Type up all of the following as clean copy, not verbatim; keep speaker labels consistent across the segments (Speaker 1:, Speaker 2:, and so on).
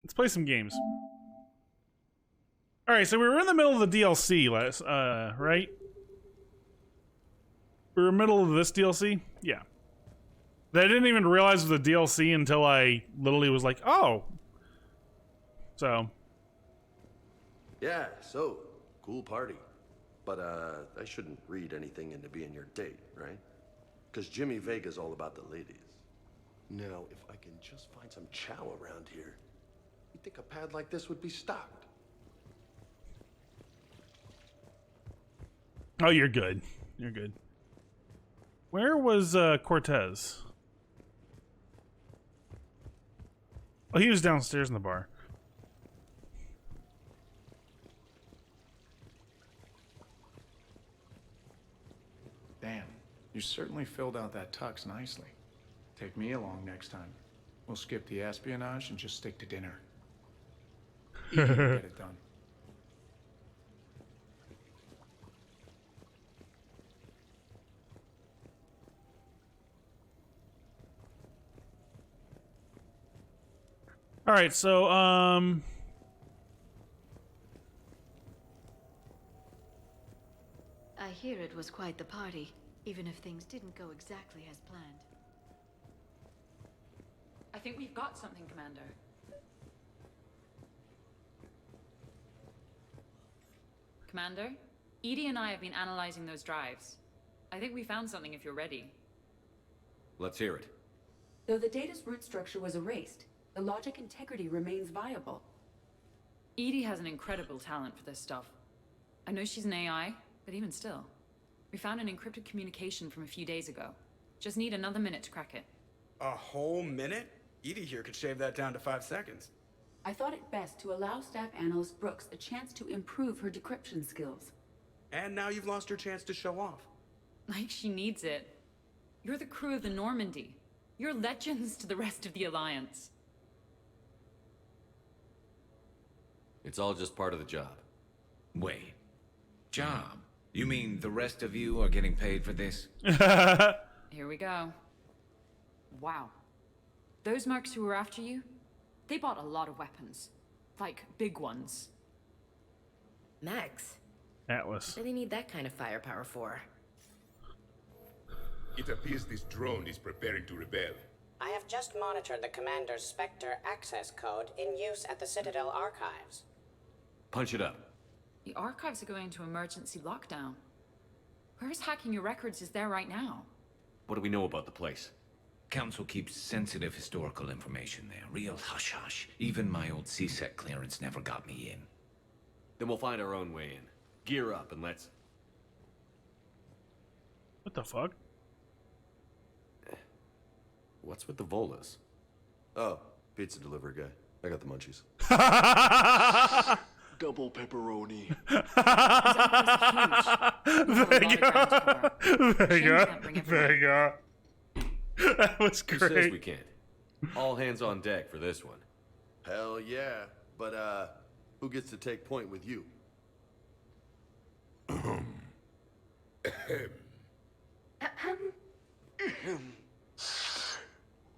Speaker 1: Let's play some games. All right, so we were in the middle of the DLC right? We were in the middle of this DLC? Yeah. I didn't even realize it was a DLC until I literally was like, oh. So.
Speaker 2: Yeah, so, cool party. But, I shouldn't read anything into being your date, right? Because Jimmy Vega's all about the ladies. Now, if I can just find some chow around here, you think a pad like this would be stocked?
Speaker 1: Oh, you're good. You're good. Where was Cortez? Oh, he was downstairs in the bar.
Speaker 3: Damn, you certainly filled out that tux nicely. Take me along next time. We'll skip the espionage and just stick to dinner. Easy to get it done.
Speaker 1: All right, so
Speaker 4: I hear it was quite the party, even if things didn't go exactly as planned.
Speaker 5: I think we've got something, Commander. Commander, Edie and I have been analyzing those drives. I think we found something if you're ready.
Speaker 6: Let's hear it.
Speaker 7: Though the data's root structure was erased, the logic integrity remains viable.
Speaker 5: Edie has an incredible talent for this stuff. I know she's an AI, but even still. We found an encrypted communication from a few days ago. Just need another minute to crack it.
Speaker 8: A whole minute? Edie here could shave that down to 5 seconds.
Speaker 7: I thought it best to allow Staff Analyst Brooks a chance to improve her decryption skills.
Speaker 8: And now you've lost your chance to show off.
Speaker 5: Like she needs it. You're the crew of the Normandy. You're legends to the rest of the Alliance.
Speaker 6: It's all just part of the job.
Speaker 9: Wait. Job? You mean the rest of you are getting paid for this?
Speaker 5: Here we go. Wow. Those mercs who were after you, they bought a lot of weapons. Like, big ones.
Speaker 10: Max,
Speaker 1: Atlas.
Speaker 10: what do they need that kind of firepower for?
Speaker 11: It appears this drone is preparing to rebel.
Speaker 12: I have just monitored the Commander's Spectre access code in use at the Citadel archives.
Speaker 6: Punch it up.
Speaker 5: The archives are going into emergency lockdown. Whoever's hacking your records is there right now.
Speaker 6: What do we know about the place?
Speaker 9: Council keeps sensitive historical information there. Real hush-hush. Even my old CSEC clearance never got me in.
Speaker 6: Then we'll find our own way in. Gear up and let's...
Speaker 1: What the fuck?
Speaker 6: What's with the Volas?
Speaker 2: Oh, pizza delivery guy. I got the munchies. Double pepperoni.
Speaker 1: Vega. That was
Speaker 6: Who says we
Speaker 1: great.
Speaker 6: can't? All hands on deck for this one.
Speaker 2: Hell yeah. But, who gets to take point with you?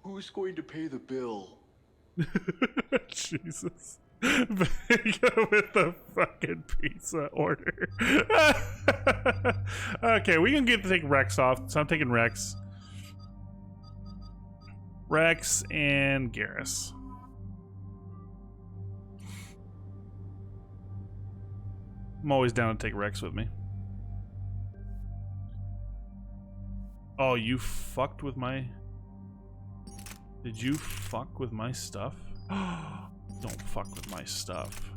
Speaker 2: Who's going to pay the bill?
Speaker 1: Jesus. Vega with the fucking pizza order. Okay, we can get to take Rex off, so I'm taking Rex. Rex and Garrus. I'm always down to take Rex with me. Oh, you fucked with my... Did you fuck with my stuff? Don't fuck with my stuff.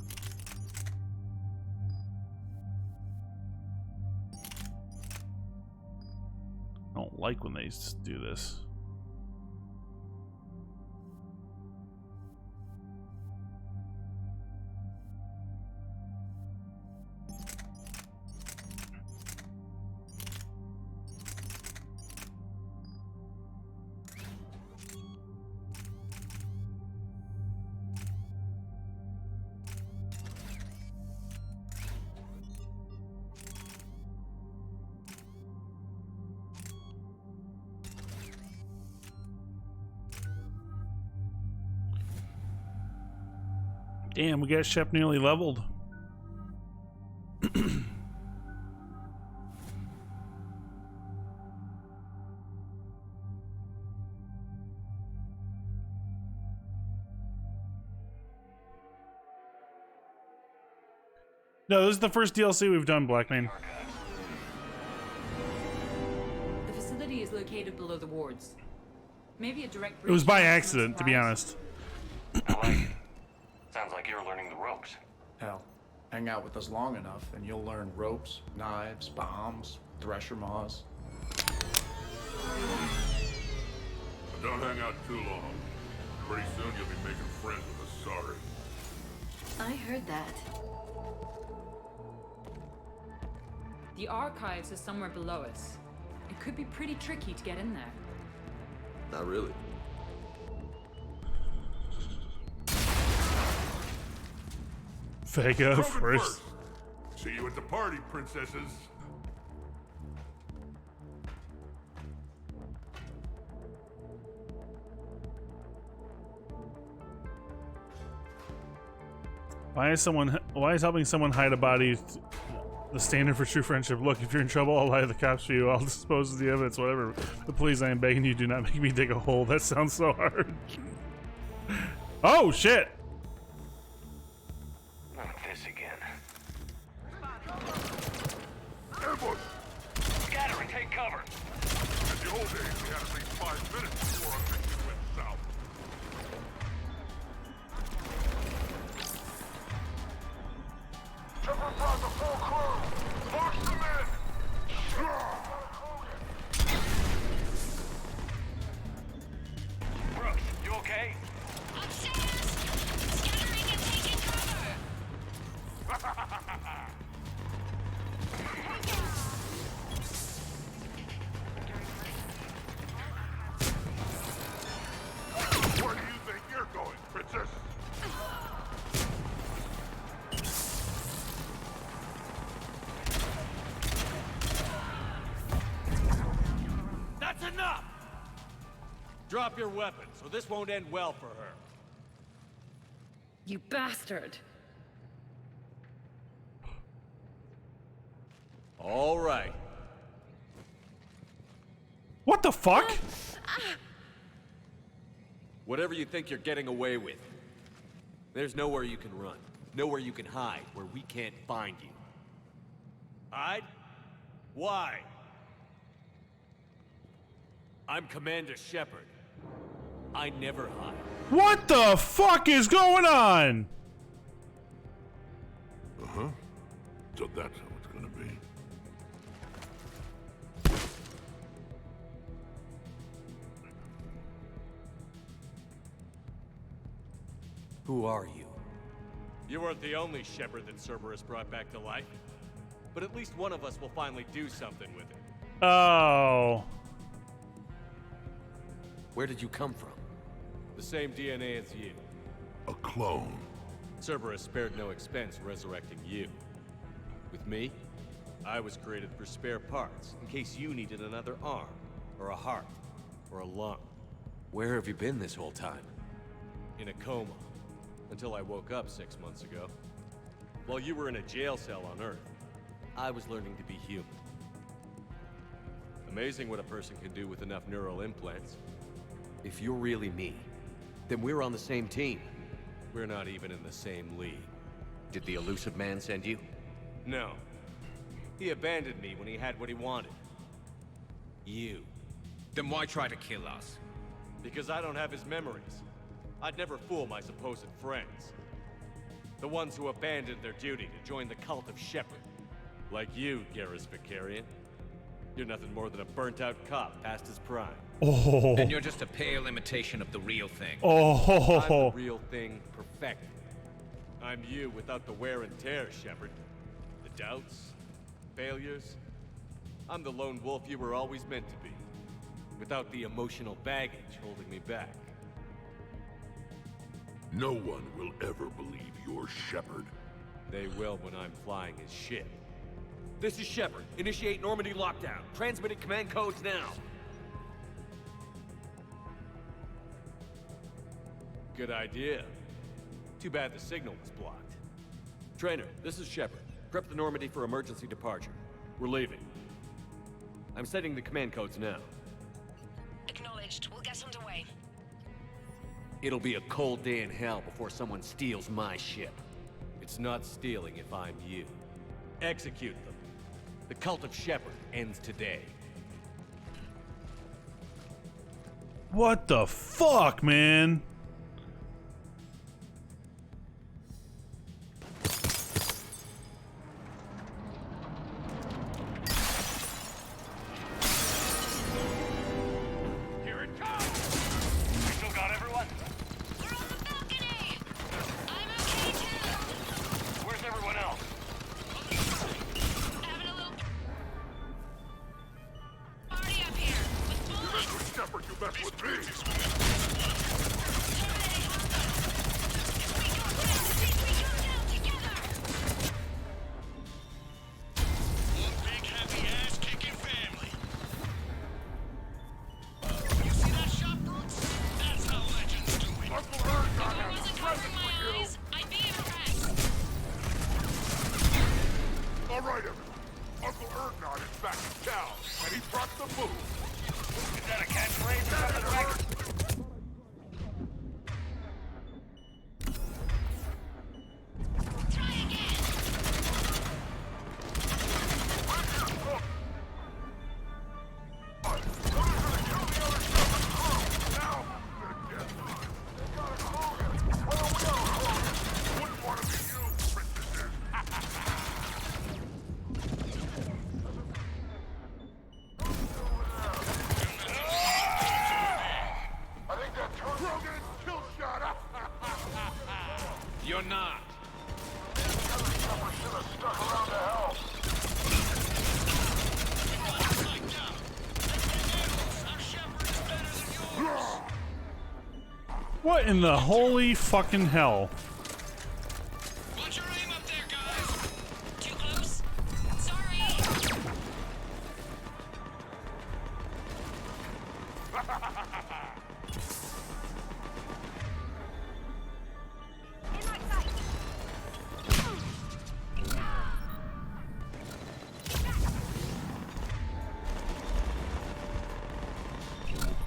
Speaker 1: I don't like when they do this. Damn, we got Shep nearly leveled. No, this is the first DLC we've done, Blackmane.
Speaker 5: The facility is located below the wards. Maybe a direct
Speaker 1: It was
Speaker 5: bridge
Speaker 1: by
Speaker 5: to the
Speaker 1: accident, to be
Speaker 5: surprise.
Speaker 1: honest.
Speaker 13: I like it. Sounds like you're learning the ropes.
Speaker 3: Hell, hang out with us long enough and you'll learn ropes, knives, bombs, thresher maws.
Speaker 11: Don't hang out too long. Pretty soon you'll be making friends with a Asari.
Speaker 4: I heard that.
Speaker 5: The archives are somewhere below us. It could be pretty tricky to get in there.
Speaker 2: Not really.
Speaker 1: Vega
Speaker 11: Krogan
Speaker 1: first.
Speaker 11: See you at the party, princesses.
Speaker 1: Why is helping someone hide a body the standard for true friendship? Look, if you're in trouble, I'll lie to the cops for you. I'll dispose of the evidence, whatever. But please, I am begging you, do not make me dig a hole. That sounds so hard. Oh, shit!
Speaker 13: Not this again.
Speaker 11: Ambush!
Speaker 13: Scatter and take cover.
Speaker 11: In the old days, we had at least 5 minutes before our mission went south. Shepard brought the full crew! March them in!
Speaker 13: Brooks, you okay?
Speaker 14: Upstairs! Scattering and taking cover!
Speaker 11: Where do you think you're going, princess?
Speaker 6: That's enough! Drop your weapons, or this won't end well for her.
Speaker 5: You bastard!
Speaker 6: All right.
Speaker 1: What the fuck?
Speaker 6: Whatever you think you're getting away with, there's nowhere you can run. Nowhere you can hide where we can't find you. Hide? Why? I'm Commander Shepard. I never hide.
Speaker 1: What the fuck is going on?
Speaker 11: Uh-huh. So that's how it's gonna be.
Speaker 6: Who are you? You weren't the only Shepard that Cerberus brought back to life. But at least one of us will finally do something with it.
Speaker 1: Oh.
Speaker 6: Where did you come from? The same DNA as you.
Speaker 11: A clone.
Speaker 6: Cerberus spared no expense resurrecting you. With me, I was created for spare parts, in case you needed another arm, or a heart, or a lung. Where have you been this whole time? In a coma, until I woke up 6 months ago. While you were in a jail cell on Earth, I was learning to be human. Amazing what a person can do with enough neural implants. If you're really me, then we're on the same team. We're not even in the same league.
Speaker 2: Did the Elusive Man send you?
Speaker 6: No. He abandoned me when he had what he wanted. You.
Speaker 9: Then why try to kill us?
Speaker 6: Because I don't have his memories. I'd never fool my supposed friends. The ones who abandoned their duty to join the cult of Shepard. Like you, Garrus Vakarian. You're nothing more than a burnt-out cop past his prime.
Speaker 1: Oh.
Speaker 9: Then you're just a pale imitation of the real thing.
Speaker 1: Oh.
Speaker 6: I'm the real thing perfected. I'm you without the wear and tear, Shepard. The doubts, failures. I'm the lone wolf you were always meant to be. Without the emotional baggage holding me back.
Speaker 11: No one will ever believe you're Shepard.
Speaker 6: They will when I'm flying his ship. This is Shepard. Initiate Normandy lockdown. Transmitting command codes now. Good idea. Too bad the signal was blocked. Trainer, this is Shepard. Prep the Normandy for emergency departure. We're leaving. I'm setting the command codes now.
Speaker 14: Acknowledged. We'll get underway.
Speaker 6: It'll be a cold day in hell before someone steals my ship. It's not stealing if I'm you. Execute them. The cult of Shepard ends today.
Speaker 1: What the fuck, man?
Speaker 13: Here it comes! We still got everyone?
Speaker 14: We're on the balcony! I'm okay too!
Speaker 13: Where's everyone else?
Speaker 14: Having a little party up here with bullets!
Speaker 11: Shepard, you mess with me! All right, everyone. Uncle Erdnot is back in town, and he brought the move.
Speaker 13: Is that a catchphrase or something, Rex?
Speaker 9: You're not.
Speaker 1: What in the holy fucking hell?
Speaker 14: Watch your aim up there, guys! Too close? Sorry!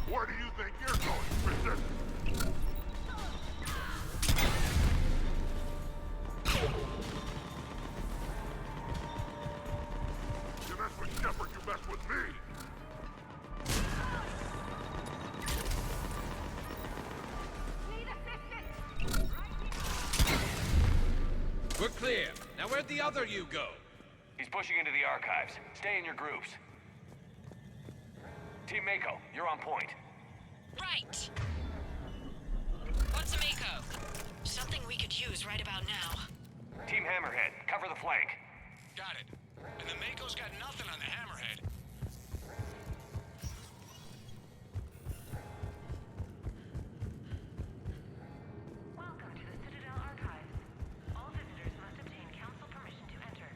Speaker 11: Where do you think you're going, Princess? You mess with Shepard, you mess with me!
Speaker 9: We're clear. Now where'd the other you go?
Speaker 13: He's pushing into the archives. Stay in your groups. Team Mako, you're on point.
Speaker 14: Right! What's a Mako? Something we could use right about now.
Speaker 13: Team Hammerhead, cover the flank.
Speaker 8: Got it. And the Mako's got nothing on the Hammerhead.
Speaker 15: Welcome to the Citadel Archives. All visitors must obtain council permission to enter.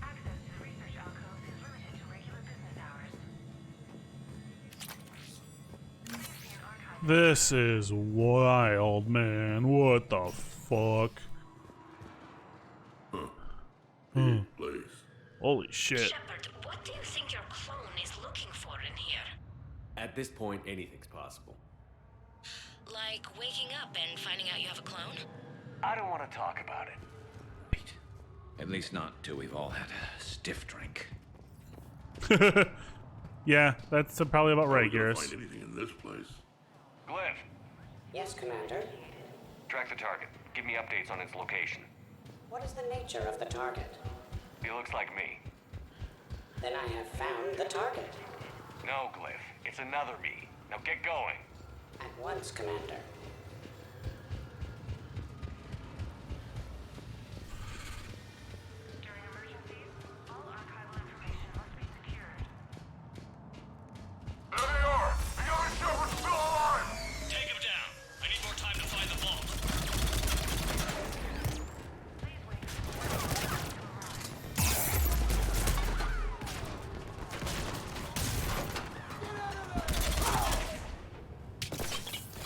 Speaker 15: Access to the research alcoves is limited to regular business hours.
Speaker 1: This is wild, man. What the fuck?
Speaker 11: Please.
Speaker 1: Holy shit.
Speaker 14: Shepard, what do you think your clone is looking for in here?
Speaker 6: At this point, anything's possible.
Speaker 14: Like waking up and finding out you have a clone?
Speaker 13: I don't want to talk about it.
Speaker 9: At least not till we've all had a stiff drink.
Speaker 1: Yeah, that's probably about right,
Speaker 11: You're
Speaker 1: Garrus.
Speaker 11: find anything in this place.
Speaker 13: Glyph,
Speaker 12: Yes, Commander.
Speaker 13: track the target. Give me updates on its location.
Speaker 12: What is the nature of the target?
Speaker 13: He looks like me.
Speaker 12: Then I have found the target.
Speaker 13: No, Glyph, it's another me. Now get going.
Speaker 12: At once, Commander.
Speaker 15: During emergencies, all archival information must be secured.
Speaker 11: There they are! The other Shepard's still alive!
Speaker 13: Take him down. I need more time to find the vault.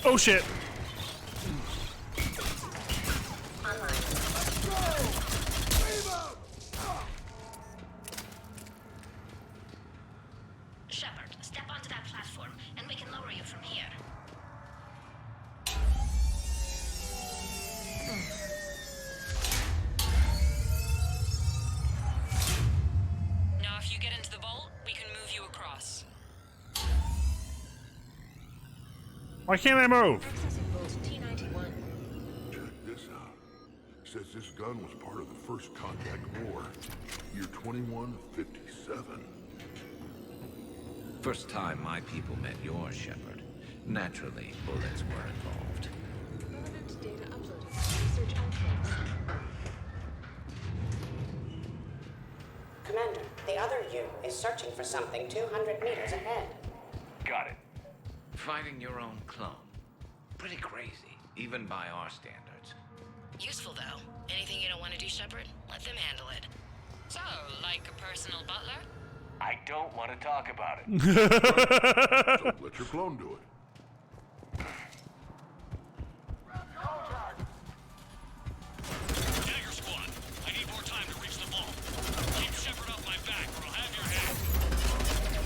Speaker 1: Oh shit. Why can't I move?
Speaker 11: Check this out. Says this gun was part of the First Contact War. Year 2157.
Speaker 9: First time my people met yours, Shepard. Naturally, bullets were involved.
Speaker 15: Relevant data uploaded. Research outcomes.
Speaker 12: Commander, the other U is searching for something 200 meters ahead.
Speaker 13: Got it.
Speaker 9: Fighting your own clone. Pretty crazy, even by our standards.
Speaker 14: Useful, though. Anything you don't want to do, Shepard, let them handle it. So, like a personal butler?
Speaker 13: I don't want to talk about it.
Speaker 11: So let your clone do it.
Speaker 13: Jagger squad, I need more time to reach the vault. Keep Shepard off my back, or I'll have your head.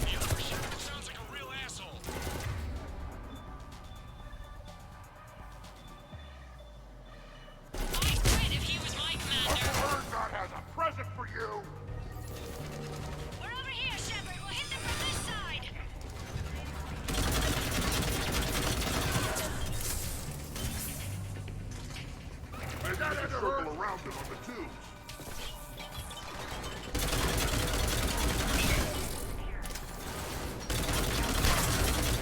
Speaker 13: The other Shepard sounds like a real asshole.
Speaker 14: I'd quit if he was my commander.
Speaker 11: Uncle Erdnot has a present for you.
Speaker 14: We're over here, Shepard. We'll hit them from this side.
Speaker 11: Maybe we can circle around it on the tubes.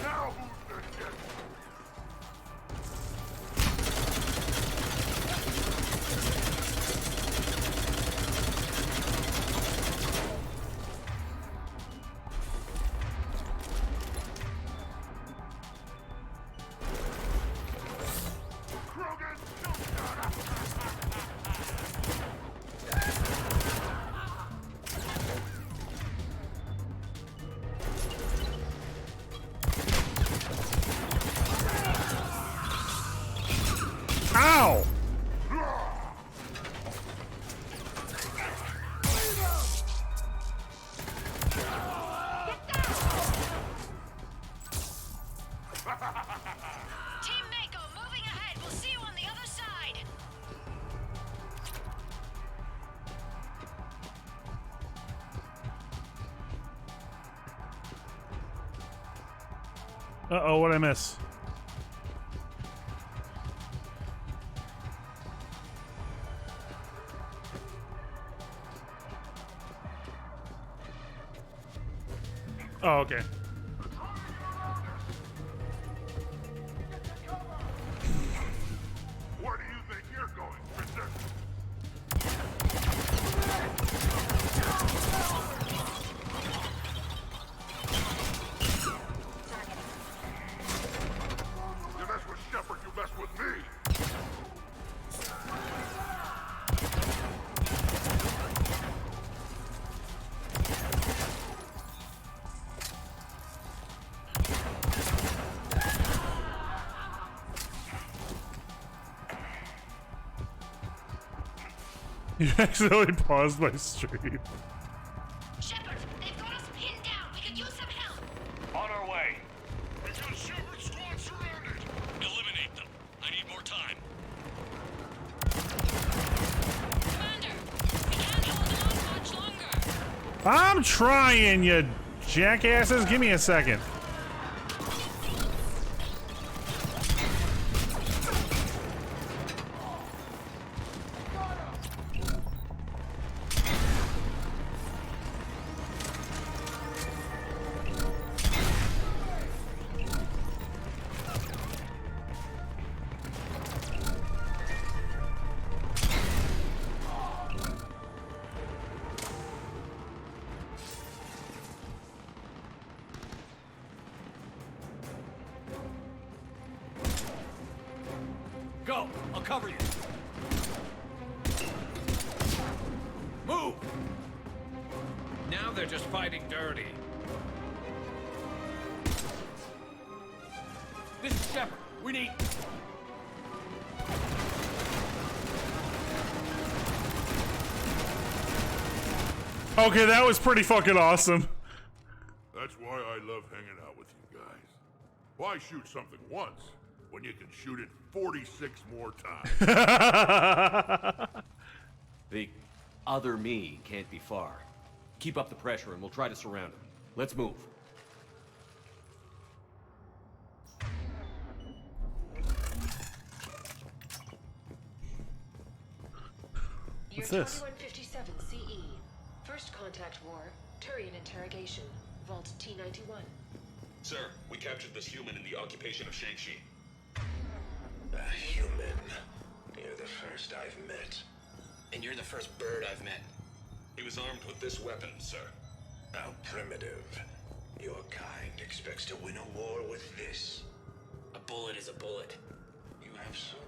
Speaker 11: Now who's the shit? Krogan,
Speaker 1: Ow!
Speaker 14: Team Mako, moving ahead. We'll see you on the other side.
Speaker 1: Uh-oh, what'd I miss? Oh, okay.
Speaker 11: where do you think you're going, Princess? You mess with Shepard, you mess with me.
Speaker 1: You accidentally paused my stream.
Speaker 14: Shepard, they've got us pinned down. We could use some help.
Speaker 13: On our way.
Speaker 11: We got Shepard squad surrounded.
Speaker 13: Eliminate them. I need more time.
Speaker 14: Commander, we can't hold them off much longer.
Speaker 1: I'm trying, you jackasses. Give me a second.
Speaker 6: Go! I'll cover you! Move!
Speaker 9: Now they're just fighting dirty.
Speaker 6: This is Shepard. We need...
Speaker 1: Okay, that was pretty fucking awesome.
Speaker 11: That's why I love hanging out with you guys. Why shoot something once when you can shoot it 46 more times?
Speaker 6: The other me can't be far. Keep up the pressure and we'll try to surround him. Let's move.
Speaker 1: What's this?
Speaker 15: 2157 CE. First contact war. Turian interrogation. Vault T91.
Speaker 16: Sir, we captured this human in the occupation of Shang-Chi.
Speaker 17: A human? You're the first I've met.
Speaker 8: And you're the first bird I've met.
Speaker 16: He was armed with this weapon, sir.
Speaker 17: How primitive. Your kind expects to win a war with this.
Speaker 8: A bullet is a bullet.
Speaker 17: You have so much.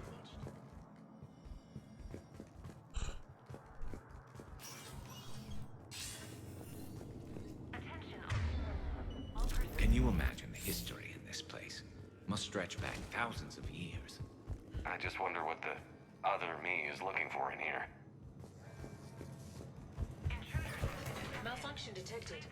Speaker 9: Can you imagine the history in this place? Must stretch back thousands of years.
Speaker 18: I just wonder what the other me is looking for in here.
Speaker 15: Malfunction detected.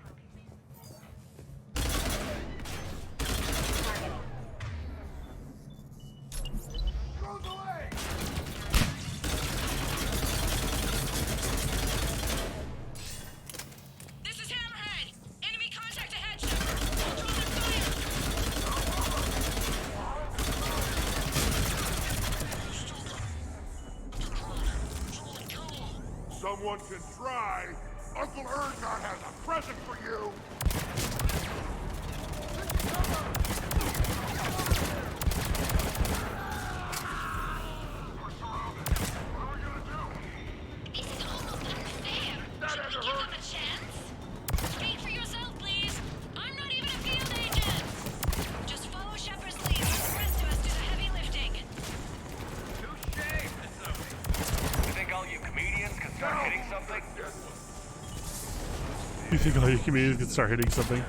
Speaker 14: This is Hammerhead! Enemy contact ahead, Shepard! Control their fire!
Speaker 11: Someone can try. Uncle Urgot has a present for you.
Speaker 14: This is almost unfair! Should we give them a chance? Speak for yourself, please! I'm not even a field agent! Just follow Shepard's lead while the rest of us do the heavy lifting.
Speaker 18: Touche, Missoni. You think all you comedians can start hitting something?
Speaker 1: You think all your comedians can start hitting something?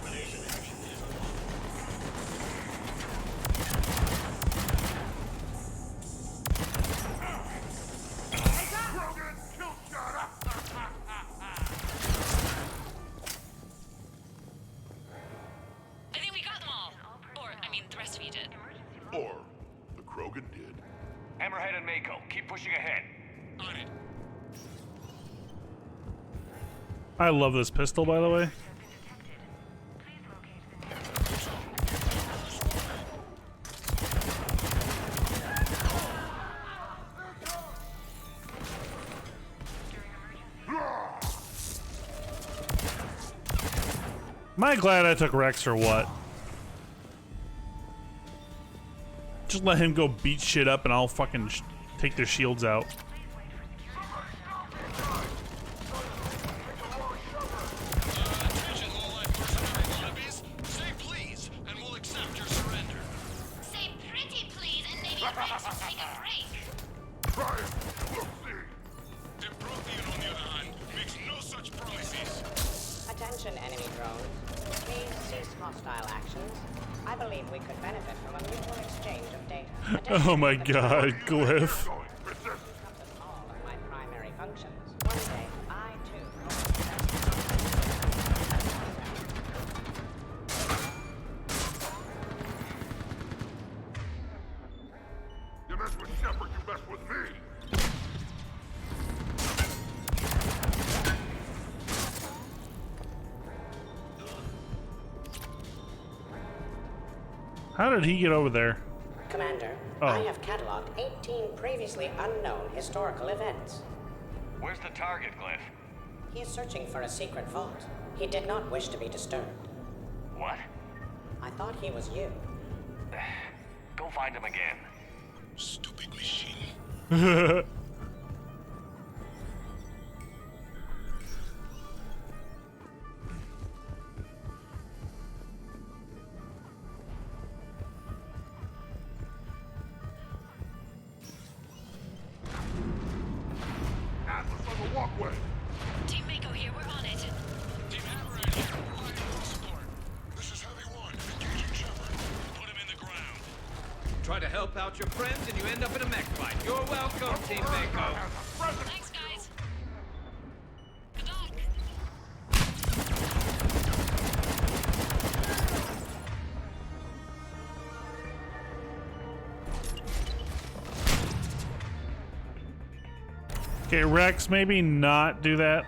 Speaker 14: I think we got them all. Or, I mean, the rest of you did.
Speaker 11: Or the Krogan did.
Speaker 18: Hammerhead and Mako, keep pushing ahead.
Speaker 13: On it.
Speaker 1: I love this pistol, by the way. Am I glad I took Rex or what? Just let him go beat shit up and I'll fucking take their shields out.
Speaker 13: Attention, low-life mercenary wannabes. Say please, and we'll accept your surrender.
Speaker 14: Say pretty please, and maybe Rex will take a break.
Speaker 11: Try it. We'll see.
Speaker 13: Dembrokian, on the other hand, makes no such promises.
Speaker 12: Attention, enemy drones. Please cease hostile actions. I believe we could benefit from a mutual exchange of data.
Speaker 1: Oh my god, Glyph.
Speaker 12: All of my primary functions. One day, I too.
Speaker 11: You mess with Shepard, you mess with me.
Speaker 1: How did he get over there?
Speaker 12: Commander,
Speaker 1: Oh.
Speaker 12: I have cataloged 18 previously unknown historical events.
Speaker 18: Where's the target, Glyph?
Speaker 12: He is searching for a secret vault. He did not wish to be disturbed.
Speaker 18: What?
Speaker 12: I thought he was you.
Speaker 18: Go find him again.
Speaker 13: Stupid machine.
Speaker 11: Atlas on the walkway.
Speaker 14: Team Mako here, we're on it.
Speaker 13: Team Hammerhead here. Providing full support. This is Heavy One, engaging Shepard. Put him in the ground.
Speaker 9: Try to help out your friends and you end up in a mech fight. You're welcome, Team Mako.
Speaker 14: Thanks, guys. Good luck.
Speaker 1: Okay, Rex, maybe not do that.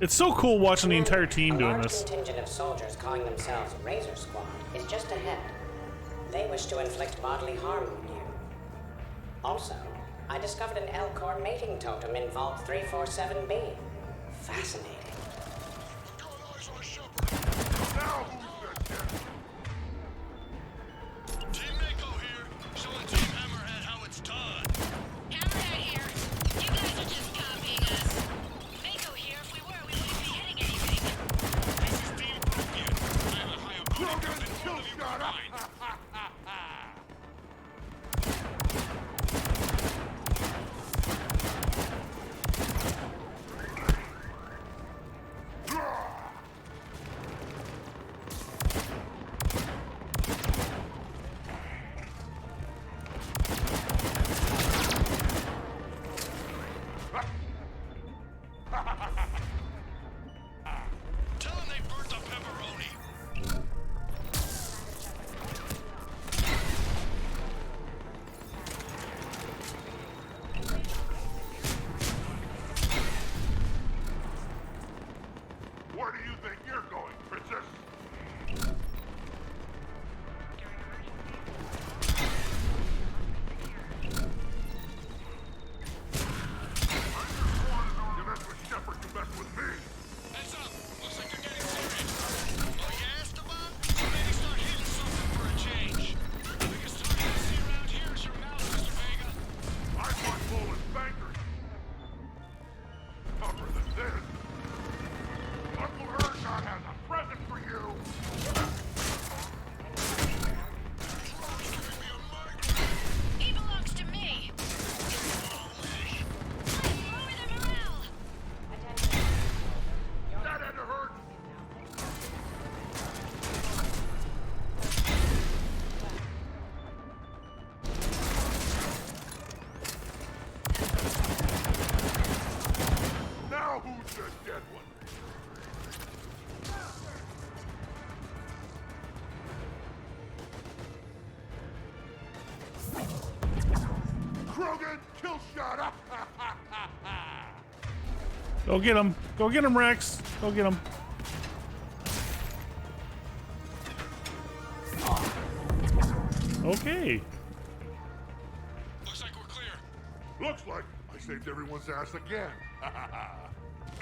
Speaker 1: It's so cool watching the entire team doing
Speaker 12: A large
Speaker 1: this.
Speaker 12: contingent of soldiers calling themselves Razor Squad is just ahead. They wish to inflict bodily harm on you. Also, I discovered an Elcor mating totem in Vault 347B. Fascinating.
Speaker 13: Team Mako here, showing Team Hammerhead how it's done.
Speaker 14: Hammerhead here. You guys are just copying us. Mako here. If we were, we wouldn't be hitting anything.
Speaker 13: This is Dean Broken. I have a higher body count than all of you combined. Tell them they burnt the pepperoni.
Speaker 11: Where do you think you're going, princess? You mess with Shepard, you mess with me.
Speaker 13: Heads up. Looks like you're getting serious. Oh, you asked about? Maybe start hitting something for a change. Biggest target I see around here is your mouth, Mr. Vega.
Speaker 11: I want Poland's bankers. Tougher than this. Uncle Urgot has a present for you.
Speaker 14: He belongs to me. Lower the morale.
Speaker 11: That had to hurt. Now who's the dead one? Krogan, kill shot up.
Speaker 1: Go get him. Go get him, Rex. Go get him. Okay.
Speaker 13: Looks like we're clear.
Speaker 11: Looks like I saved everyone's ass again.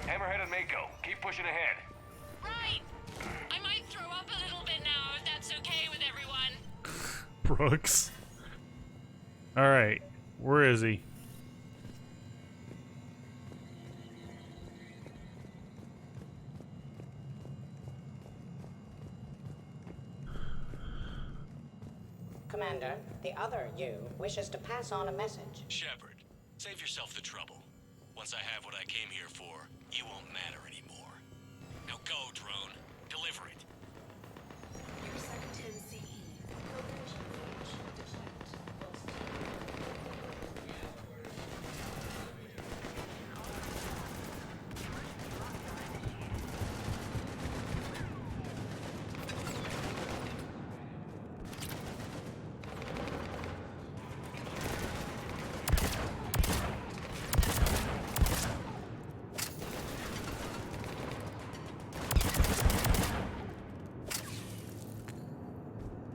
Speaker 18: Hammerhead and Mako, keep pushing ahead.
Speaker 14: Right. I might throw up a little bit now, if that's okay with everyone.
Speaker 1: Brooks. All right. Where is he?
Speaker 12: Commander, the other you wishes to pass on a message.
Speaker 13: Shepard, save yourself the trouble. Once I have what I came here for, you won't matter anymore. Now go, drone. Deliver it.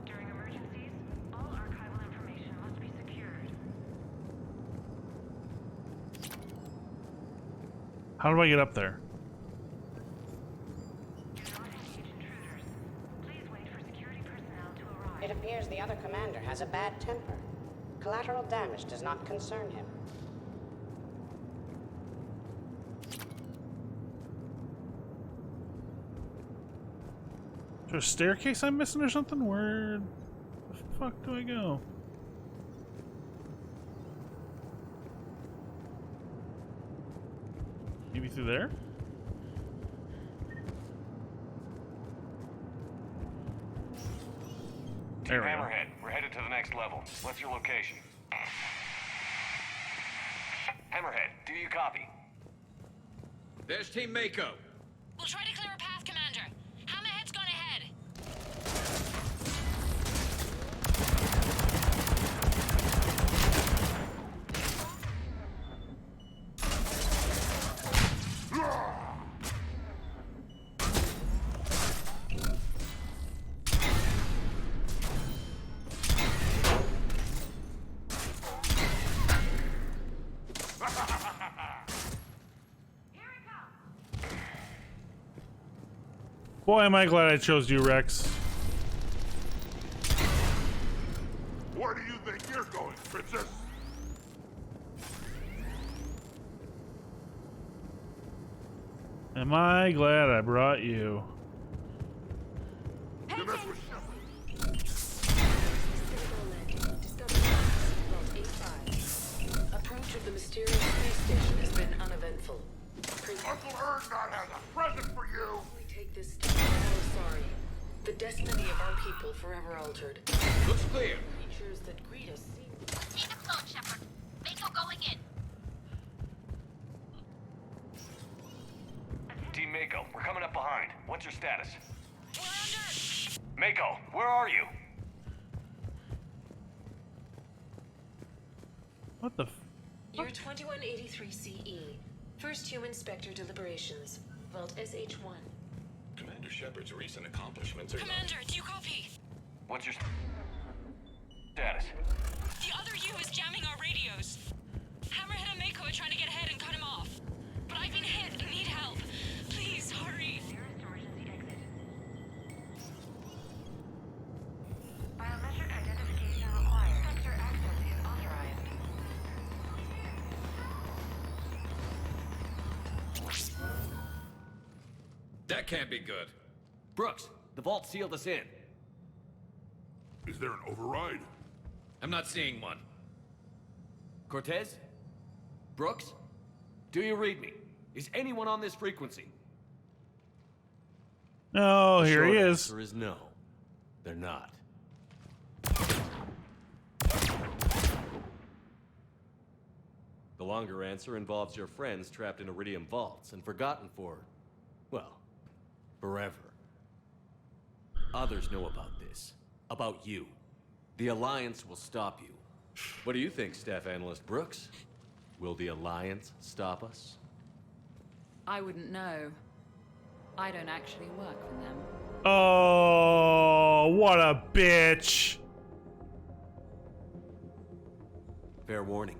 Speaker 15: During emergencies, all archival information must be secured.
Speaker 1: How do I get up there?
Speaker 12: It appears the other commander has a bad temper. Collateral damage does not concern him.
Speaker 1: Is there a staircase I'm missing or something? Where the fuck do I go? Maybe through there? There
Speaker 18: Team
Speaker 1: we go.
Speaker 18: Hammerhead, we're headed to the next level. What's your location? Hammerhead, do you copy?
Speaker 9: There's Team Mako.
Speaker 14: We'll try to clear a path, Commander. Hammerhead's gone ahead.
Speaker 1: Boy, am I glad I chose you, Rex.
Speaker 11: Where do you think you're going, princess?
Speaker 1: Am I glad I brought you?
Speaker 19: Approach of the mysterious space station has been uneventful.
Speaker 11: Uncle Ernest has a present for you!
Speaker 19: We take this step, we're all sorry. The destiny of our people forever altered.
Speaker 9: Looks clear.
Speaker 19: Creatures that greet us seem...
Speaker 14: Take a float, Shepard. Mako going in.
Speaker 18: Team Mako, we're coming up behind. What's your status? We're under. Mako, where are you?
Speaker 1: What the?
Speaker 19: Year 2183 CE. First human Spectre deliberations. Vault SH1.
Speaker 17: Commander Shepard's recent accomplishments are...
Speaker 14: Commander, do you copy?
Speaker 18: What's your status?
Speaker 14: The other U is jamming our radios. Hammerhead and Mako are trying to get ahead and cut him off. But I've been hit and need help. Please, hurry.
Speaker 15: Biometric identification required. Sector access is authorized.
Speaker 9: That can't be good.
Speaker 6: Brooks, the vault sealed us in.
Speaker 11: Is there an override?
Speaker 9: I'm not seeing one.
Speaker 6: Cortez? Brooks? Do you read me? Is anyone on this frequency?
Speaker 1: Oh,
Speaker 6: The
Speaker 1: here he
Speaker 6: short
Speaker 1: is.
Speaker 6: answer is no. They're not. The longer answer involves your friends trapped in Iridium vaults and forgotten for, well, forever. Others know about this. About you. The Alliance will stop you. What do you think, Staff Analyst Brooks? Will the Alliance stop us?
Speaker 5: I wouldn't know. I don't actually work for them.
Speaker 1: Oh, what a bitch.
Speaker 6: Fair warning.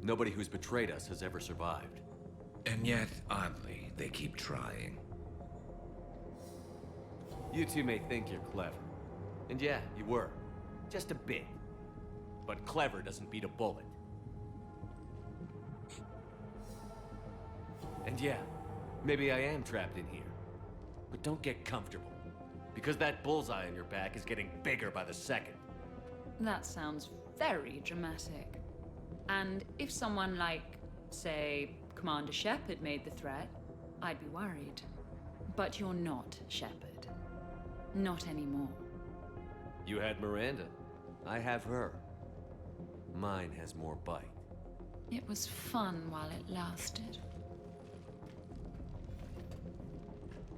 Speaker 6: Nobody who's betrayed us has ever survived.
Speaker 9: And yet, oddly, they keep trying.
Speaker 6: You two may think you're clever. And yeah, you were. Just a bit. But clever doesn't beat a bullet. And yeah, maybe I am trapped in here. But don't get comfortable. Because that bullseye on your back is getting bigger by the second.
Speaker 5: That sounds very dramatic. And if someone like, say, Commander Shepard made the threat, I'd be worried. But you're not Shepard. Not anymore.
Speaker 6: You had Miranda. I have her. Mine has more bite.
Speaker 5: It was fun while it lasted.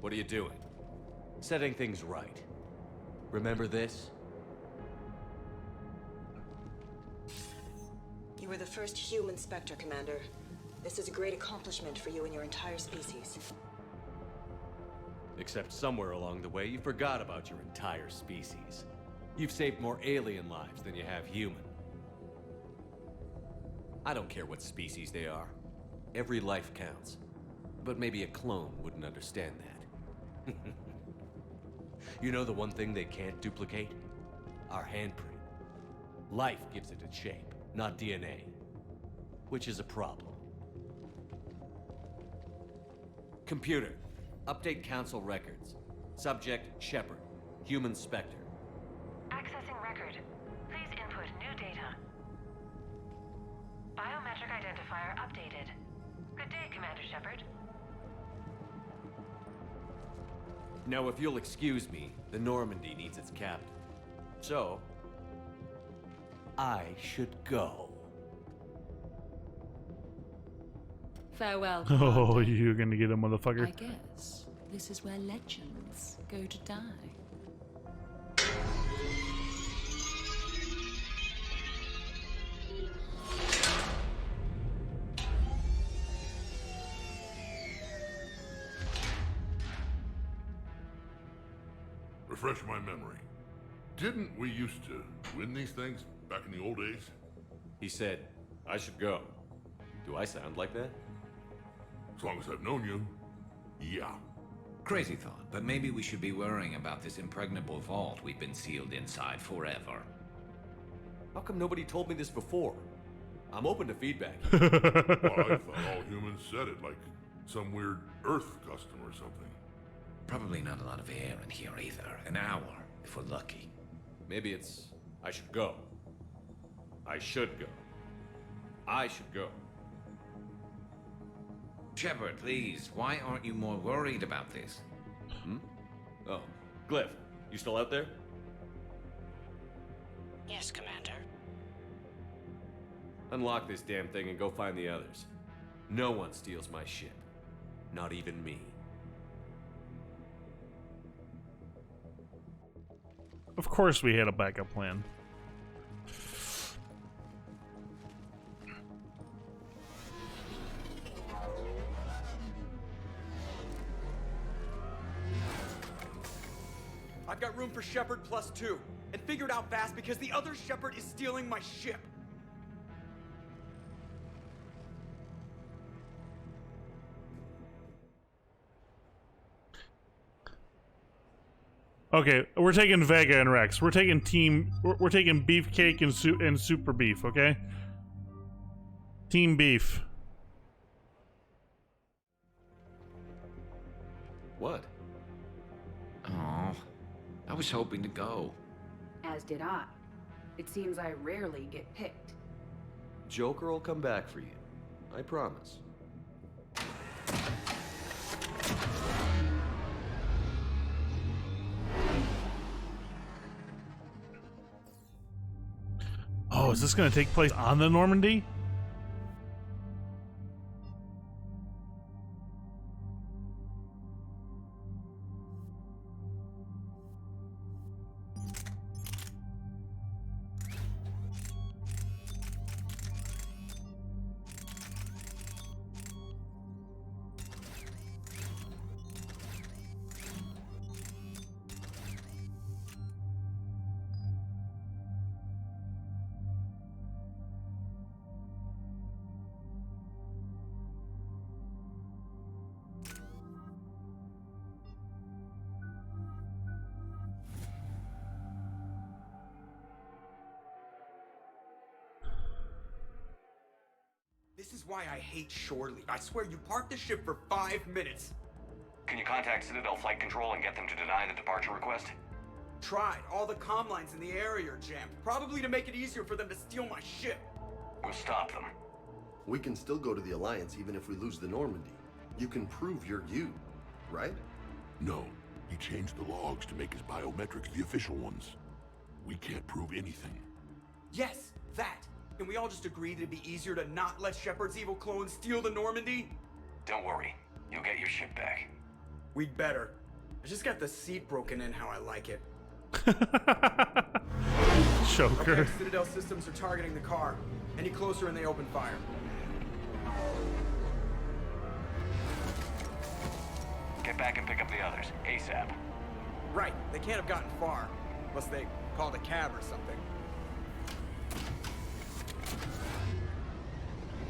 Speaker 6: What are you doing? Setting things right. Remember this?
Speaker 20: You were the first human Spectre, Commander. This is a great accomplishment for you and your entire species.
Speaker 6: Except somewhere along the way, you forgot about your entire species. You've saved more alien lives than you have human. I don't care what species they are. Every life counts. But maybe a clone wouldn't understand that. You know the one thing they can't duplicate? Our handprint. Life gives it its shape, not DNA. Which is a problem. Computer, update Council records. Subject, Shepard. Human Spectre.
Speaker 15: Accessing record. Please input new data. Biometric identifier updated. Good day, Commander Shepard.
Speaker 6: Now, if you'll excuse me, the Normandy needs its captain. So, I should go.
Speaker 5: Farewell.
Speaker 1: Oh, you're gonna get a motherfucker.
Speaker 5: I guess this is where legends go to die.
Speaker 11: Refresh my memory. Didn't we used to win these things back in the old days?
Speaker 6: He said, I should go. Do I sound like that?
Speaker 11: As long as I've known you, yeah.
Speaker 9: Crazy thought, but maybe we should be worrying about this impregnable vault we've been sealed inside forever.
Speaker 6: How come nobody told me this before? I'm open to feedback.
Speaker 11: Well, I thought all humans said it, like some weird Earth custom or something.
Speaker 9: Probably not a lot of air in here either. An hour, if we're lucky.
Speaker 6: Maybe it's... I should go. I should go. I should go.
Speaker 9: Shepard, please, why aren't you more worried about this?
Speaker 6: Oh, Glyph, you still out there?
Speaker 12: Yes, Commander.
Speaker 6: Unlock this damn thing and go find the others. No one steals my ship. Not even me.
Speaker 1: Of course we had a backup plan.
Speaker 8: I've got room for Shepard +2, and figure it out fast because the other Shepard is stealing my ship.
Speaker 1: Okay, we're taking Vega and Rex. We're taking We're taking Beefcake and Super Beef. Okay. Team Beef.
Speaker 6: What?
Speaker 9: Oh, I was hoping to go.
Speaker 7: As did I. It seems I rarely get picked.
Speaker 6: Joker will come back for you. I promise.
Speaker 1: Oh, is this going to take place on the Normandy?
Speaker 8: This is why I hate Shore Leave. I swear, you parked the ship for 5 minutes.
Speaker 18: Can you contact Citadel Flight Control and get them to deny the departure request?
Speaker 8: Tried. All the comm lines in the area are jammed. Probably to make it easier for them to steal my ship.
Speaker 18: We'll stop them.
Speaker 2: We can still go to the Alliance even if we lose the Normandy. You can prove you're you, right?
Speaker 11: No. He changed the logs to make his biometrics the official ones. We can't prove anything.
Speaker 8: Yes, that. Can we all just agree that it'd be easier to not let Shepard's evil clone steal the Normandy?
Speaker 18: Don't worry. You'll get your ship back.
Speaker 8: We'd better. I just got the seat broken in how I like it.
Speaker 1: Joker.
Speaker 8: Okay, Citadel systems are targeting the car. Any closer and they open fire.
Speaker 18: Get back and pick up the others, ASAP.
Speaker 8: Right, they can't have gotten far. Unless they called a cab or something.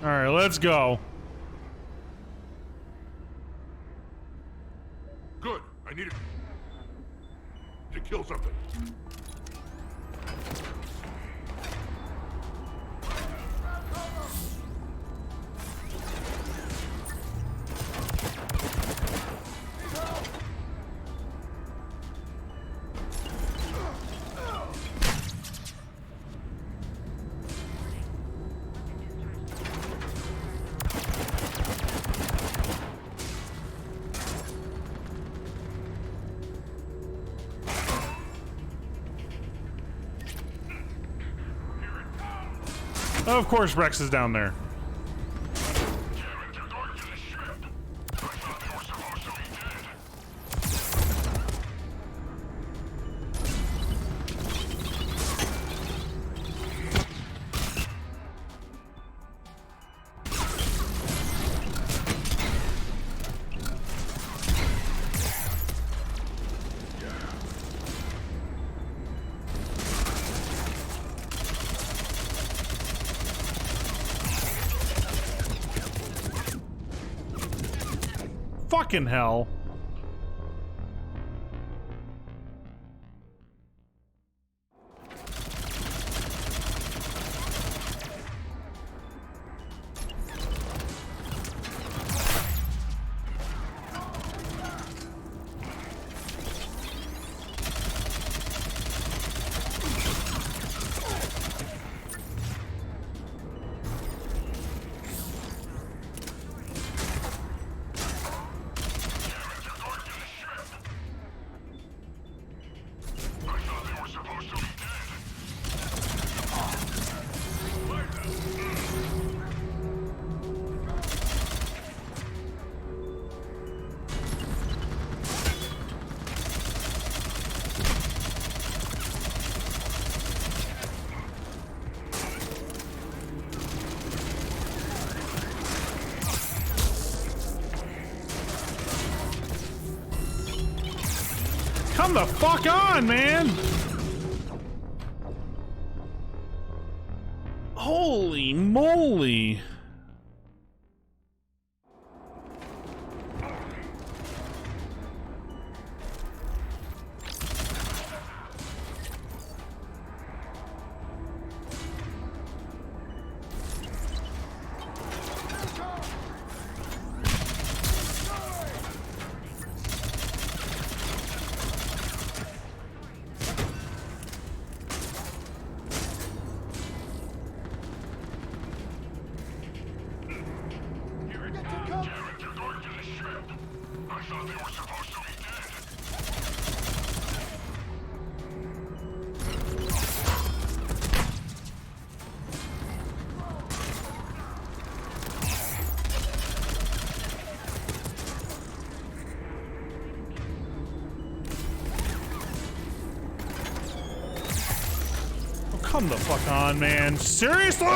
Speaker 1: All right, let's go.
Speaker 11: Good. I need it to kill something.
Speaker 1: Of course, Rex is down there. Fucking hell. come the fuck on, man! Holy moly! Come the fuck on, man. Seriously?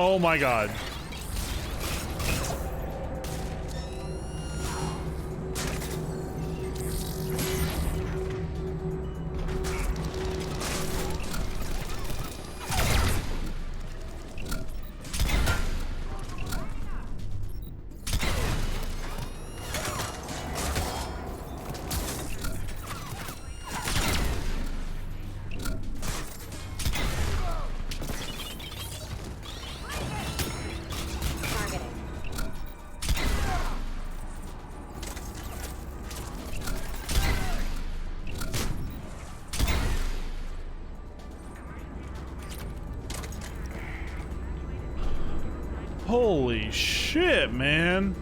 Speaker 1: Oh my god. Holy shit, man.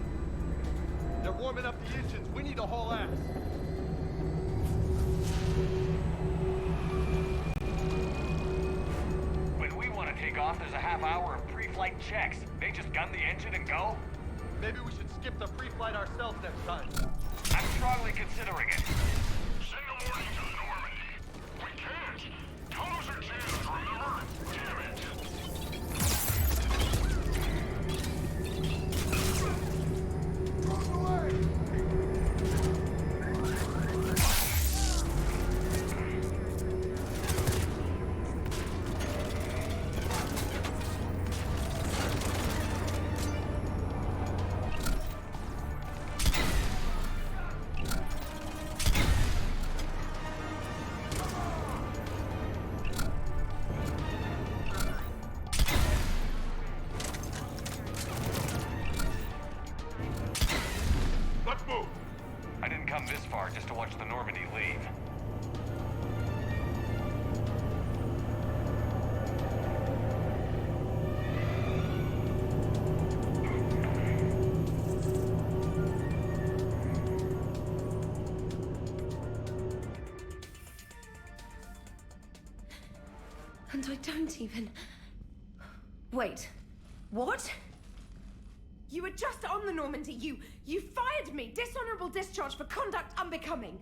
Speaker 18: They're warming up the engines. We need to haul ass.
Speaker 13: When we want to take off, there's a half hour of pre-flight checks. They just gun the engine and go?
Speaker 18: Maybe we should skip the pre-flight ourselves next time.
Speaker 13: I'm strongly considering it.
Speaker 11: Send a warning to the Normandy. We can't. Tunnels are jammed, remember? Damn it. Let's move.
Speaker 13: I didn't come this far just to watch the Normandy leave.
Speaker 19: And I don't even... Wait. What?
Speaker 21: You were just on the Normandy. You fired me. Dishonorable discharge for conduct unbecoming.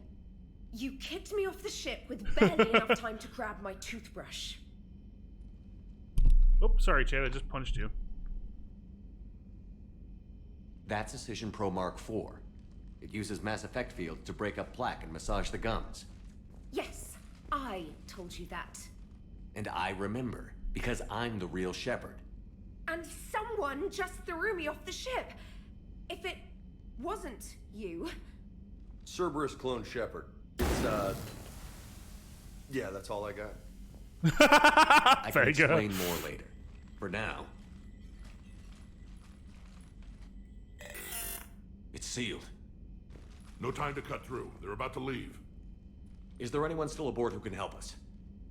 Speaker 21: You kicked me off the ship with barely enough time to grab my toothbrush.
Speaker 1: Oh, sorry, Chad. I just punched you.
Speaker 22: That's a Cision Pro Mark IV. It uses mass effect fields to break up plaque and massage the guns.
Speaker 21: Yes, I told you that.
Speaker 22: And I remember, because I'm the real Shepard.
Speaker 21: And someone just threw me off the ship. If it wasn't you...
Speaker 2: Cerberus clone Shepard. It's, yeah, that's all I got.
Speaker 22: I can explain more later. For now... It's sealed.
Speaker 11: No time to cut through. They're about to leave.
Speaker 22: Is there anyone still aboard who can help us?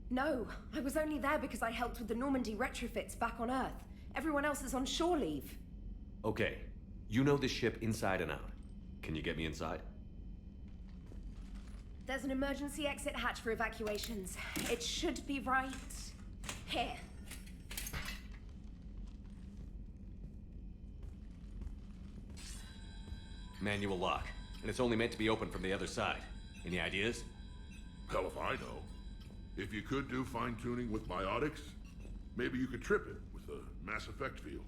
Speaker 21: No, I was only there because I helped with the Normandy retrofits back on Earth. Everyone else is on shore leave.
Speaker 22: Okay, you know this ship inside and out. Can you get me inside?
Speaker 21: There's an emergency exit hatch for evacuations. It should be right here.
Speaker 22: Manual lock, and it's only meant to be opened from the other side. Any ideas?
Speaker 11: Hell if I know. If you could do fine-tuning with biotics, maybe you could trip it with a Mass Effect field.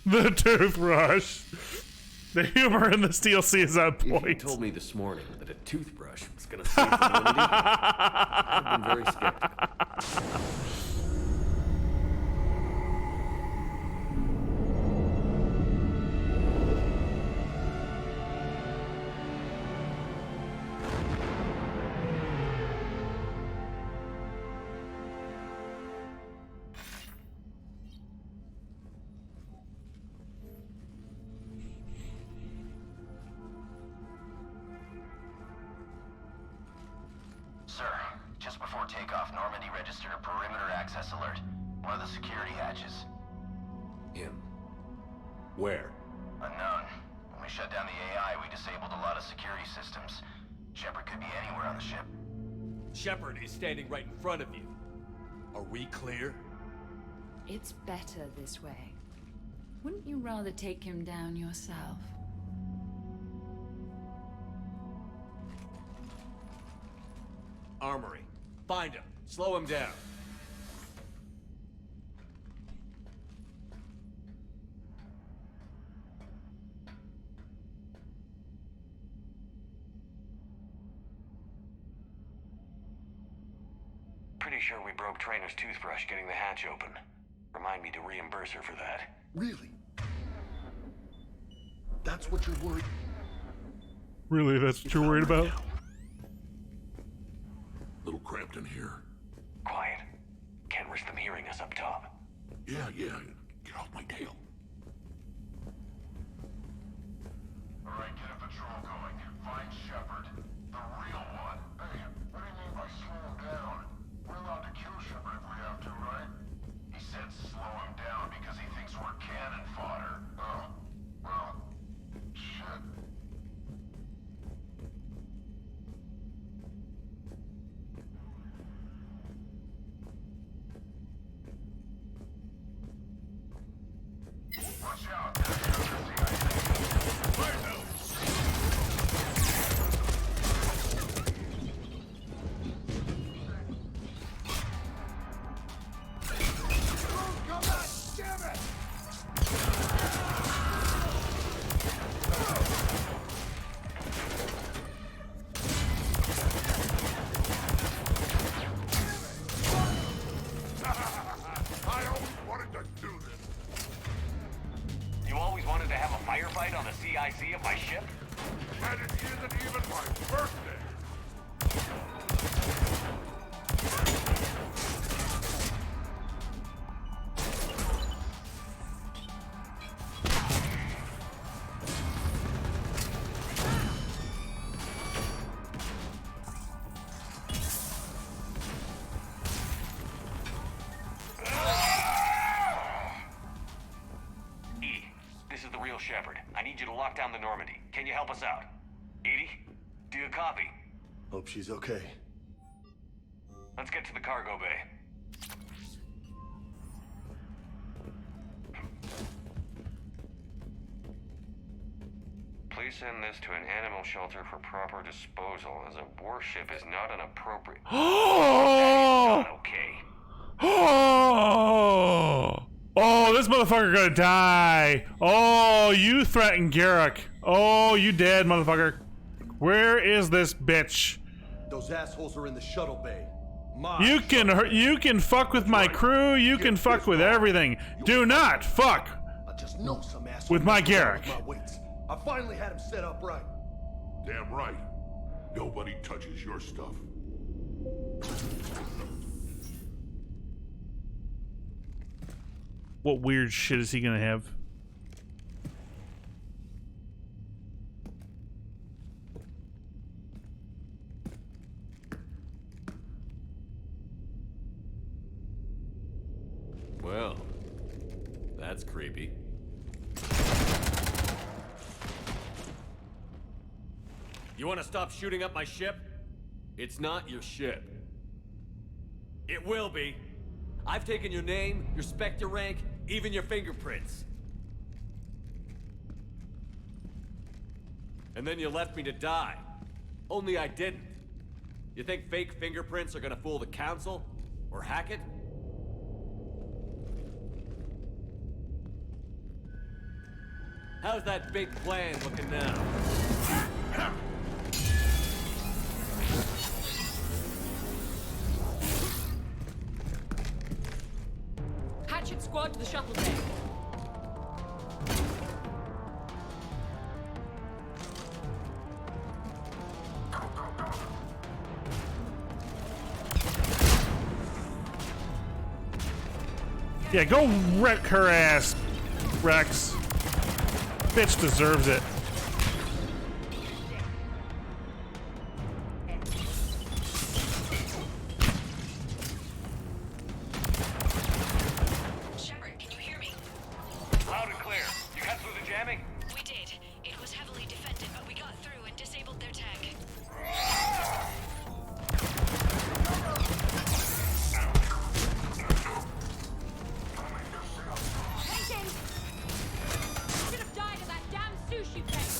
Speaker 1: The toothbrush. The humor in this DLC is on point.
Speaker 22: If you told me this morning that a toothbrush was gonna save humanity, I'd have been very skeptical.
Speaker 18: Sir, just before takeoff, Normandy registered a perimeter access alert. One of the security hatches.
Speaker 22: Him. Where?
Speaker 18: Unknown. When we shut down the AI, we disabled a lot of security systems. Shepard could be anywhere on the ship.
Speaker 6: Shepard is standing right in front of you. Are we clear?
Speaker 5: It's better this way. Wouldn't you rather take him down yourself?
Speaker 6: Armory. Find him. Slow him down.
Speaker 18: Pretty sure we broke Trainor's toothbrush getting the hatch open. Remind me to reimburse her for that.
Speaker 2: Really? That's what you're worried?
Speaker 1: Really, that's what you're worried about?
Speaker 11: Little cramped in here.
Speaker 18: Quiet. Can't risk them hearing us up top.
Speaker 11: Yeah. Get off my tail.
Speaker 13: Alright, get a patrol going. Find Shepard. The real one. Hey, what do you mean by slow him down? We're allowed to kill Shepard if we have to, right? He said slow him down because he thinks we're cannon fodder. Oh, well, shit. Watch out.
Speaker 11: I always wanted to do this.
Speaker 18: You always wanted to have a firefight on the CIC of my ship?
Speaker 11: And it isn't even my birthday.
Speaker 18: Edie, this is the real Shepard. I need you to lock down the Normandy. Can you help us out? Edie, do you copy?
Speaker 2: Hope she's okay.
Speaker 18: Let's get to the cargo bay. Please send this to an animal shelter for proper disposal, as a warship is not an appropriate...
Speaker 1: Oh!
Speaker 18: Not okay.
Speaker 1: Oh, this motherfucker gonna die. Oh, you threatened Garrick. Oh, you dead, motherfucker. Where is this bitch?
Speaker 2: Those assholes are in the shuttle bay.
Speaker 1: You can fuck with my crew. You can fuck with everything. Do not fuck
Speaker 2: I just know some asshole
Speaker 1: with my
Speaker 2: messed around
Speaker 1: Garrick.
Speaker 2: with my weights. I finally had him set up right.
Speaker 11: Damn right. Nobody touches your stuff.
Speaker 1: What weird shit is he gonna have?
Speaker 22: Well, that's creepy. You want to stop shooting up my ship? It's not your ship. It will be. I've taken your name, your Spectre rank, even your fingerprints. And then you left me to die. Only I didn't. You think fake fingerprints are gonna fool the Council? Or hack it? How's that big plan looking now?
Speaker 5: Hatchet squad to the shuttle bay.
Speaker 1: Yeah, go wreck her ass, Rex. Bitch deserves it.
Speaker 14: Shepard, can you hear me?
Speaker 18: Loud and clear. You cut through the jamming?
Speaker 14: We did. It was heavily defended, but we got through and disabled their tech.
Speaker 5: Should have died in that damn sushi place.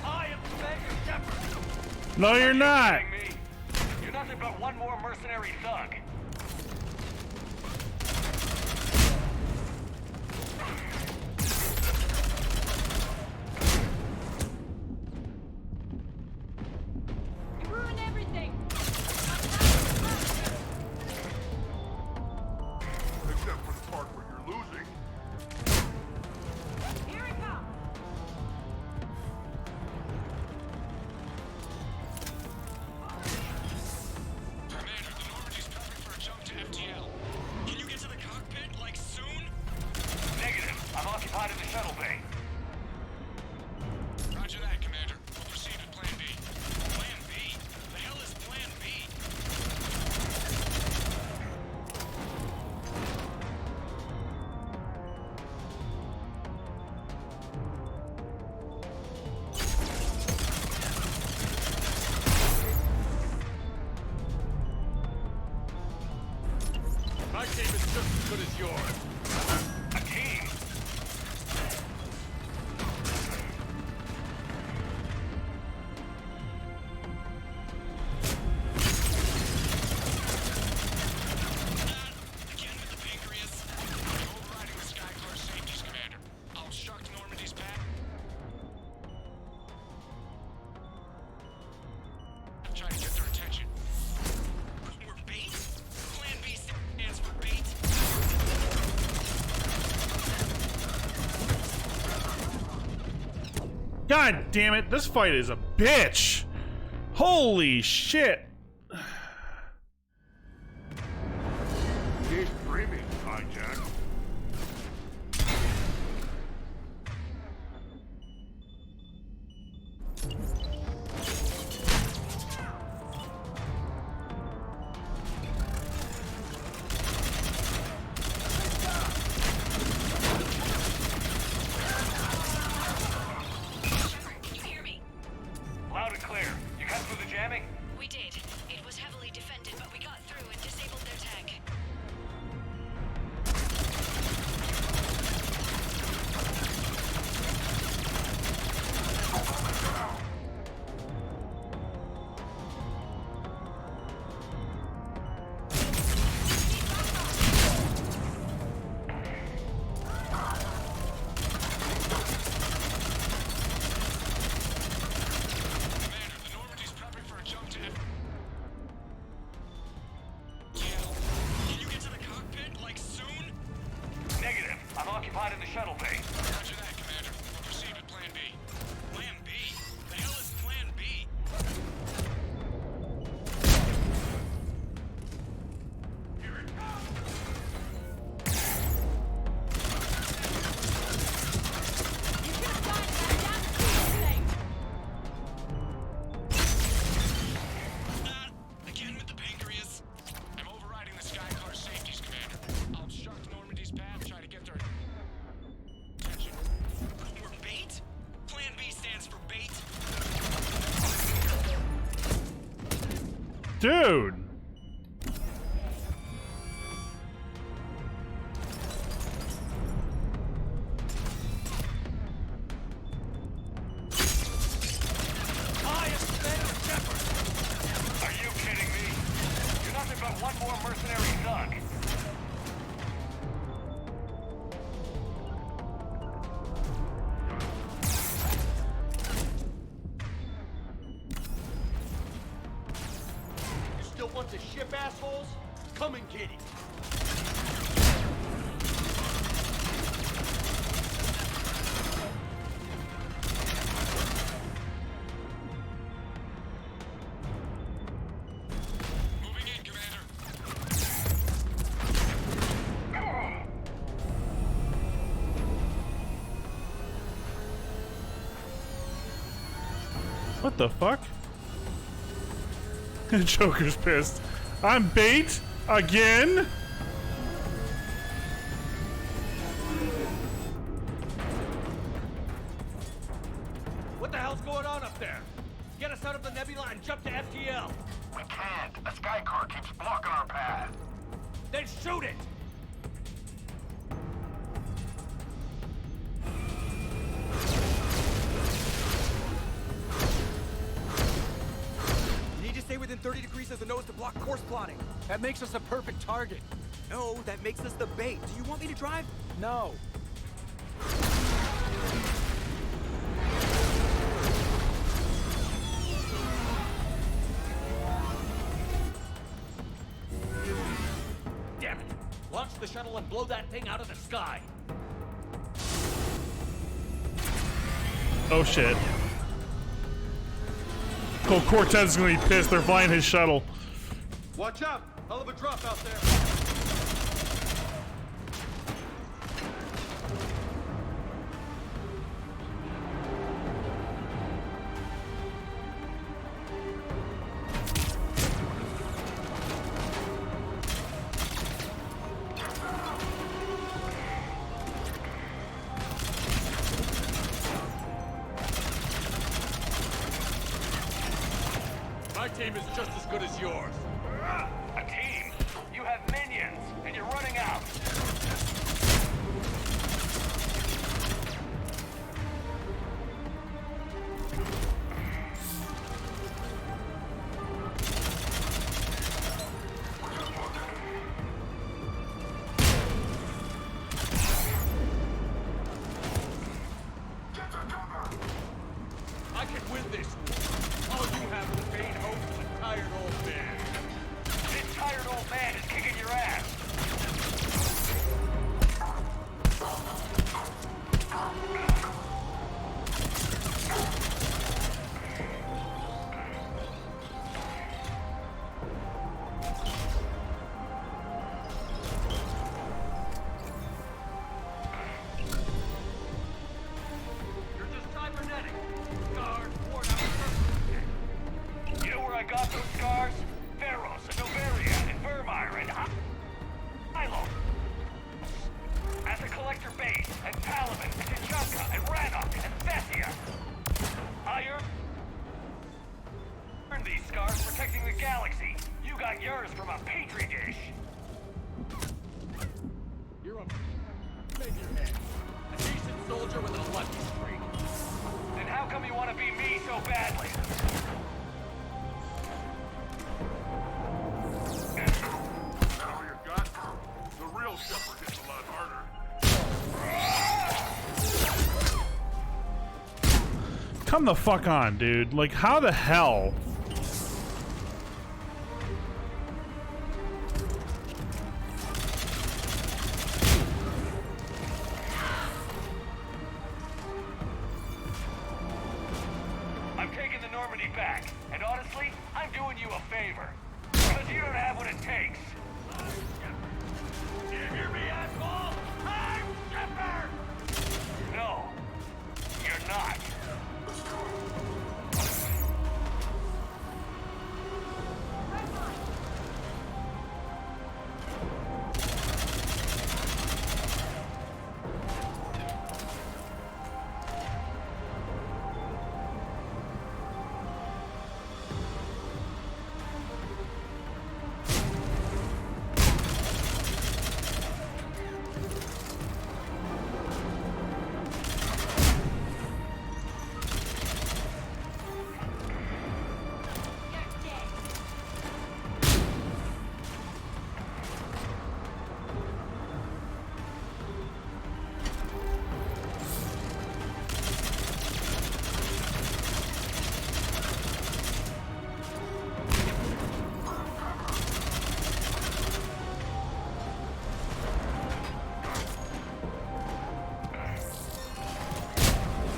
Speaker 18: I am Commander Shepard.
Speaker 1: No, you're not.
Speaker 18: You're nothing but one more mercenary thug.
Speaker 5: You ruined everything.
Speaker 11: Except for the part where you're losing.
Speaker 5: Here it comes.
Speaker 16: Commander, the Normandy's prepping for a jump to FTL. Can you get to the cockpit, like, soon?
Speaker 18: Negative. I'm occupied in the shuttle bay.
Speaker 16: Roger that, Commander. We'll proceed with Plan B. Plan B? The hell is Plan B?
Speaker 18: My team is just as good as yours. A team?
Speaker 16: Again with the pancreas. Overriding the Skyclar safeties, Commander. I'll obstruct Normandy's path. Try to get their attention. We're bait? Plan B stands for bait?
Speaker 1: God damn it, this fight is a bitch. Holy shit.
Speaker 11: He's dreaming, hijack.
Speaker 14: Shepard, can you hear me?
Speaker 18: Loud and clear. You cut through the jamming?
Speaker 14: We did.
Speaker 18: occupied in the shuttle bay.
Speaker 16: Roger that, Commander. We'll proceed with Plan B. Plan B? The hell is Plan B? Here it comes!
Speaker 14: You should have died in that damn stupid thing!
Speaker 16: Again with the pancreas. I'm overriding the Skycar safeties, Commander. I'll obstruct Normandy's path, try to get their attention. We're bait? Plan B stands for bait.
Speaker 1: Dude.
Speaker 18: Are you kidding me? You're nothing but one more mercenary thug.
Speaker 8: You still want the ship, assholes? Come and get it.
Speaker 16: Moving in, Commander.
Speaker 1: What the fuck? Joker's pissed. I'm bait again?
Speaker 22: What the hell's going on up there? Get us out of the nebula and jump to FTL.
Speaker 13: We can't. A Skycar keeps blocking our path.
Speaker 22: Then shoot it!
Speaker 8: You need to stay within 30 degrees of the nose to block course plotting. That makes us a perfect target. No, that makes us the bait. Do you want me to drive? No.
Speaker 22: Damn it! Launch the shuttle and blow that thing out of the sky!
Speaker 1: Oh shit. Oh, Cortez is gonna be pissed. They're flying his shuttle.
Speaker 8: Watch out! Hell of a drop out there.
Speaker 22: My team is just as good as yours.
Speaker 18: A team? You have minions, and you're running out.
Speaker 22: I can win this. All you have is a vain hope of a tired old man.
Speaker 18: This tired old man is kicking your ass.
Speaker 22: You're just cybernetic. Scars, worn out perfect.
Speaker 18: You know where I got those scars? Feros and Novaria and Vermeer and Hilo. At the Collector Base and Palaven and Tachanka and Rannoch and Thessia. I earned these scars protecting the galaxy. You got yours from a petri dish.
Speaker 22: You're a figurehead. A decent soldier with a lucky streak.
Speaker 18: Then how come you want to be me so badly?
Speaker 11: Now you got the real Shepard hits a lot harder.
Speaker 1: Come the fuck on, dude. Like, how the hell?
Speaker 18: Normandy back. And honestly, I'm doing you a favor. Because you don't have what it takes. You hear me, asshole? I'm Shepard! No, you're not.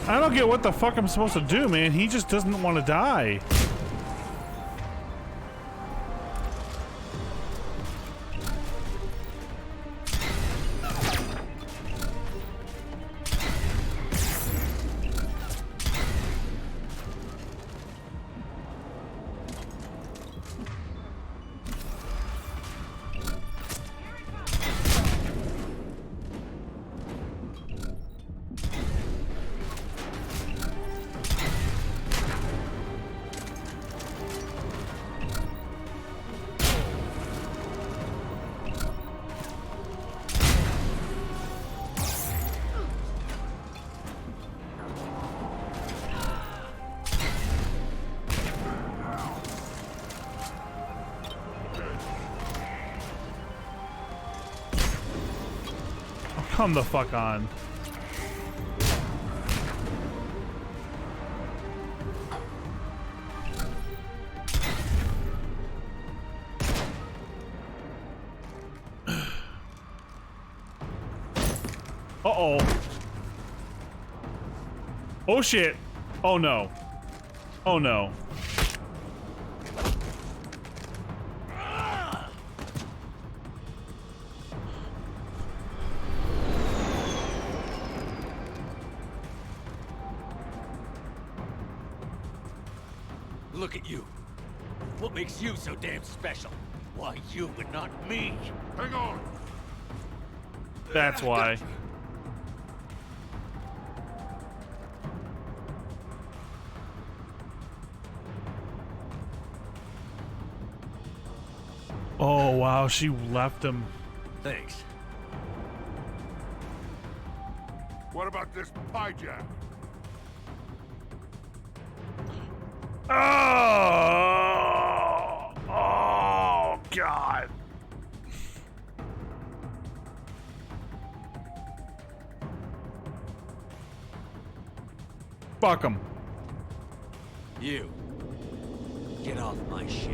Speaker 1: I don't get what the fuck I'm supposed to do, man. He just doesn't want to die. Come the fuck on. Uh-oh. Oh shit. Oh no. Oh no.
Speaker 22: Look at you. What makes you so damn special? Why you but not me?
Speaker 11: Hang on.
Speaker 1: That's why. Oh wow, she left him.
Speaker 22: Thanks.
Speaker 11: What about this pie jack?
Speaker 1: Oh, oh God. Fuck him.
Speaker 22: You. Get off my ship.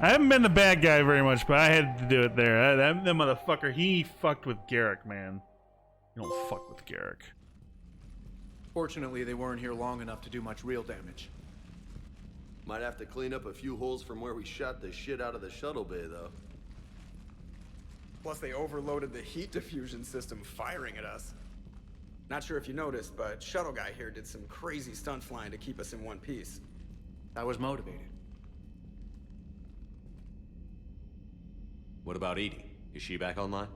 Speaker 1: I haven't been the bad guy very much, but I had to do it there. That motherfucker, he fucked with Garrick, man. You don't fuck with Garrick.
Speaker 8: Fortunately, they weren't here long enough to do much real damage.
Speaker 2: Might have to clean up a few holes from where we shot the shit out of the shuttle bay, though.
Speaker 8: Plus, they overloaded the heat diffusion system firing at us. Not sure if you noticed, but Shuttle Guy here did some crazy stunt flying to keep us in one piece. I was motivated.
Speaker 6: What about Edie? Is she back online?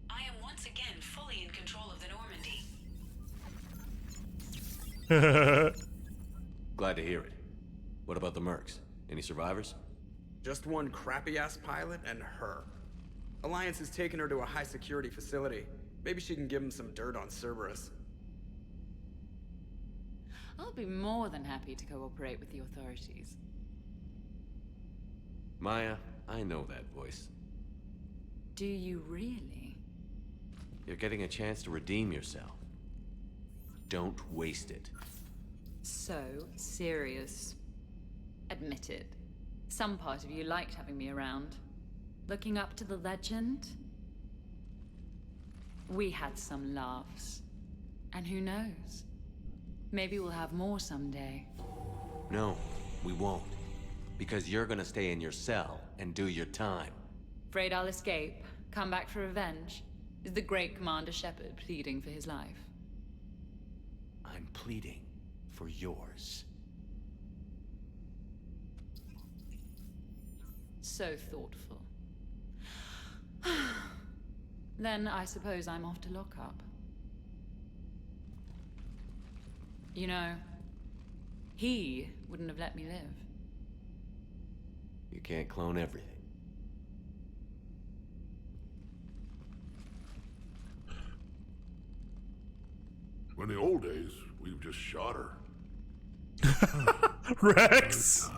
Speaker 19: I am once again fully in control of the Normandy.
Speaker 6: Glad to hear it. What about the mercs? Any survivors?
Speaker 8: Just one crappy-ass pilot and her. Alliance has taken her to a high-security facility. Maybe she can give him some dirt on Cerberus.
Speaker 5: I'll be more than happy to cooperate with the authorities.
Speaker 6: Maya, I know that voice.
Speaker 5: Do you really?
Speaker 6: You're getting a chance to redeem yourself. Don't waste it.
Speaker 5: So serious. Admit it. Some part of you liked having me around. Looking up to the legend? We had some laughs. And who knows? Maybe we'll have more someday.
Speaker 22: No, we won't. Because you're gonna stay in your cell and do your time.
Speaker 5: Afraid I'll escape, come back for revenge? Is the great Commander Shepard pleading for his life?
Speaker 22: I'm pleading for yours.
Speaker 5: So thoughtful. Then I suppose I'm off to lock up. You know, he wouldn't have let me live.
Speaker 22: You can't clone everything.
Speaker 11: In the old days, we've just shot her.
Speaker 1: Rex.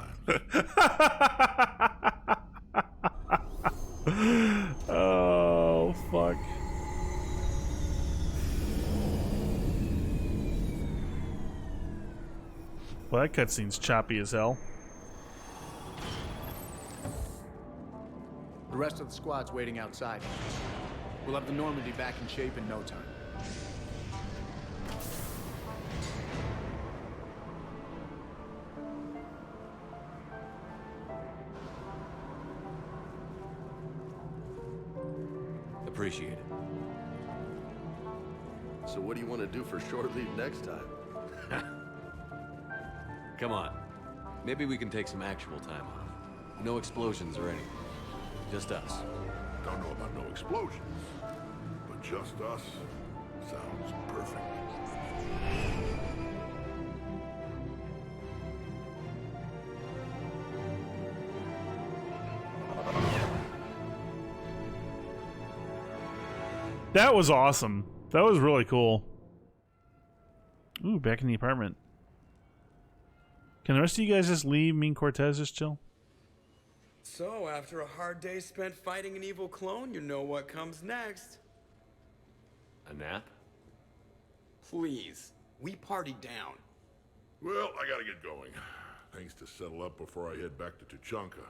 Speaker 1: Oh fuck. Well, that cutscene's choppy as hell.
Speaker 3: The rest of the squad's waiting outside. We'll have the Normandy back in shape in no time.
Speaker 22: Appreciate it.
Speaker 2: So what do you want to do for shore leave next time?
Speaker 22: Come on. Maybe we can take some actual time off. No explosions or anything. Just us.
Speaker 11: Don't know about no explosions, but just us sounds perfect.
Speaker 1: That was awesome. That was really cool. Ooh, back in the apartment. Can the rest of you guys just leave? Me and Cortez just chill?
Speaker 8: So, after a hard day spent fighting an evil clone, you know what comes next.
Speaker 22: A nap?
Speaker 8: Please, we party down.
Speaker 11: Well, I gotta get going. Things to settle up before I head back to Tuchanka.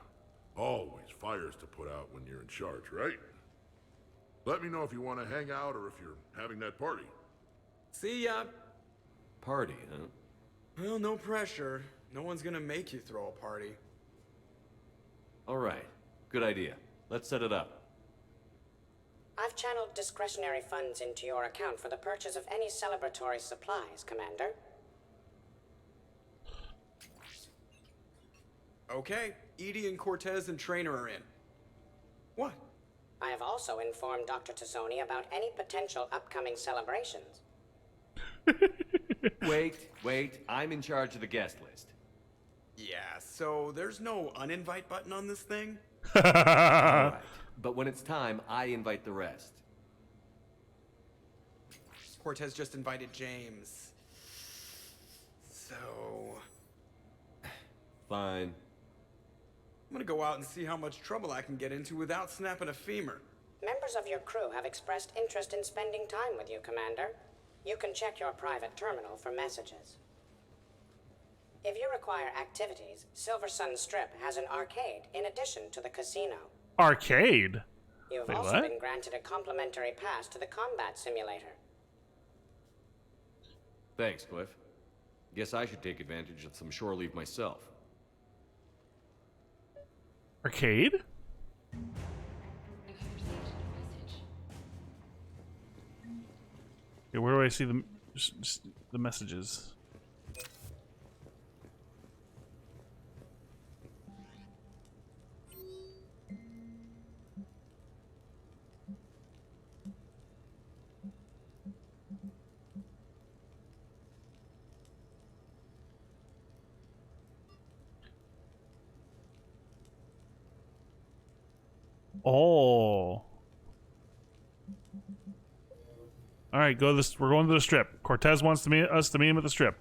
Speaker 11: Always fires to put out when you're in charge, right? Let me know if you want to hang out or if you're having that party.
Speaker 8: See ya.
Speaker 22: Party, huh?
Speaker 8: Well, no pressure. No one's gonna make you throw a party.
Speaker 22: All right. Good idea. Let's set it up.
Speaker 12: I've channeled discretionary funds into your account for the purchase of any celebratory supplies, Commander.
Speaker 8: Okay, Edie and Cortez and Trainer are in. What?
Speaker 12: I have also informed Dr. Tazzoni about any potential upcoming celebrations.
Speaker 22: Wait. I'm in charge of the guest list.
Speaker 8: Yeah, so there's no uninvite button on this thing?
Speaker 22: All right. But when it's time, I invite the rest.
Speaker 8: Cortez just invited James. So...
Speaker 22: Fine.
Speaker 8: I'm gonna go out and see how much trouble I can get into without snapping a femur.
Speaker 12: Members of your crew have expressed interest in spending time with you, Commander. You can check your private terminal for messages. If you require activities, Silver Sun Strip has an arcade in addition to the casino.
Speaker 1: Arcade?
Speaker 12: You've
Speaker 1: Wait,
Speaker 12: also
Speaker 1: what?
Speaker 12: been granted a complimentary pass to the combat simulator.
Speaker 22: Thanks, Cliff. Guess I should take advantage of some shore leave myself.
Speaker 1: Arcade? Okay, where do I see the messages? Oh. All right, go to this. We're going to the strip. Cortez wants to meet us to meet him at the strip.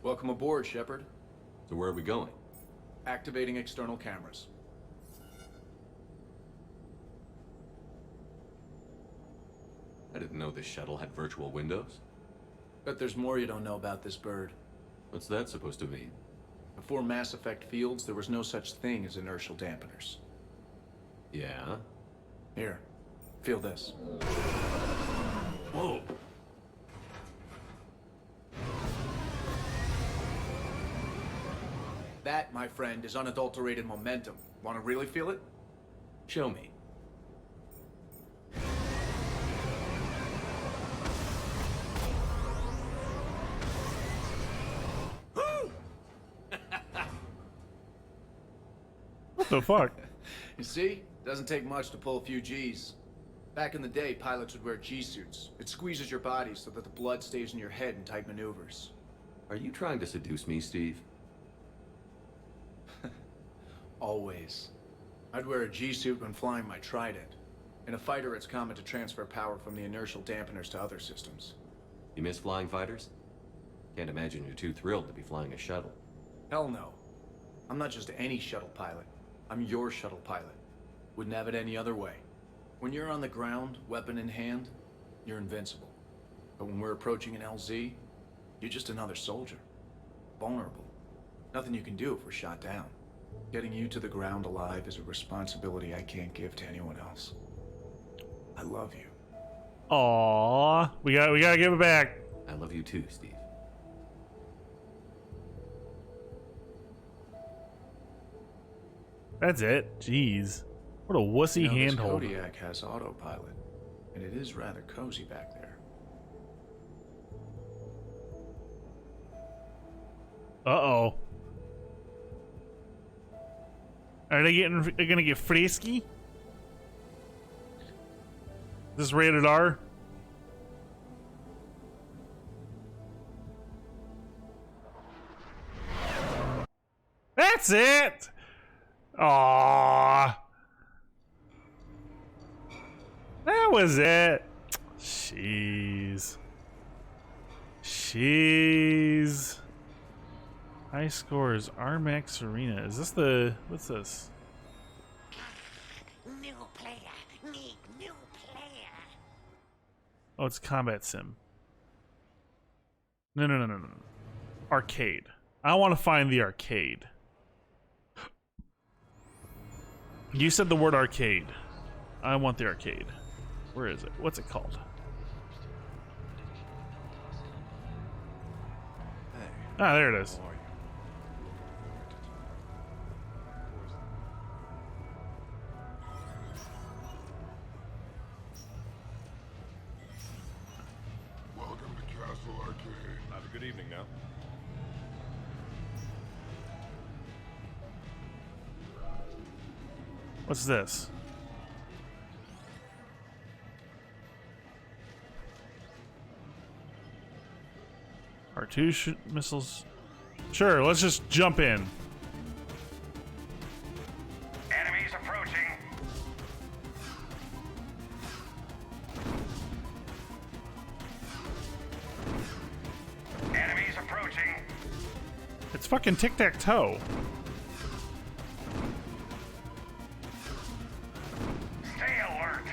Speaker 3: Welcome aboard, Shepard.
Speaker 22: So where are we going?
Speaker 3: Activating external cameras.
Speaker 22: I didn't know this shuttle had virtual windows.
Speaker 3: Bet there's more you don't know about this bird.
Speaker 22: What's that supposed to mean?
Speaker 3: Before Mass Effect fields, there was no such thing as inertial dampeners.
Speaker 22: Yeah?
Speaker 3: Here, feel this.
Speaker 22: Whoa!
Speaker 3: That, my friend, is unadulterated momentum. Want to really feel it?
Speaker 22: Show me.
Speaker 1: What the fuck?
Speaker 3: You see? Doesn't take much to pull a few G's. Back in the day, pilots would wear G-suits. It squeezes your body so that the blood stays in your head in tight maneuvers.
Speaker 22: Are you trying to seduce me, Steve?
Speaker 3: Always. I'd wear a G-suit when flying my Trident. In a fighter, it's common to transfer power from the inertial dampeners to other systems.
Speaker 22: You miss flying fighters? Can't imagine you're too thrilled to be flying a shuttle.
Speaker 3: Hell no. I'm not just any shuttle pilot. I'm your shuttle pilot. Wouldn't have it any other way. When you're on the ground, weapon in hand, you're invincible. But when we're approaching an LZ, you're just another soldier. Vulnerable. Nothing you can do if we're shot down. Getting you to the ground alive is a responsibility I can't give to anyone else. I love you.
Speaker 1: Aww, we gotta give it back.
Speaker 22: I love you too, Steve.
Speaker 1: That's it. Jeez, what a wussy
Speaker 3: You know, this
Speaker 1: handhold.
Speaker 3: Kodiak has autopilot, and it is rather cozy back there.
Speaker 1: Uh-oh. Are they gonna get frisky? This is rated R? That's it! Aww. That was it. Jeez. Jeez. High scores. Armax Arena. Is this the... What's this?
Speaker 14: New player. Need new player.
Speaker 1: Oh, it's Combat Sim. No. Arcade. I want to find the arcade. You said the word arcade. I want the arcade. Where is it? What's it called? Ah, there it is.
Speaker 11: Welcome to Castle Arcade.
Speaker 6: Have a good evening now.
Speaker 1: What's this? R2 missiles. Sure, let's just jump in.
Speaker 18: Enemies approaching. Enemies approaching.
Speaker 1: It's fucking tic-tac-toe.
Speaker 18: Stay alert.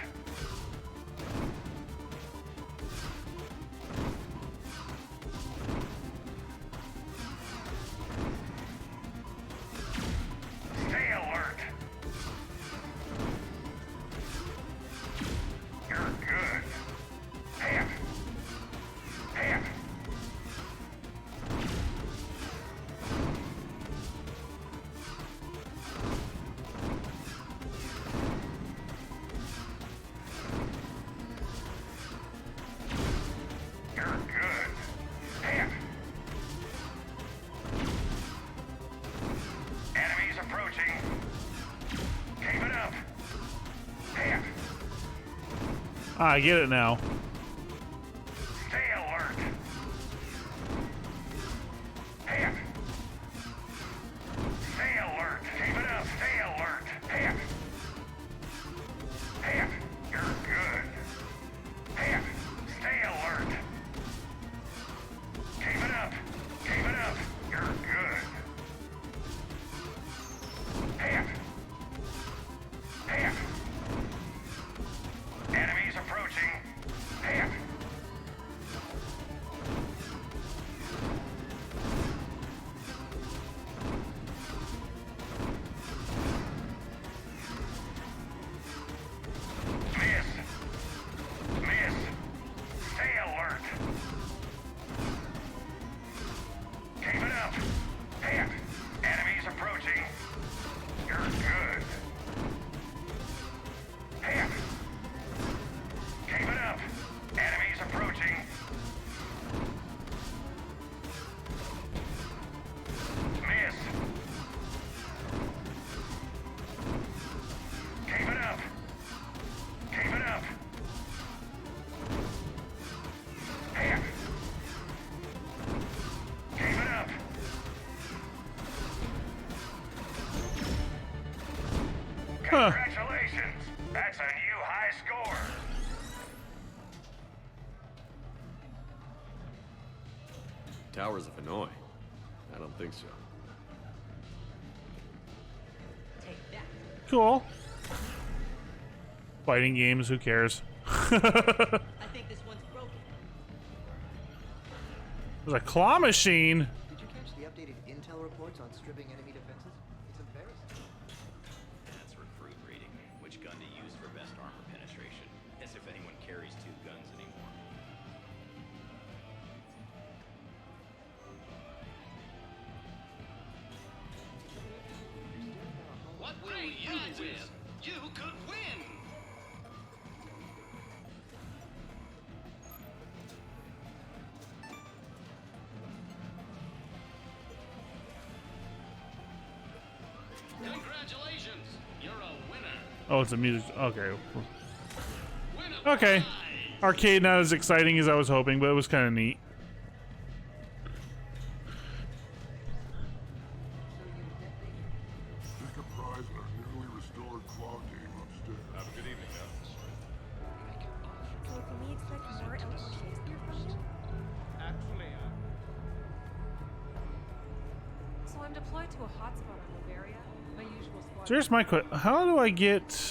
Speaker 18: Stay alert. You're good. Hit. Hit. You're good. Hit. Enemies approaching. Keep it up. Hit.
Speaker 1: Ah, I get it now.
Speaker 18: Stay alert. Hit. Stay alert. Keep it up. Stay alert. Hit. Hit. You're good. Hit. Stay alert. Keep it up. Keep it up. Congratulations! That's a new high score!
Speaker 22: Towers of Hanoi? I don't think so.
Speaker 1: Cool. Fighting games, who cares?
Speaker 4: I think this one's broken.
Speaker 1: There's a claw machine.
Speaker 10: Did you catch the updated intel reports on stripping enemy defenses? It's embarrassing.
Speaker 23: That's recruit reading. Which gun to use for best armor penetration. As if anyone carries two guns anymore.
Speaker 16: What will you win? You could win! Congratulations! You're a winner!
Speaker 1: Oh, it's a music. Okay. Okay. Arcade not as exciting as I was hoping, but it was kind of neat.
Speaker 11: Take a prize in our newly restored claw game upstairs.
Speaker 6: Have a good evening now.
Speaker 21: So can we expect more Elmore Shakespeare from you?
Speaker 16: Actually,
Speaker 15: So I'm deployed to a hotspot on Bavaria. My usual squad.
Speaker 1: So here's my question. How do I get...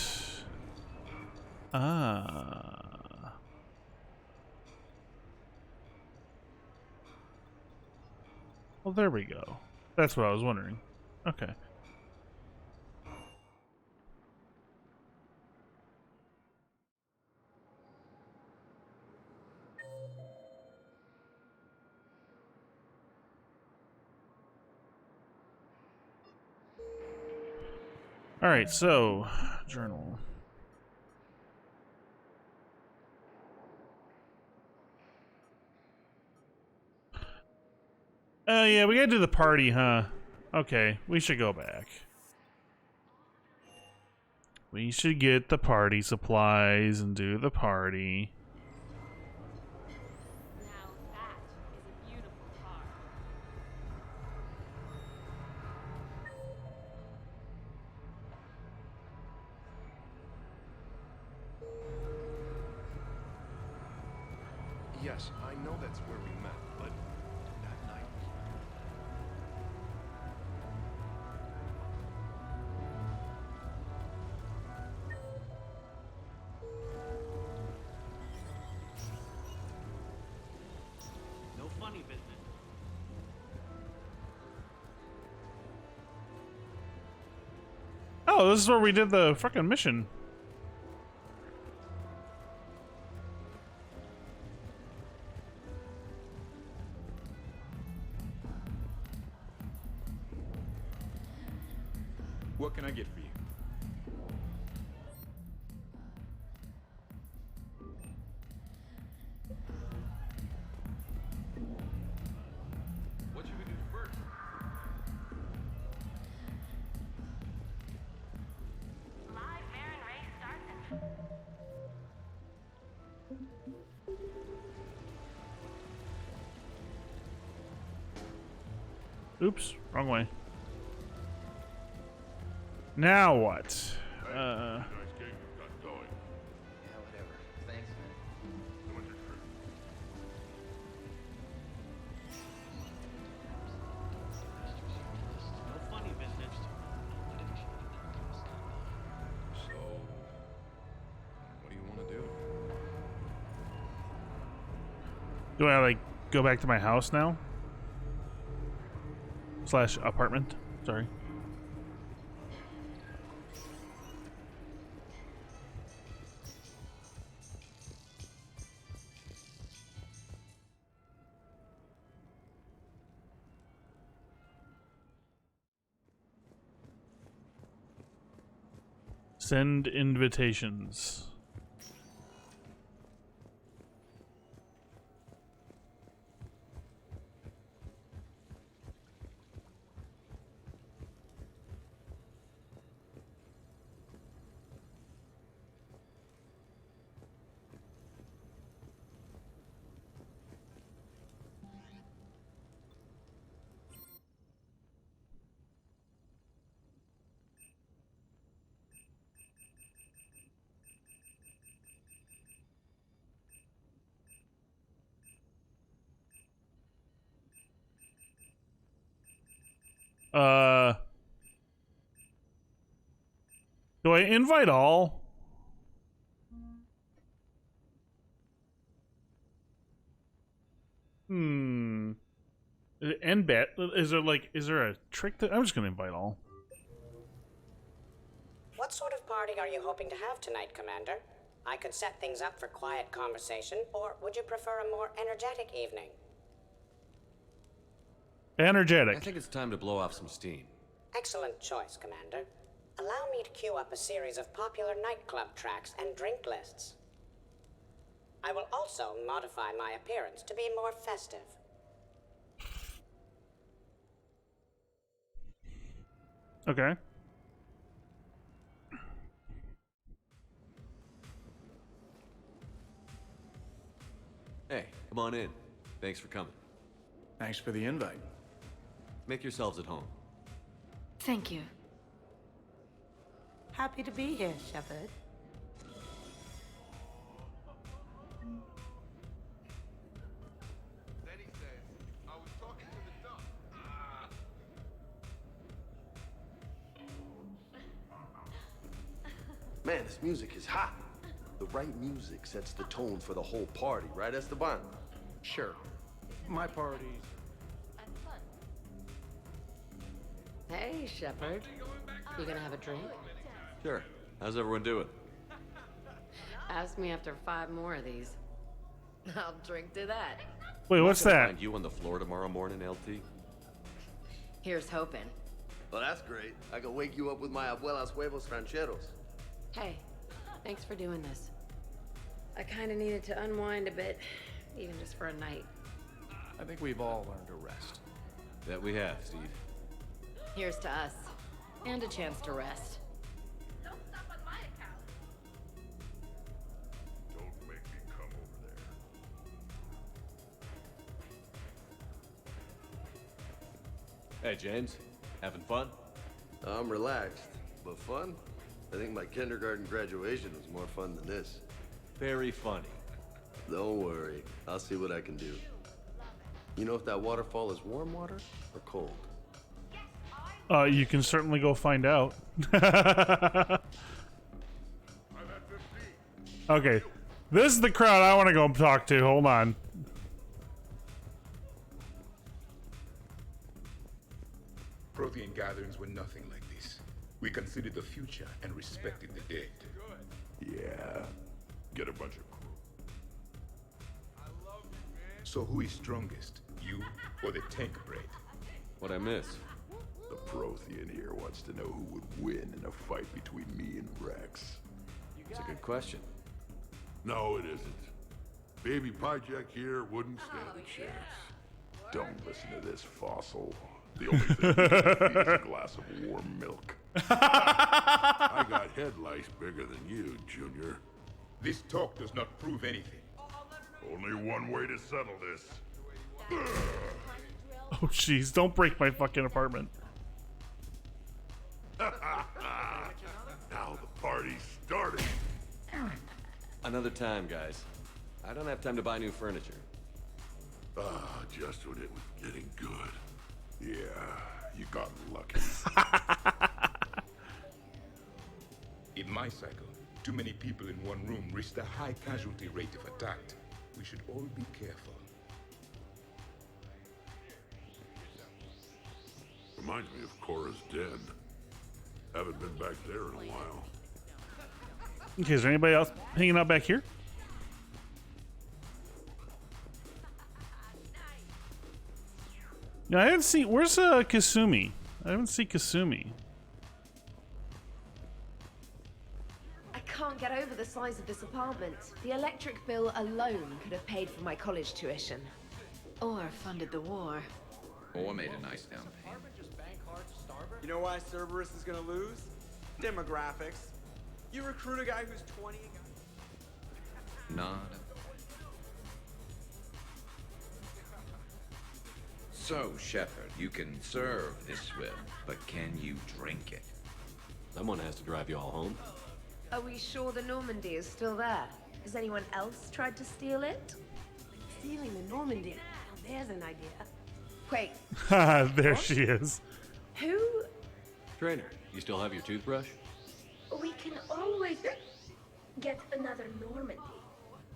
Speaker 1: Ah. Well, there we go. That's what I was wondering. Okay. All right, so journal. Oh yeah, we gotta do the party, huh? Okay, we should go back. We should get the party supplies and do the party.
Speaker 15: Now that is a beautiful car.
Speaker 24: Yes, I know that's where we met, but that night.
Speaker 16: no funny business.
Speaker 1: Oh, this is where we did the frickin' mission.
Speaker 24: What can I get for you?
Speaker 22: What should we do first?
Speaker 15: Live Marin race starts in...
Speaker 1: Oops, wrong way. Now what?
Speaker 11: Nice game you've got going.
Speaker 10: Yeah, whatever. Thanks, man.
Speaker 11: So what's your trip?
Speaker 16: No funny business.
Speaker 24: So, what do you want to do?
Speaker 1: Do I like go back to my house now? Slash apartment. Sorry. Send invitations. Do I invite all? And bet. Is there a trick that I'm just gonna invite all?
Speaker 12: What sort of party are you hoping to have tonight, Commander? I could set things up for quiet conversation, or would you prefer a more energetic evening?
Speaker 1: Energetic.
Speaker 22: I think it's time to blow off some steam.
Speaker 12: Excellent choice, Commander. Allow me to queue up a series of popular nightclub tracks and drink lists. I will also modify my appearance to be more festive.
Speaker 1: Okay.
Speaker 22: Hey, come on in. Thanks for coming.
Speaker 3: Thanks for the invite.
Speaker 22: Make yourselves at home.
Speaker 7: Thank you.
Speaker 9: Happy to be here, Shepard.
Speaker 2: Man, this music is hot. The right music sets the tone for the whole party, right, Esteban?
Speaker 3: Sure. My parties.
Speaker 17: Hey, Shepard. You gonna have a drink?
Speaker 22: Sure. How's everyone doing?
Speaker 17: Ask me after 5 more of these. I'll drink to that.
Speaker 1: Wait, what's that?
Speaker 22: Find you on the floor tomorrow morning, LT?
Speaker 17: Here's hoping.
Speaker 2: Well, that's great. I can wake you up with my abuela's huevos rancheros.
Speaker 17: Hey, thanks for doing this. I kinda needed to unwind a bit, even just for a night.
Speaker 3: I think we've all learned to rest.
Speaker 22: That we have, Steve.
Speaker 17: Here's to us. And a chance to rest.
Speaker 13: Don't stop on my account.
Speaker 11: Don't make me come over there.
Speaker 22: Hey, James. Having fun?
Speaker 2: I'm relaxed, but fun? I think my kindergarten graduation was more fun than this.
Speaker 22: Very funny.
Speaker 2: Don't worry. I'll see what I can do. You know if that waterfall is warm water or cold?
Speaker 1: You can certainly go find out. Okay. This is the crowd I want to go talk to. Hold on.
Speaker 20: Prothean gatherings were nothing like this. We considered the future and respected the dead.
Speaker 11: Yeah. Get a bunch of crew.
Speaker 20: So who is strongest, you or the tank braid?
Speaker 22: What'd I miss?
Speaker 11: The Prothean here wants to know who would win in a fight between me and Rex.
Speaker 22: It's a good question.
Speaker 11: No, it isn't. Baby Pyjack here wouldn't stand a chance. Don't listen to this fossil. The only thing he can feed is a glass of warm milk. I got head lice bigger than you, Junior.
Speaker 20: This talk does not prove anything.
Speaker 11: Only one way to settle this.
Speaker 1: Oh, jeez. Don't break my fucking apartment.
Speaker 11: Now the party's starting.
Speaker 22: Another time, guys. I don't have time to buy new furniture.
Speaker 11: Just when it was getting good. Yeah, you got lucky.
Speaker 20: In my cycle, too many people in one room risked a high casualty rate if attacked. We should all be careful.
Speaker 11: Reminds me of Cora's den. Haven't been back there in a while.
Speaker 1: Okay, is there anybody else hanging out back here? No, I haven't seen. Where's Kasumi? I haven't seen Kasumi.
Speaker 21: I can't get over the size of this apartment. The electric bill alone could have paid for my college tuition.
Speaker 17: Or funded the war.
Speaker 24: Or made a nice down payment.
Speaker 8: You know why Cerberus is gonna lose? Demographics. You recruit a guy who's 20.
Speaker 24: Nada. So, Shepard, you can serve this will, but can you drink it?
Speaker 22: Someone has to drive you all home.
Speaker 21: Are we sure the Normandy is still there? Has anyone else tried to steal it?
Speaker 9: Stealing the Normandy. Now there's an idea.
Speaker 21: Wait.
Speaker 1: There she is.
Speaker 17: Who?
Speaker 22: Trainer, you still have your toothbrush?
Speaker 5: We can always get another Normandy.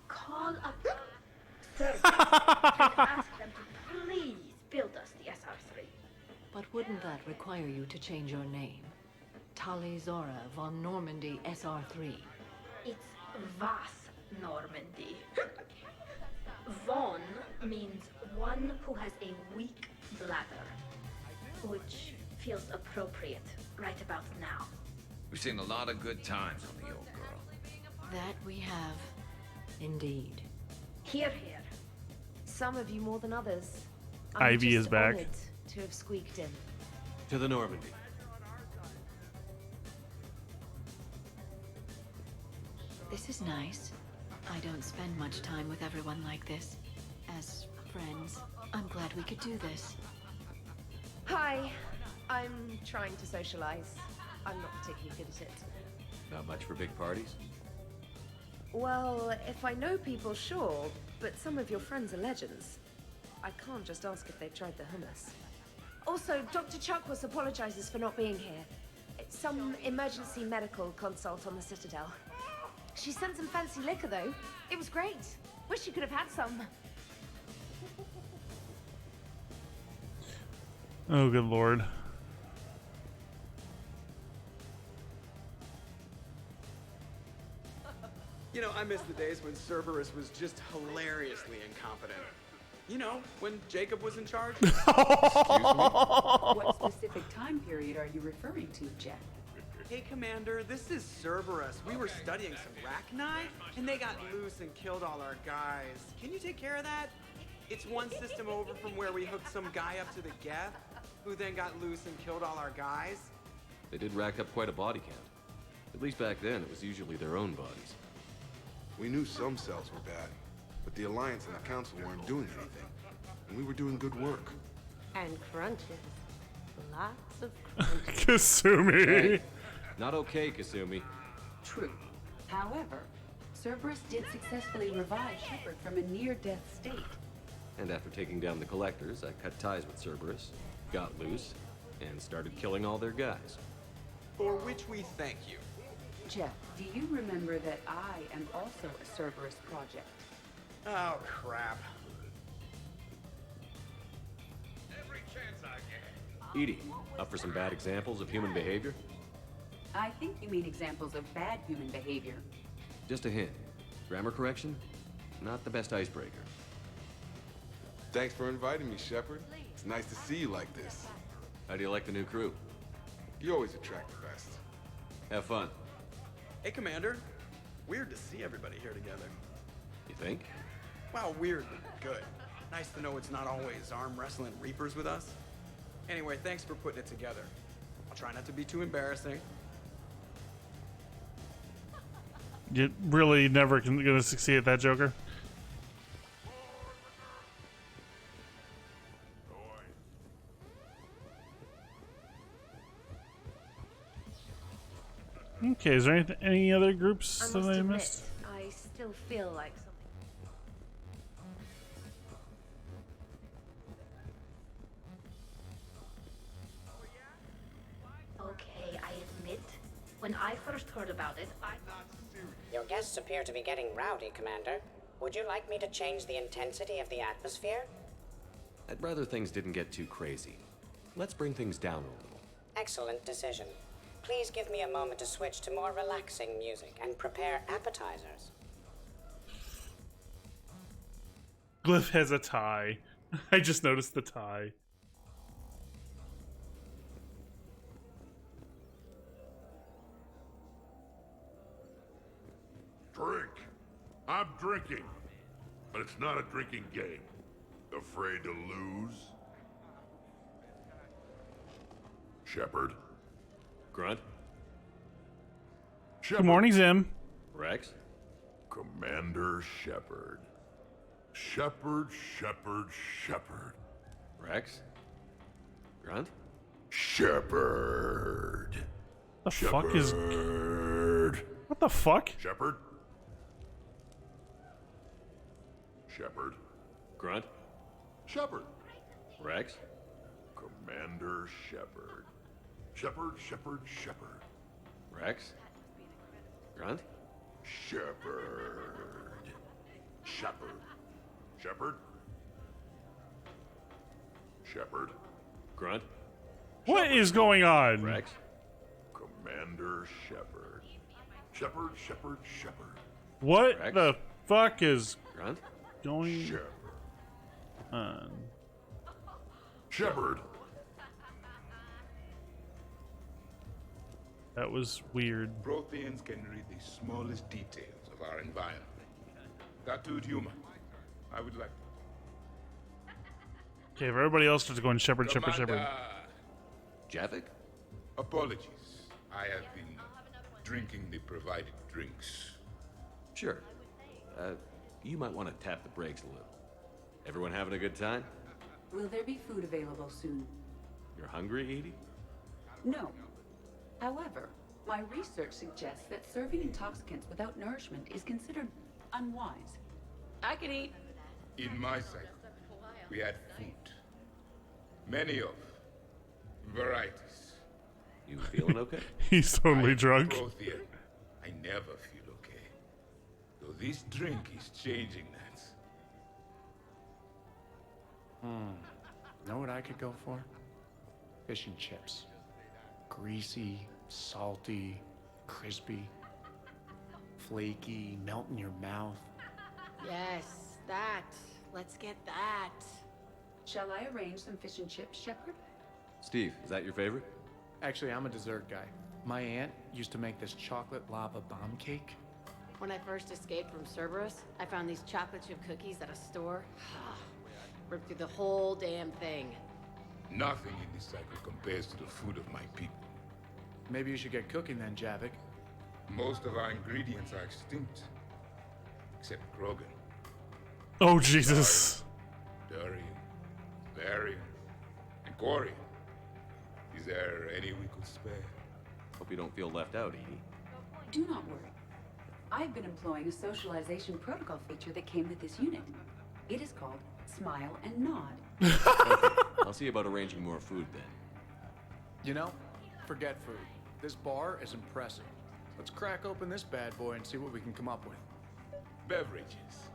Speaker 5: Call up Cerberus and ask them to please build us the SR3.
Speaker 7: But wouldn't that require you to change your name? Tali Zora von Normandy SR3.
Speaker 5: It's Vas Normandy. Von means one who has a weak bladder, which feels appropriate right about now.
Speaker 24: We've seen a lot of good times on the old girl.
Speaker 7: That we have. Indeed.
Speaker 5: Here.
Speaker 21: Some of you more than others.
Speaker 1: Ivy is back.
Speaker 21: Honored to have squeaked in.
Speaker 22: To the Normandy.
Speaker 7: This is nice. I don't spend much time with everyone like this. As friends, I'm glad we could do this.
Speaker 21: Hi. I'm trying to socialize. I'm not particularly good at it.
Speaker 22: Not much for big parties?
Speaker 21: Well, if I know people, sure, but some of your friends are legends. I can't just ask if they've tried the hummus. Also, Dr. Chuckworth apologizes for not being here. It's some emergency medical consult on the Citadel. She sent some fancy liquor, though. It was great. Wish you could have had some.
Speaker 1: Oh, good lord.
Speaker 8: You know, I miss the days when Cerberus was just hilariously incompetent. You know, when Jacob was in charge.
Speaker 9: What specific time period are you referring to, Jeff?
Speaker 8: Hey, Commander, this is Cerberus. We were studying some Rachni, and they got loose and killed all our guys. Can you take care of that? It's one system over from where we hooked some guy up to the Geth, who then got loose and killed all our guys.
Speaker 22: They did rack up quite a body count. At least back then, it was usually their own bodies.
Speaker 14: We knew some cells were bad, but the Alliance and the Council weren't doing anything. And we were doing good work.
Speaker 21: And crunches. Lots of crunches.
Speaker 1: Kasumi.
Speaker 22: Hey, not okay, Kasumi.
Speaker 9: True. However, Cerberus did successfully revive Shepard from a near-death state.
Speaker 22: And after taking down the Collectors, I cut ties with Cerberus, got loose, and started killing all their guys.
Speaker 8: For which we thank you.
Speaker 9: Jeff, do you remember that I am also a Cerberus project?
Speaker 8: Oh, crap.
Speaker 13: Every chance I get.
Speaker 22: Edie, up for some bad examples of human behavior?
Speaker 9: I think you mean examples of bad human behavior.
Speaker 22: Just a hint. Grammar correction? Not the best icebreaker.
Speaker 14: Thanks for inviting me, Shepard. It's nice to see you like this.
Speaker 22: How do you like the new crew?
Speaker 14: You always attract the best.
Speaker 22: Have fun.
Speaker 8: Hey, Commander. Weird to see everybody here together.
Speaker 22: You think?
Speaker 8: Well, weird, but good. Nice to know it's not always arm wrestling Reapers with us. Anyway, thanks for putting it together. I'll try not to be too embarrassing.
Speaker 1: You really never gonna succeed at that, Joker? Okay, is there any other groups that I missed?
Speaker 21: I still feel like something.
Speaker 5: Okay, I admit, when I first heard about it,
Speaker 12: Your guests appear to be getting rowdy, Commander. Would you like me to change the intensity of the atmosphere?
Speaker 22: I'd rather things didn't get too crazy. Let's bring things down a little.
Speaker 12: Excellent decision. Please give me a moment to switch to more relaxing music and prepare appetizers.
Speaker 1: Glyph has a tie. I just noticed the tie.
Speaker 11: Drink. I'm drinking. But it's not a drinking game. Afraid to lose? Shepard.
Speaker 22: Grunt.
Speaker 1: Good morning, Zim.
Speaker 22: Rex.
Speaker 11: Commander Shepard. Shepard.
Speaker 22: Rex. Grunt.
Speaker 11: Shepard.
Speaker 1: The fuck is... What the fuck?
Speaker 11: Shepard. Shepard.
Speaker 22: Grunt.
Speaker 11: Shepard.
Speaker 22: Rex.
Speaker 11: Commander Shepard. Shepard, Shepard, Shepard.
Speaker 6: Rex? Grunt?
Speaker 11: Shepard. Shepard. Shepard? Shepard.
Speaker 6: Grunt?
Speaker 1: What is going on?
Speaker 6: Rex?
Speaker 11: Commander Shepard. Shepard, Shepard, Shepard.
Speaker 1: What
Speaker 6: Rex?
Speaker 1: the fuck is
Speaker 6: Grunt?
Speaker 1: going
Speaker 11: Shepard.
Speaker 1: on?
Speaker 11: Shepard.
Speaker 1: That was weird.
Speaker 20: Protheans can read the smallest details of our environment. Tattooed human. I would like
Speaker 1: Okay, if everybody else starts going Shepard, Shepard, Shepard.
Speaker 6: Javik?
Speaker 20: Apologies. I have been drinking the provided drinks.
Speaker 6: Sure. You might want to tap the brakes a little. Everyone having a good time?
Speaker 9: Will there be food available soon?
Speaker 6: You're hungry, Edie?
Speaker 9: No. However, my research suggests that serving intoxicants without nourishment is considered unwise. I can eat.
Speaker 20: In my cycle, we had food. Many of varieties.
Speaker 6: You feeling okay?
Speaker 1: He's totally drunk.
Speaker 20: Prothean. I never feel okay. Though this drink is changing that.
Speaker 3: Know what I could go for? Fish and chips. Greasy, salty, crispy, flaky, melt in your mouth.
Speaker 17: Yes, that. Let's get that.
Speaker 9: Shall I arrange some fish and chips, Shepard?
Speaker 6: Steve, is that your favorite?
Speaker 3: Actually, I'm a dessert guy. My aunt used to make this chocolate lava bomb cake.
Speaker 17: When I first escaped from Cerberus, I found these chocolate chip cookies at a store. Ripped through the whole damn thing.
Speaker 20: Nothing in this cycle compares to the food of my people.
Speaker 3: Maybe you should get cooking then, Javik.
Speaker 20: Most of our ingredients are extinct. Except Krogan.
Speaker 1: Oh, Jesus.
Speaker 20: Durian, Varian, and Corian. Is there any we could spare?
Speaker 6: Hope you don't feel left out, Edie.
Speaker 9: Do not worry. I've been employing a socialization protocol feature that came with this unit. It is called Smile and Nod.
Speaker 6: Okay, I'll see about arranging more food then.
Speaker 3: You know, forget food. This bar is impressive. Let's crack open this bad boy and see what we can come up with.
Speaker 20: Beverages.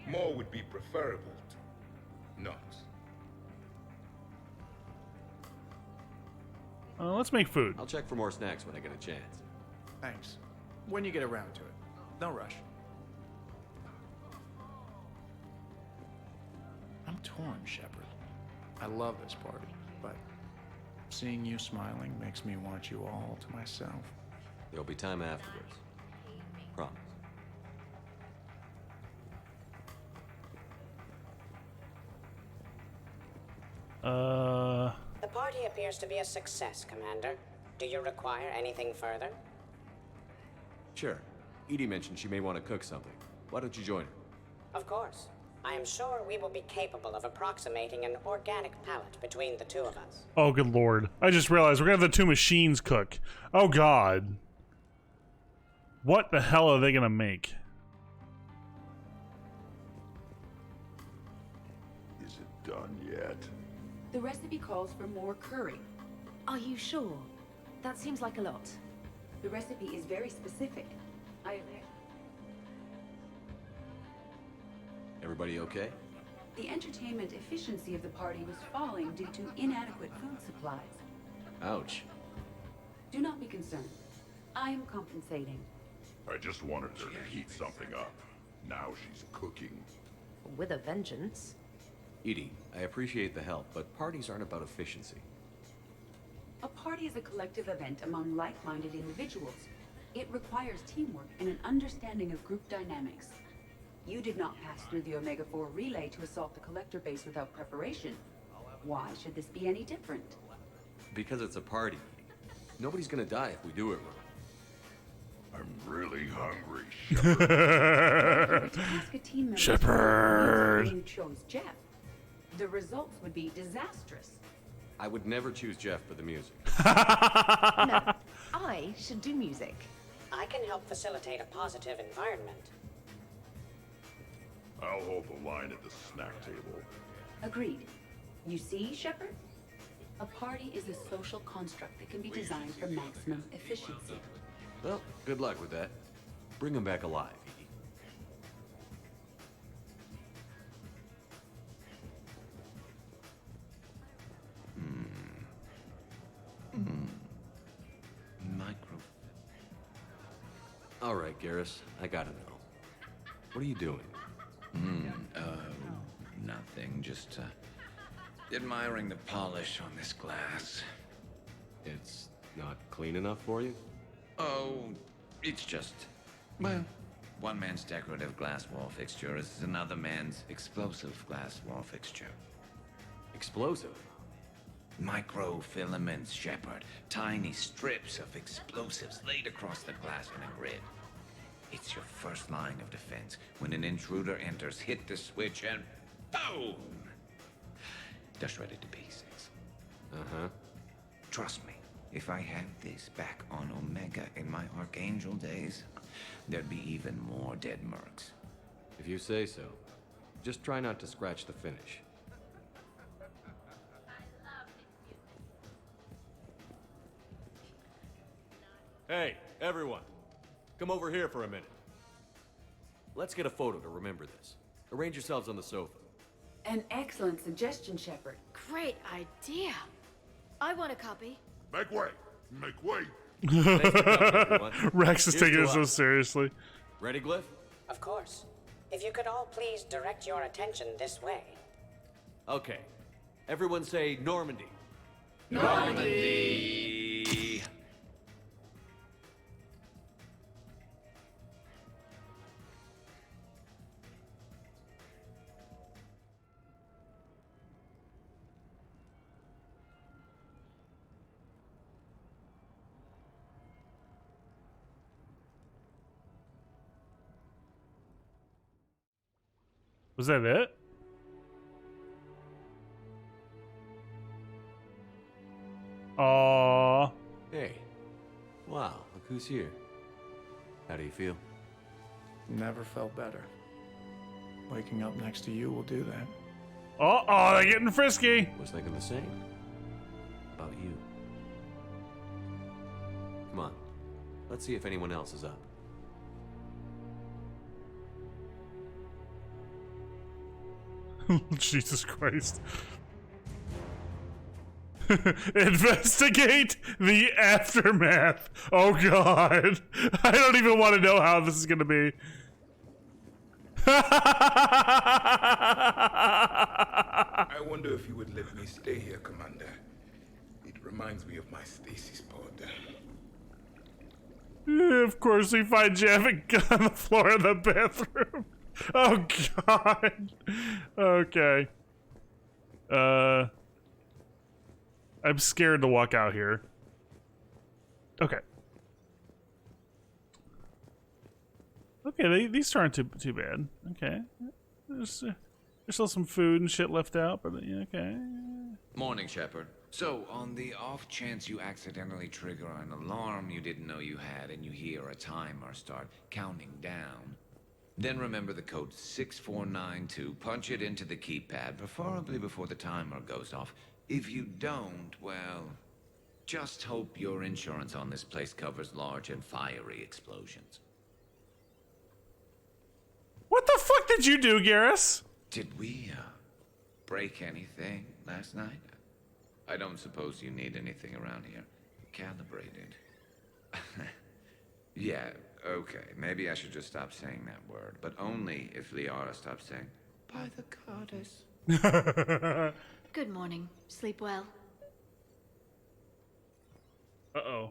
Speaker 20: More would be preferable to not.
Speaker 1: Let's make food.
Speaker 6: I'll check for more snacks when I get a chance.
Speaker 3: Thanks. When you get around to it. No rush. I'm torn, Shepard. I love this party, but seeing you smiling makes me want you all to myself.
Speaker 6: There'll be time afterwards. Promise.
Speaker 12: The party appears to be a success, Commander. Do you require anything further?
Speaker 6: Sure. Edie mentioned she may want to cook something. Why don't you join her?
Speaker 12: Of course. I am sure we will be capable of approximating an organic palette between the two of us.
Speaker 1: Oh, good lord. I just realized we're gonna have the two machines cook. Oh, God. What the hell are they gonna make?
Speaker 11: Is it done yet?
Speaker 9: The recipe calls for more curry.
Speaker 21: Are you sure? That seems like a lot.
Speaker 9: The recipe is very specific.
Speaker 6: Everybody okay?
Speaker 9: The entertainment efficiency of the party was falling due to inadequate food supplies.
Speaker 6: Ouch.
Speaker 9: Do not be concerned. I am compensating.
Speaker 11: I just wanted her to heat something up. Now she's cooking.
Speaker 21: With a vengeance.
Speaker 6: Edie, I appreciate the help, but parties aren't about efficiency.
Speaker 9: A party is a collective event among like-minded individuals. It requires teamwork and an understanding of group dynamics. You did not pass through the Omega-4 relay to assault the Collector base without preparation. Why should this be any different?
Speaker 6: Because it's a party. Nobody's gonna die if we do it wrong.
Speaker 11: I'm really hungry,
Speaker 9: To ask a team member
Speaker 1: Shepard.
Speaker 9: you chose Jeff, the results would be disastrous.
Speaker 6: I would never choose Jeff for the music.
Speaker 21: No, I should do music.
Speaker 12: I can help facilitate a positive environment.
Speaker 11: I'll hold the line at the snack table.
Speaker 9: Agreed. You see, Shepard? A party is a social construct that can be designed for maximum efficiency.
Speaker 22: Well, good luck with that. Bring him back alive, Edie.
Speaker 24: Micro.
Speaker 22: All right, Garrus, I gotta know. What are you doing?
Speaker 24: Nothing. Just admiring the polish on this glass.
Speaker 22: It's not clean enough for you?
Speaker 24: Oh, it's just, well, one man's decorative glass wall fixture is another man's explosive glass wall fixture.
Speaker 22: Explosive?
Speaker 24: Microfilaments, Shepard. Tiny strips of explosives laid across the glass in a grid. It's your first line of defense. When an intruder enters, hit the switch and boom! They're shredded to pieces.
Speaker 22: Uh-huh.
Speaker 24: Trust me, if I had this back on Omega in my Archangel days, there'd be even more dead mercs.
Speaker 22: If you say so. Just try not to scratch the finish. Hey, everyone. Come over here for a minute. Let's get a photo to remember this. Arrange yourselves on the sofa.
Speaker 9: An excellent suggestion, Shepard.
Speaker 17: Great idea. I want a copy.
Speaker 11: Make way! Make way!
Speaker 22: Thanks for coming, everyone.
Speaker 1: Rex is
Speaker 22: Here's
Speaker 1: taking
Speaker 22: to
Speaker 1: it so
Speaker 22: us.
Speaker 1: seriously.
Speaker 22: Ready, Glyph?
Speaker 12: Of course. If you could all please direct your attention this way.
Speaker 22: Okay. Everyone say Normandy.
Speaker 24: Normandy!
Speaker 1: Was that it? Aww.
Speaker 22: Hey. Wow, look who's here. How do you feel?
Speaker 3: Never felt better. Waking up next to you will do that.
Speaker 1: Oh, they're getting frisky.
Speaker 22: Was thinking the same. About you. Come on. Let's see if anyone else is up.
Speaker 1: Jesus Christ. Investigate the aftermath. Oh god. I don't even want to know how this is gonna be.
Speaker 20: I wonder if you would let me stay here, Commander. It reminds me of my stasis pod.
Speaker 1: Of course we find Javik on the floor of the bathroom. Oh god. Okay. I'm scared to walk out here. Okay. Okay, these aren't too bad. Okay. There's still some food and shit left out, but yeah, okay.
Speaker 24: Morning, Shepard. So, on the off chance you accidentally trigger an alarm you didn't know you had and you hear a timer start counting down, then remember the code 6492. Punch it into the keypad, preferably before the timer goes off. If you don't, well, just hope your insurance on this place covers large and fiery explosions.
Speaker 1: What the fuck did you do, Garrus?
Speaker 24: Did we, break anything last night? I don't suppose you need anything around here calibrated. Yeah, okay. Maybe I should just stop saying that word, but only if Liara stops saying, by the goddess.
Speaker 7: Good morning. Sleep well.
Speaker 1: Uh-oh.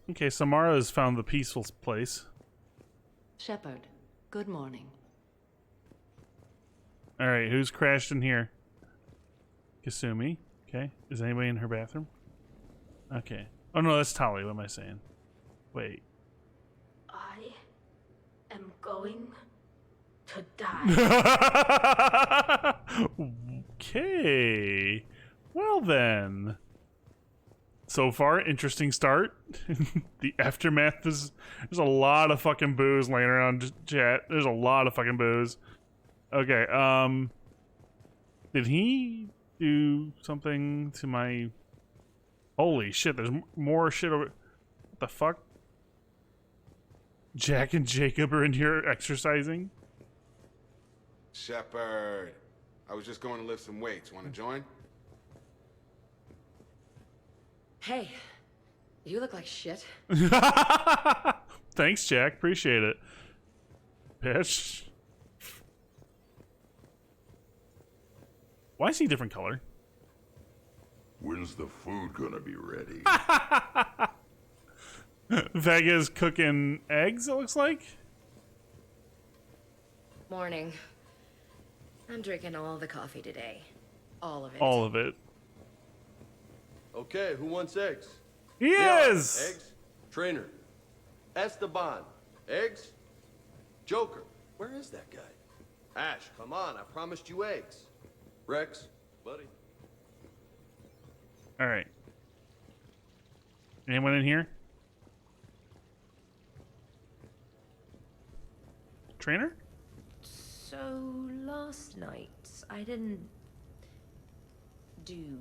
Speaker 1: Okay, Samara has found the peaceful place.
Speaker 4: Shepard, good morning.
Speaker 1: Alright, who's crashed in here? Kasumi. Okay. Is anybody in her bathroom? Okay. Oh no, that's Tali. What am I saying? Wait.
Speaker 5: I am going to die.
Speaker 1: Okay. Well then. So far, interesting start. The aftermath is... There's a lot of fucking booze laying around chat. There's a lot of fucking booze. Okay, did he do something to my... Holy shit, there's more shit over... What the fuck? Jack and Jacob are in here exercising?
Speaker 14: Shepard, I was just going to lift some weights. Want to join?
Speaker 17: Hey, you look like shit.
Speaker 1: Thanks, Jack. Appreciate it. Bitch. Why is he a different color?
Speaker 11: When's the food gonna be ready?
Speaker 1: Vega's cooking eggs, it looks like.
Speaker 4: Morning. I'm drinking all the coffee today. All of it.
Speaker 1: All of it.
Speaker 2: Okay, who wants eggs?
Speaker 1: He
Speaker 2: Leon,
Speaker 1: is!
Speaker 2: Eggs. Trainer. Esteban. Eggs. Joker. Where is that guy? Ash, come on. I promised you eggs. Rex. Buddy.
Speaker 1: Alright. Anyone in here? Trainer?
Speaker 21: So, last night, I didn't do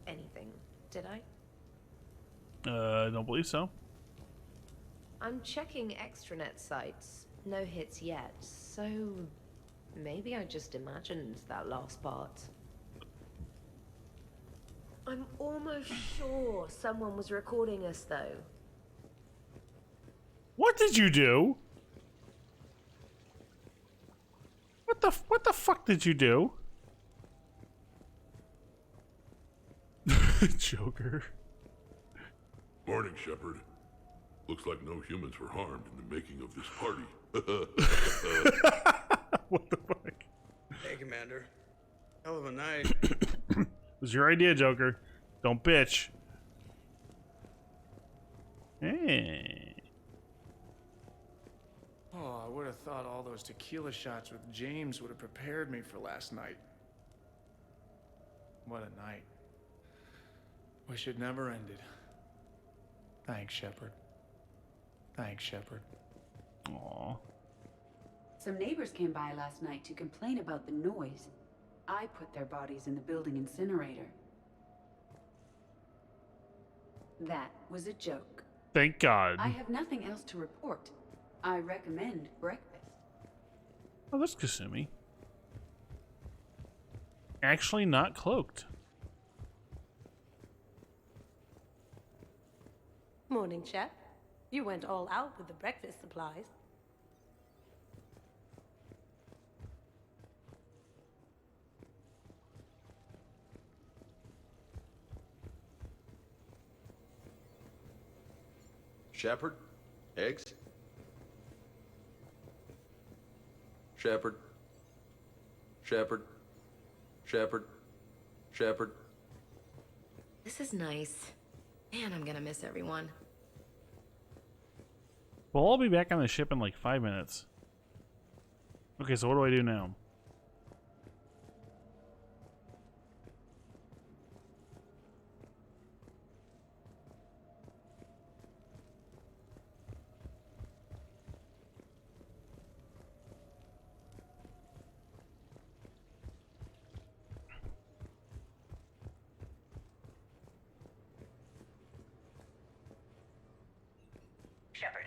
Speaker 21: anything, did I?
Speaker 1: I don't believe so.
Speaker 21: I'm checking extranet sites. No hits yet, so maybe I just imagined that last part. I'm almost sure someone was recording us, though.
Speaker 1: What did you do? What the fuck did you do? Joker.
Speaker 11: Morning, Shepard. Looks like no humans were harmed in the making of this party.
Speaker 1: What the fuck?
Speaker 8: Hey, Commander. Hell of a night.
Speaker 1: It was your idea, Joker. Don't bitch. Hey.
Speaker 3: Oh, I would have thought all those tequila shots with James would have prepared me for last night. What a night. Wish it never ended. Thanks, Shepard. Thanks, Shepard.
Speaker 1: Aww.
Speaker 9: Some neighbors came by last night to complain about the noise. I put their bodies in the building incinerator. That was a joke.
Speaker 1: Thank God.
Speaker 9: I have nothing else to report. I recommend breakfast.
Speaker 1: Oh, that's Kasumi. Actually not cloaked.
Speaker 15: Morning, chef. You went all out with the breakfast supplies.
Speaker 2: Shepard? Eggs? Shepard? Shepard? Shepard? Shepard?
Speaker 4: This is nice. Man, I'm gonna miss everyone.
Speaker 1: Well, I'll be back on the ship in like 5 minutes. Okay, so what do I do now?
Speaker 12: Shepard,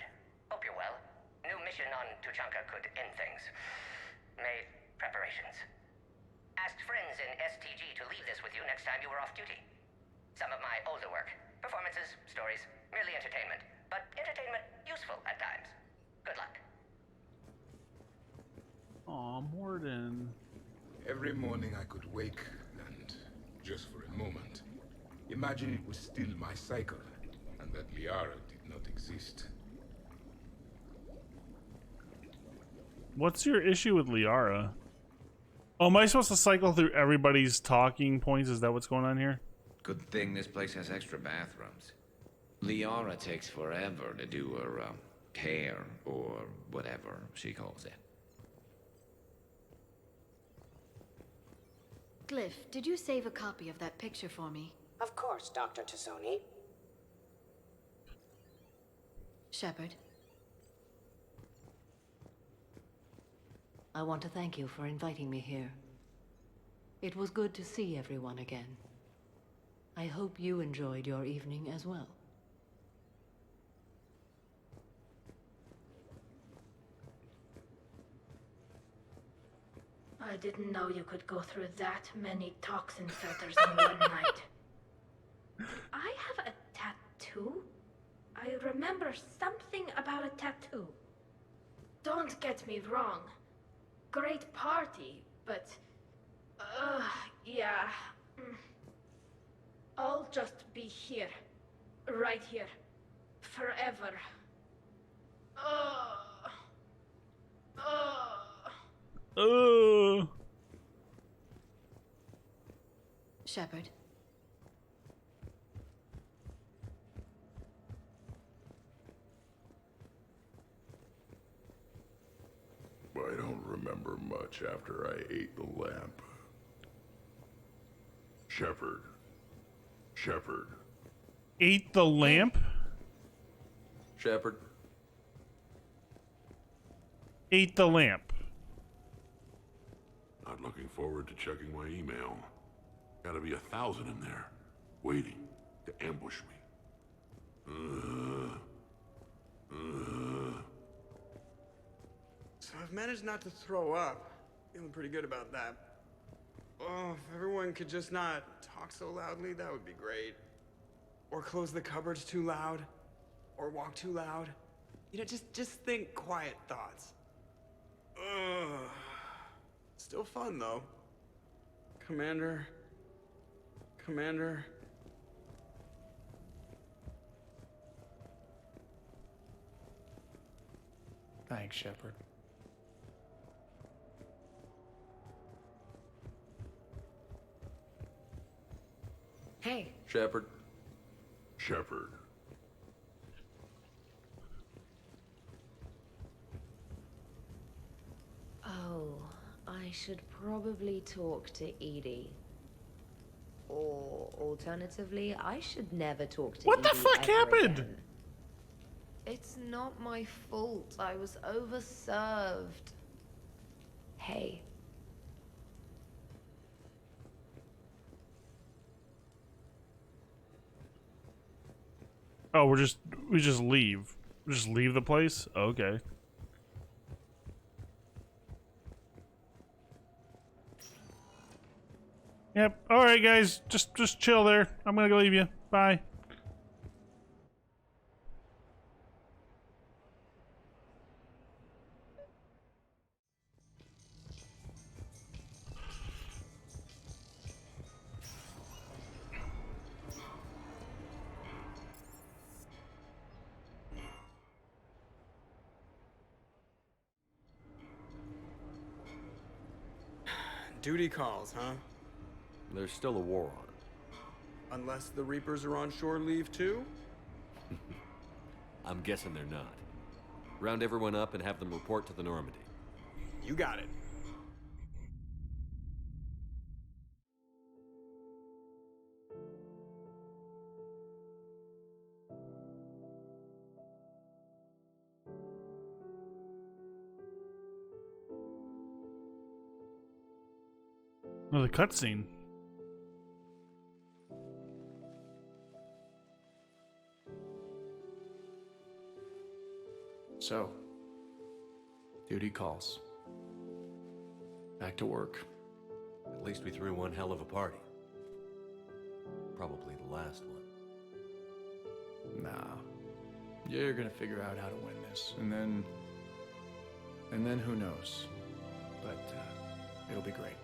Speaker 12: hope you're well. New mission on Tuchanka could end things. Made preparations. Asked friends in STG to leave this with you next time you were off duty. Some of my older work. Performances, stories, merely entertainment. But entertainment useful at times. Good luck.
Speaker 1: Aw, Morden.
Speaker 20: Every morning I could wake and, just for a moment, imagine it was still my cycle and that Liara did not exist.
Speaker 1: What's your issue with Liara? Oh, am I supposed to cycle through everybody's talking points? Is that what's going on here?
Speaker 24: Good thing this place has extra bathrooms. Liara takes forever to do her, hair, or whatever she calls it.
Speaker 7: Glyph, did you save a copy of that picture for me?
Speaker 12: Of course, Dr. Tassoni.
Speaker 4: Shepard. I want to thank you for inviting me here.
Speaker 10: It was good to see everyone again. I hope you enjoyed your evening as well.
Speaker 5: I didn't know you could go through that many toxin filters in one night. I have a tattoo? I remember something about a tattoo. Don't get me wrong. Great party, but... yeah. I'll just be here. Right here. Forever.
Speaker 10: Shepard.
Speaker 11: I don't remember much after I ate the lamp. Shepard. Shepard.
Speaker 1: Ate the lamp?
Speaker 2: Shepard.
Speaker 1: Ate the lamp.
Speaker 11: Not looking forward to checking my email. Gotta be 1,000 in there, waiting to ambush me.
Speaker 8: So I've managed not to throw up. Feeling pretty good about that. Oh, if everyone could just not talk so loudly, that would be great. Or close the cupboards too loud. Or walk too loud. You know, just think quiet thoughts. Ugh. Still fun, though. Commander. Commander.
Speaker 3: Thanks, Shepard.
Speaker 4: Hey.
Speaker 2: Shepard.
Speaker 11: Shepard.
Speaker 4: Oh, I should probably talk to Edie. Or alternatively, I should never talk to
Speaker 1: What
Speaker 4: Edie
Speaker 1: the fuck
Speaker 4: ever
Speaker 1: happened?
Speaker 4: again. It's not my fault. I was overserved. Hey.
Speaker 1: Oh, we just leave. We just leave the place? Okay. Yep. All right, guys. Just chill there. I'm gonna go leave you. Bye.
Speaker 8: Duty calls, huh?
Speaker 6: There's still a war on.
Speaker 8: Unless the Reapers are on shore leave too?
Speaker 6: I'm guessing they're not. Round everyone up and have them report to the Normandy.
Speaker 8: You got it.
Speaker 1: Oh, the cutscene.
Speaker 3: So, duty calls. Back to work.
Speaker 6: At least we threw one hell of a party. Probably the last one.
Speaker 3: Nah. You're gonna figure out how to win this, and then who knows? But it'll be great.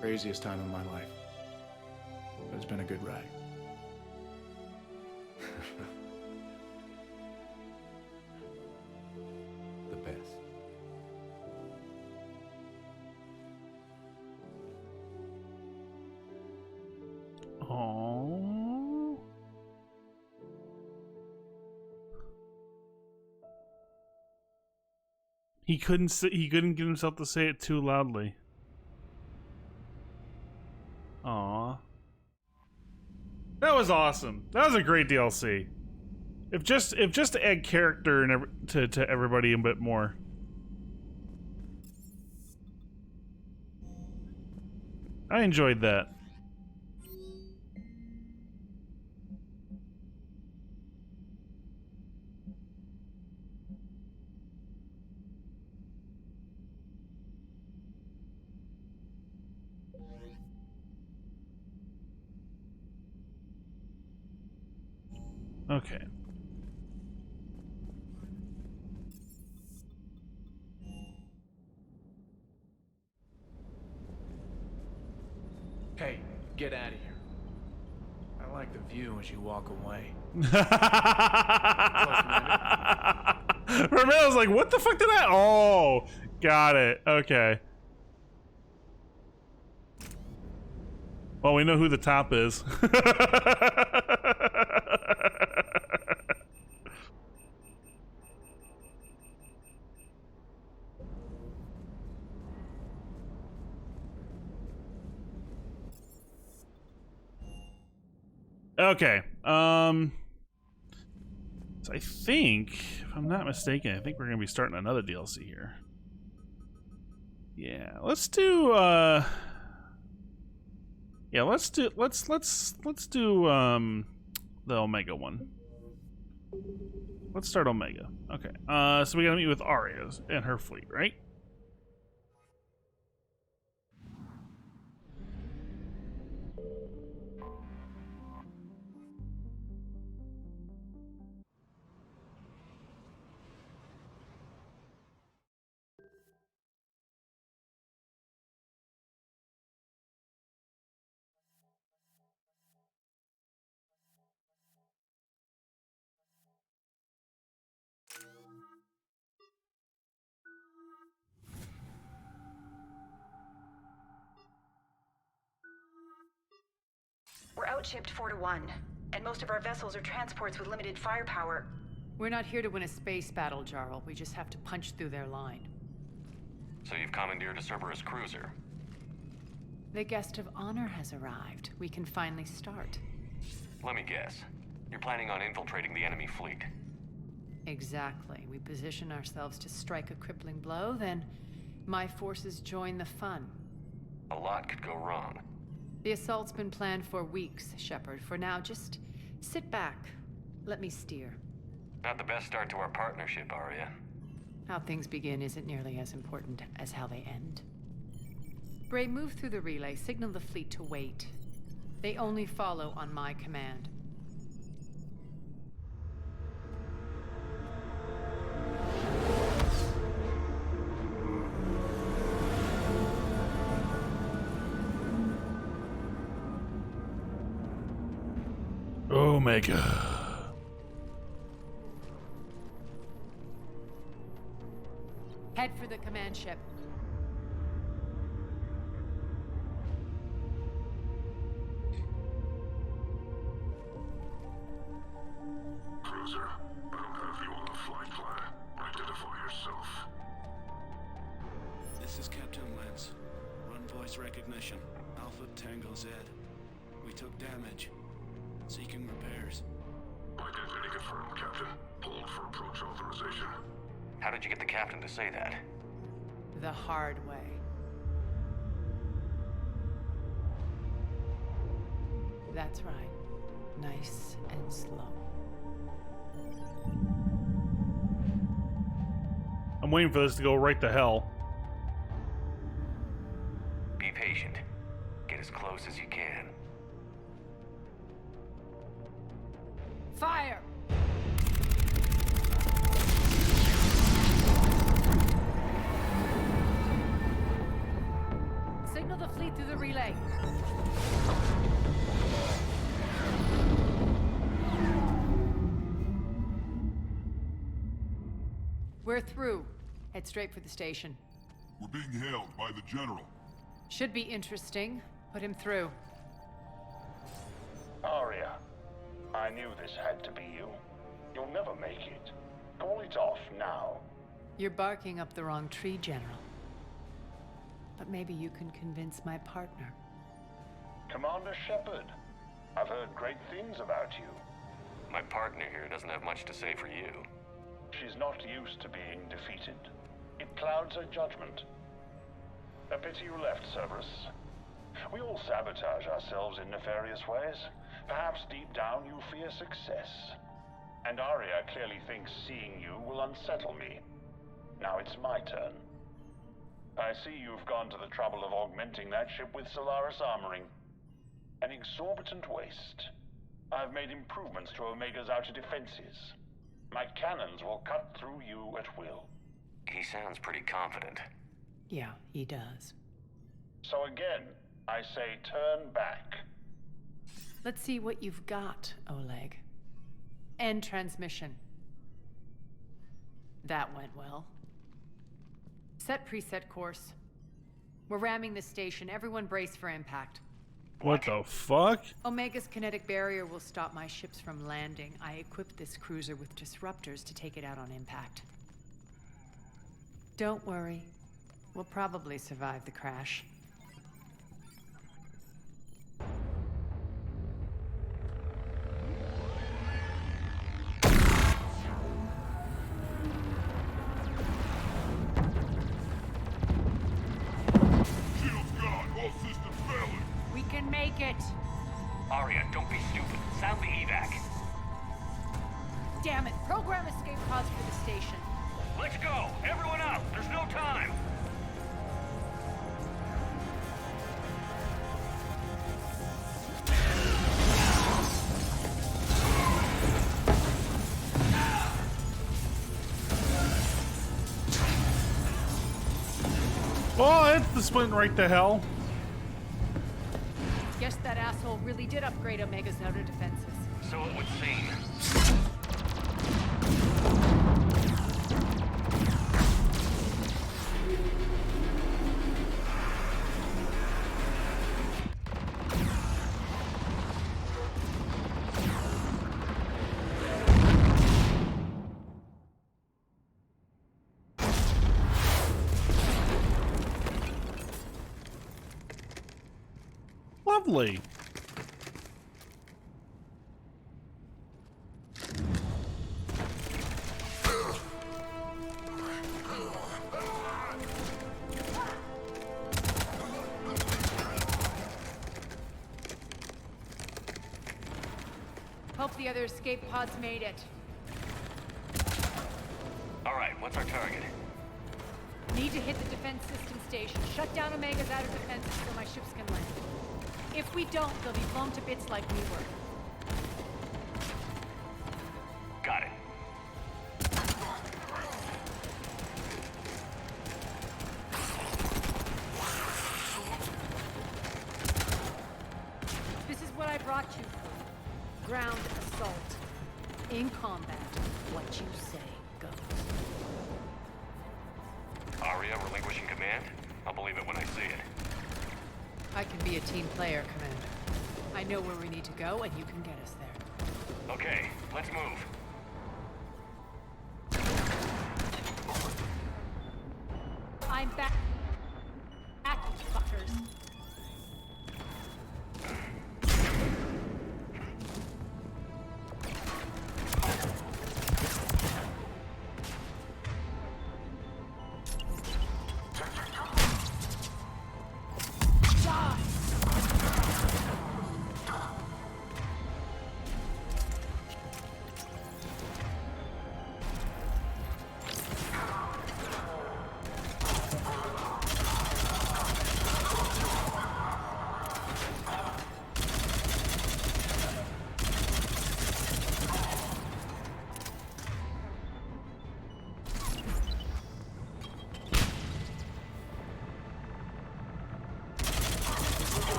Speaker 3: Craziest time of my life. But it's been a good ride.
Speaker 6: The best.
Speaker 1: Aww. He couldn't get himself to say it too loudly. Aw. That was awesome. That was a great DLC. If just to add character and to everybody a bit more. I enjoyed that. Okay.
Speaker 3: Hey, get out of here. I like the view as you walk away.
Speaker 1: Romero's like, what the fuck did I? Oh, got it. Okay. Well, we know who the top is. Okay. So I think, if I'm not mistaken, I think we're gonna be starting another DLC here. Yeah, let's do yeah, let's do the Omega one. Let's start Omega. Okay. So we gotta meet with Arya and her fleet, right?
Speaker 16: We're outshipped 4-1, and most of our vessels are transports with limited firepower.
Speaker 10: We're not here to win a space battle, Jarl. We just have to punch through their line.
Speaker 18: So you've commandeered a Cerberus cruiser?
Speaker 10: The guest of honor has arrived. We can finally start.
Speaker 18: Let me guess. You're planning on infiltrating the enemy fleet?
Speaker 10: Exactly. We position ourselves to strike a crippling blow, then my forces join the fun.
Speaker 18: A lot could go wrong.
Speaker 10: The assault's been planned for weeks, Shepard. For now, just sit back. Let me steer.
Speaker 18: Not the best start to our partnership, Arya.
Speaker 10: How things begin isn't nearly as important as how they end. Bray, move through the relay. Signal the fleet to wait. They only follow on my command.
Speaker 1: Omega.
Speaker 10: Head for the command ship.
Speaker 13: Cruiser, I don't have you on the flight plan. Identify yourself.
Speaker 19: This is Captain Lance. Run voice recognition. Alpha Tango Z. We took damage. Seeking repairs.
Speaker 13: Identity confirmed, Captain. Hold for approach authorization.
Speaker 18: How did you get the captain to say that?
Speaker 10: The hard way. That's right. Nice and slow.
Speaker 1: I'm waiting for this to go right to hell.
Speaker 18: Be patient. Get as close as you can.
Speaker 10: Fire! Signal the fleet through the relay. We're through. Head straight for the station.
Speaker 13: We're being hailed by the General.
Speaker 10: Should be interesting. Put him through.
Speaker 23: Arya, I knew this had to be you. You'll never make it. Call it off now.
Speaker 10: You're barking up the wrong tree, General. But maybe you can convince my partner.
Speaker 23: Commander Shepard, I've heard great things about you.
Speaker 18: My partner here doesn't have much to say for you.
Speaker 23: She's not used to being defeated. It clouds her judgment. A pity you left, Cerberus. We all sabotage ourselves in nefarious ways. Perhaps deep down you fear success. And Arya clearly thinks seeing you will unsettle me. Now it's my turn. I see you've gone to the trouble of augmenting that ship with Solaris armoring. An exorbitant waste. I've made improvements to Omega's outer defenses. My cannons will cut through you at will.
Speaker 18: He sounds pretty confident.
Speaker 10: Yeah, he does.
Speaker 23: So again, I say turn back.
Speaker 10: Let's see what you've got, Oleg. End transmission. That went well. Set preset course. We're ramming the station. Everyone brace for impact.
Speaker 1: What the fuck?
Speaker 10: Omega's kinetic barrier will stop my ships from landing. I equipped this cruiser with disruptors to take it out on impact. Don't worry. We'll probably survive the crash.
Speaker 11: Shields gone. All systems failing.
Speaker 10: We can make it!
Speaker 18: Arya, don't be stupid. Sound the evac.
Speaker 10: Damn it! Program escape pods for the station.
Speaker 18: Let's go! Everyone out! There's no time!
Speaker 1: Oh, it's the sprint right to hell.
Speaker 10: Guess that asshole really did upgrade Omega's outer defenses.
Speaker 18: So it would seem.
Speaker 1: Lovely.
Speaker 10: Hope the other escape pods made it.
Speaker 18: Alright, what's our target?
Speaker 10: Need to hit the defense system station. Shut down Omega's outer defenses so my ships can land. If we don't, they'll be blown to bits like we were.
Speaker 18: Got it.
Speaker 10: This is what I brought you for. Ground assault. In combat, what you say goes.
Speaker 18: Arya relinquishing command? I'll believe it when I see it.
Speaker 10: I can be a team player, Commander. I know where we need to go, and you can get us there.
Speaker 18: Okay, let's move.
Speaker 10: I'm back. Back, fuckers.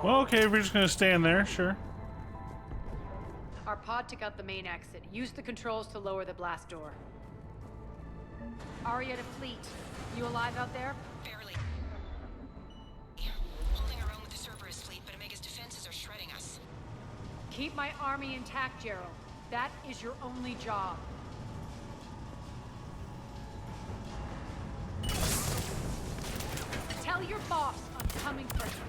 Speaker 1: Well, okay, if you're just gonna stand there, sure.
Speaker 10: Our pod took out the main exit. Use the controls to lower the blast door. Aria to Fleet. You alive out there?
Speaker 16: Barely. Holding our own with the Cerberus fleet, but Omega's defenses are shredding us.
Speaker 10: Keep my army intact, Gerald. That is your only job. Tell your boss I'm coming for him.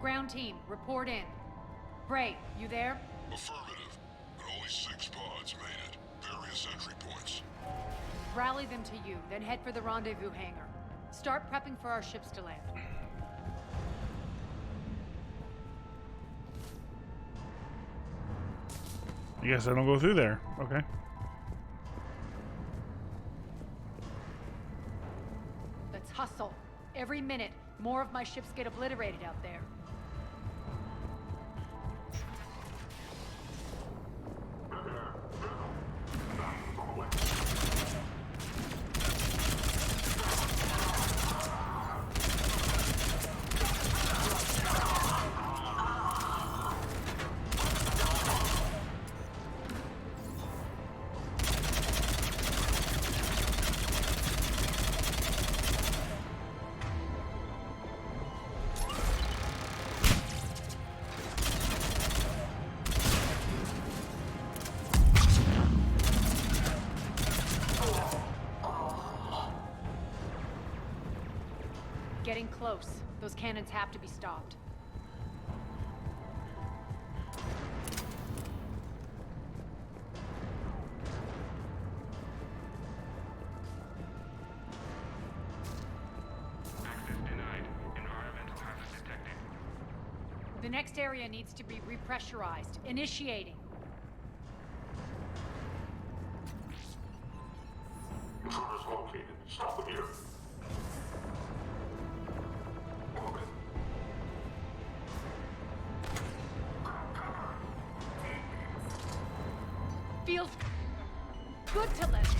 Speaker 10: Ground team, report in. Bray, you there?
Speaker 13: Affirmative, but only 6 pods made it. Various entry points.
Speaker 10: Rally them to you, then head for the rendezvous hangar. Start prepping for our ships to land.
Speaker 1: I guess I don't go through there. Okay.
Speaker 10: Let's hustle. Every minute, more of my ships get obliterated out there. Getting close. Those cannons have to be stopped.
Speaker 18: Access denied. Environmental hazard detected.
Speaker 10: The next area needs to be repressurized. Initiating.
Speaker 13: Intruders located. Stop them here.
Speaker 10: Feels good to live.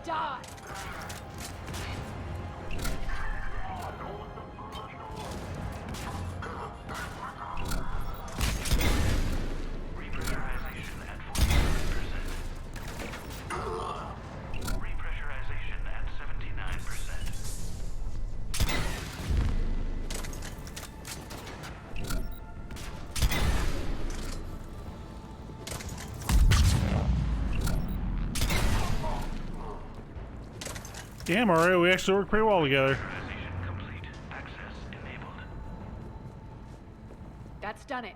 Speaker 10: Die.
Speaker 23: Repressurization at 49%. Repressurization at 79%.
Speaker 1: Damn, Aria, we actually work pretty well together.
Speaker 23: Pressurization complete. Access enabled.
Speaker 10: That's done it.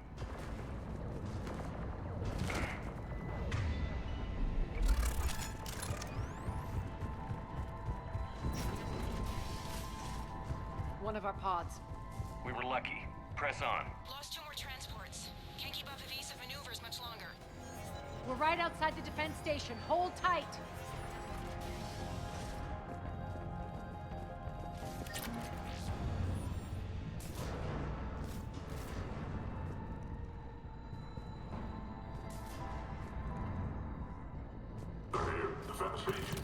Speaker 10: One of our pods.
Speaker 18: We were lucky. Press on.
Speaker 16: Lost 2 more transports. Can't keep up evasive maneuvers much longer.
Speaker 10: We're right outside the defense station. Hold tight.
Speaker 13: Defense station.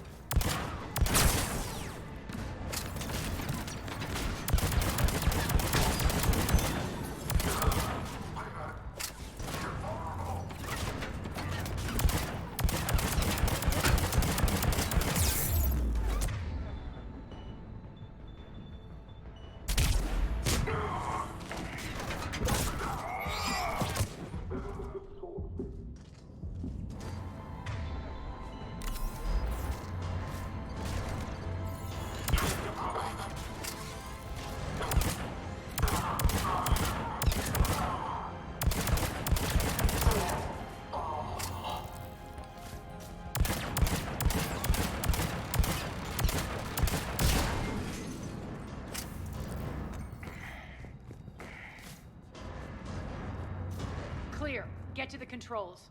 Speaker 10: clear. Get to the controls.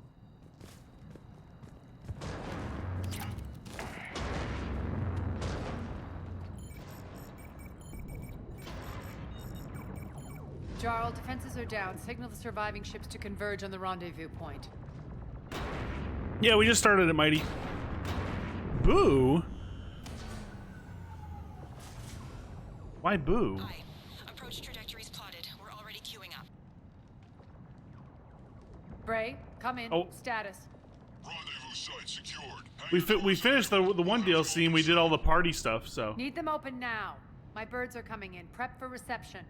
Speaker 10: Jarl, defenses are down. Signal the surviving ships to converge on the rendezvous point.
Speaker 1: Yeah, we just started it, Mighty. Boo? Why boo?
Speaker 16: Approach trajectories plotted. We're already queuing up.
Speaker 10: Bray, come in.
Speaker 1: Oh.
Speaker 10: Status.
Speaker 11: Rendezvous site secured.
Speaker 1: We finished the one DLC and we did all the party stuff, so.
Speaker 10: Need them open now. My birds are coming in. Prep for reception.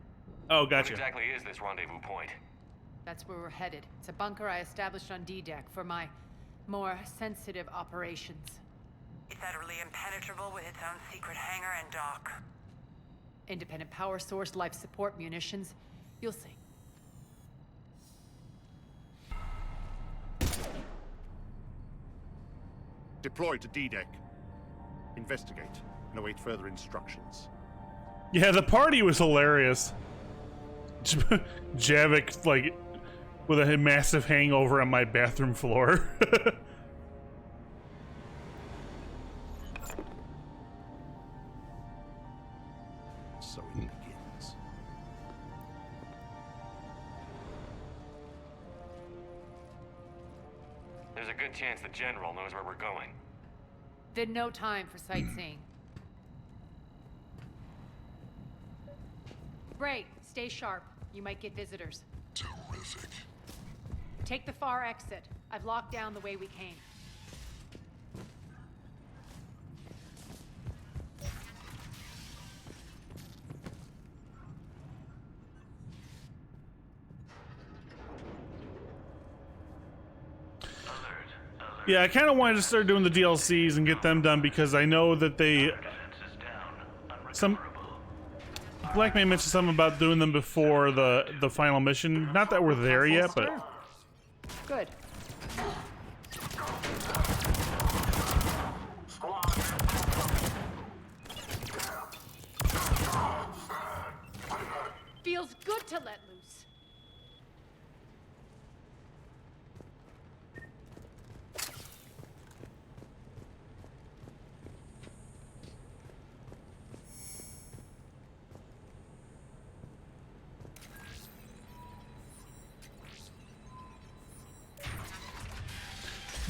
Speaker 1: Oh,
Speaker 18: What
Speaker 1: gotcha.
Speaker 18: exactly is this rendezvous point?
Speaker 10: That's where we're headed. It's a bunker I established on D-Deck for my more sensitive operations.
Speaker 16: It's utterly impenetrable with its own secret hangar and dock.
Speaker 10: Independent power source, life support, munitions. You'll see.
Speaker 14: Deploy to D-Deck. Investigate and await further instructions.
Speaker 1: Yeah, the party was hilarious. Javik, like, with a massive hangover on my bathroom floor.
Speaker 14: So it begins.
Speaker 18: There's a good chance the General knows where we're going.
Speaker 10: Then no time for sightseeing. Bray, stay sharp. You might get visitors.
Speaker 11: Terrific.
Speaker 10: Take the far exit. I've locked down the way we came.
Speaker 1: Yeah, I kind of wanted to start doing the DLCs and get them done because I know that Black Man mentioned something about doing them before the final mission. Not that we're there yet, but
Speaker 10: Good. Feels good to let loose.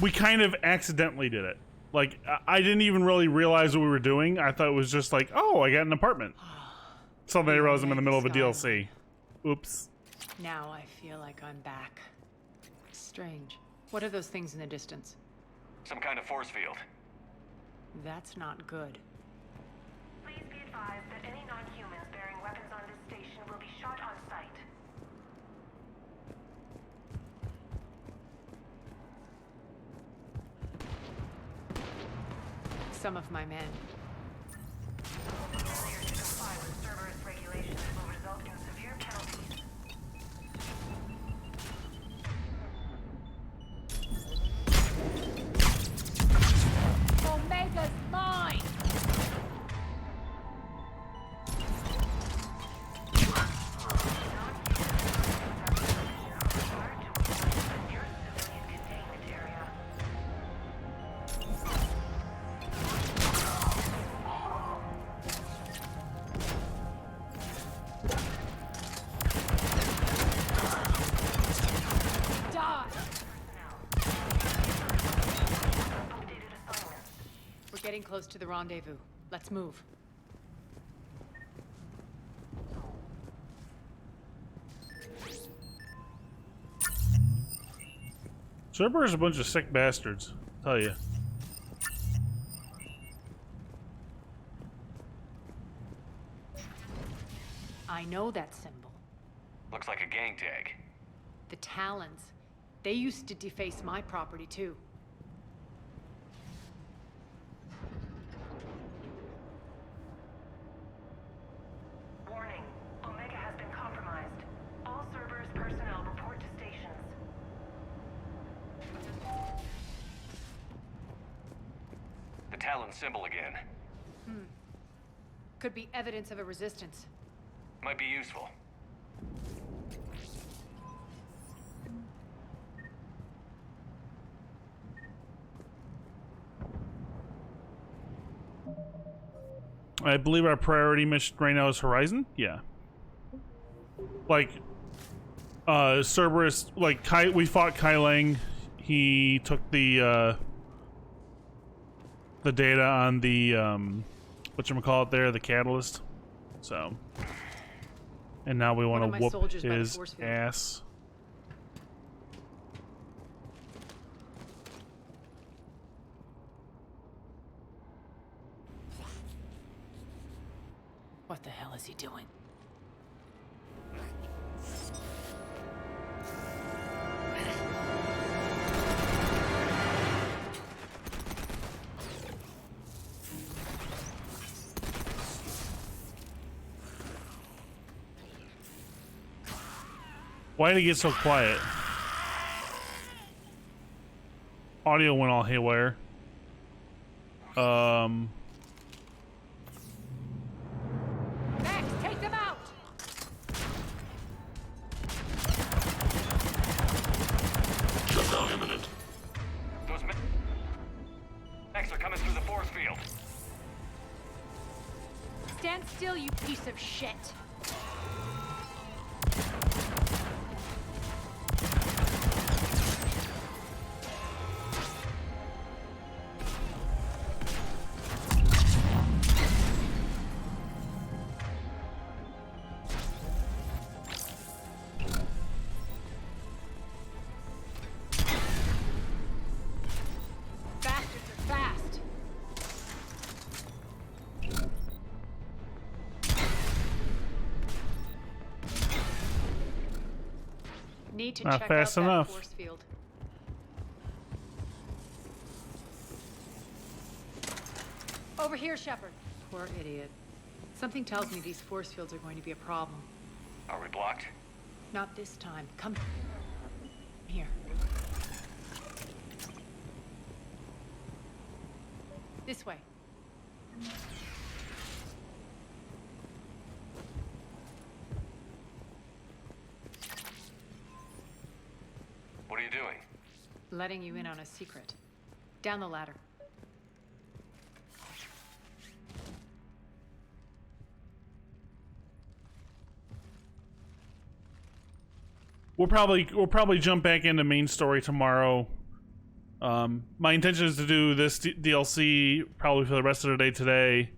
Speaker 1: we kind of accidentally did it. Like, I didn't even really realize what we were doing. I thought it was just like, oh, I got an apartment. Suddenly I realized I'm in the middle of a DLC. Oops.
Speaker 10: Now I feel like I'm back. Strange. What are those things in the distance?
Speaker 18: Some kind of force field.
Speaker 10: That's not good.
Speaker 16: Please be advised that any non-humans bearing weapons on this station will be shot on sight.
Speaker 10: Some of my men.
Speaker 16: Failure to comply with Cerberus regulations will result in severe penalties.
Speaker 10: Omega's mine! Getting close to the rendezvous. Let's move.
Speaker 1: Cerberus a bunch of sick bastards, I'll tell you.
Speaker 10: I know that symbol.
Speaker 18: Looks like a gang tag.
Speaker 10: The Talons. They used to deface my property too.
Speaker 16: Warning. Omega has been compromised. All Cerberus personnel report to stations.
Speaker 18: The Talon symbol again.
Speaker 10: Could be evidence of a resistance.
Speaker 18: Might be useful.
Speaker 1: I believe our priority mission right now is Horizon. Yeah. Like, Cerberus, like we fought Kai Lang. He took the data on the whatchamacallit there, the catalyst. So, and now we want to whoop his ass.
Speaker 10: What the hell is he doing?
Speaker 1: Why did it get so quiet? Audio went all haywire.
Speaker 10: Max, take them out!
Speaker 13: Shutdown imminent.
Speaker 18: Those Max are coming through the force field.
Speaker 10: Stand still, you piece of shit! Need to
Speaker 1: Not
Speaker 10: check
Speaker 1: fast
Speaker 10: out
Speaker 1: enough.
Speaker 10: That force field. Over here, Shepard. Poor idiot. Something tells me these force fields are going to be a problem.
Speaker 18: Are we blocked?
Speaker 10: Not this time. Come here. This way.
Speaker 18: What are you doing?
Speaker 10: Letting you in on a secret. Down the ladder.
Speaker 1: We'll probably jump back into main story tomorrow. My intention is to do this DLC probably for the rest of the day today.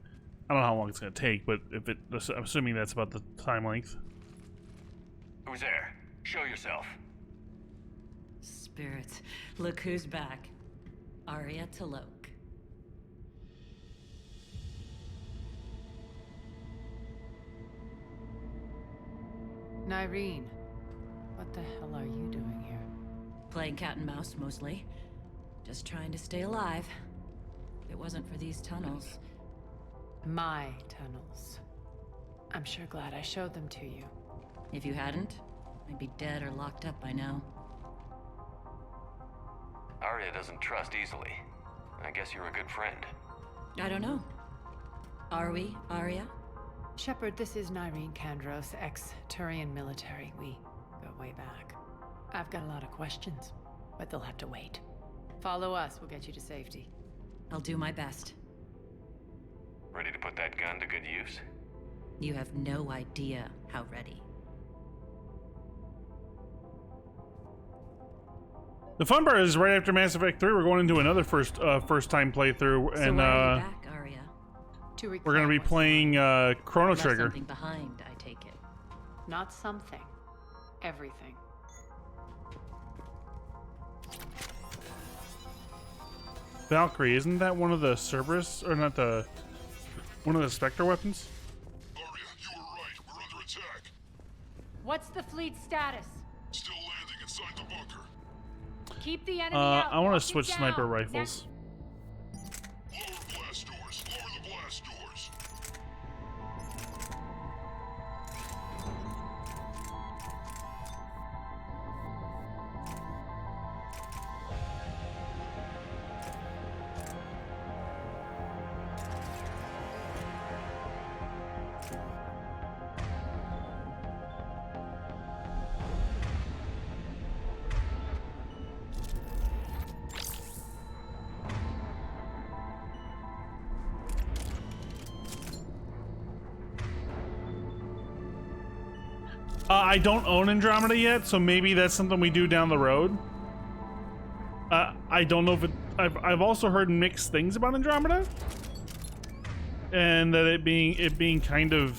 Speaker 1: I don't know how long it's gonna take, but I'm assuming that's about the time length.
Speaker 18: Who's there? Show yourself.
Speaker 9: Spirits, look who's back. Arya T'Loak.
Speaker 10: Nyreen, what the hell are you doing here?
Speaker 9: Playing cat and mouse, mostly. Just trying to stay alive. If it wasn't for these tunnels.
Speaker 10: My tunnels. I'm sure glad I showed them to you.
Speaker 9: If you hadn't, I'd be dead or locked up by now.
Speaker 18: Arya doesn't trust easily. I guess you're a good friend.
Speaker 9: I don't know. Are we, Arya?
Speaker 10: Shepard, this is Nyreen Kandros, ex-Turian military. We go way back. I've got a lot of questions, but they'll have to wait. Follow us, we'll get you to safety.
Speaker 9: I'll do my best.
Speaker 18: Ready to put that gun to good use?
Speaker 9: You have no idea how ready.
Speaker 1: The fun part is right after Mass Effect 3, we're going into another first time playthrough,
Speaker 9: So
Speaker 1: and
Speaker 9: why are you back, Arya?
Speaker 1: we're going to be playing Chrono
Speaker 9: Left
Speaker 1: Trigger.
Speaker 9: something behind, I take it.
Speaker 10: Not something. Everything.
Speaker 1: Valkyrie, isn't that one of the Cerberus, or not the one of the Spectre weapons?
Speaker 10: What's the fleet status?
Speaker 13: Still landing inside the bunker.
Speaker 10: Keep the enemy out.
Speaker 1: I want
Speaker 10: Lock
Speaker 1: to
Speaker 10: it
Speaker 1: switch
Speaker 10: down.
Speaker 1: sniper rifles.
Speaker 13: Lower blast doors. Lower the blast doors.
Speaker 1: I don't own Andromeda yet, so maybe that's something we do down the road. I don't know if it... I've also heard mixed things about Andromeda, and that it being kind of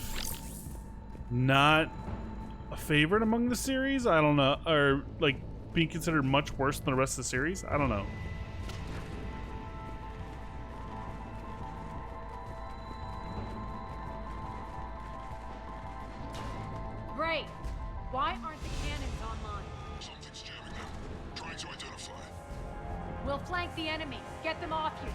Speaker 1: not a favorite among the series. I don't know, or like being considered much worse than the rest of the series. I don't know.
Speaker 10: Bray, why aren't the cannons online?
Speaker 11: Something's jamming them. Trying to identify.
Speaker 10: We'll flank the enemy. Get them off you.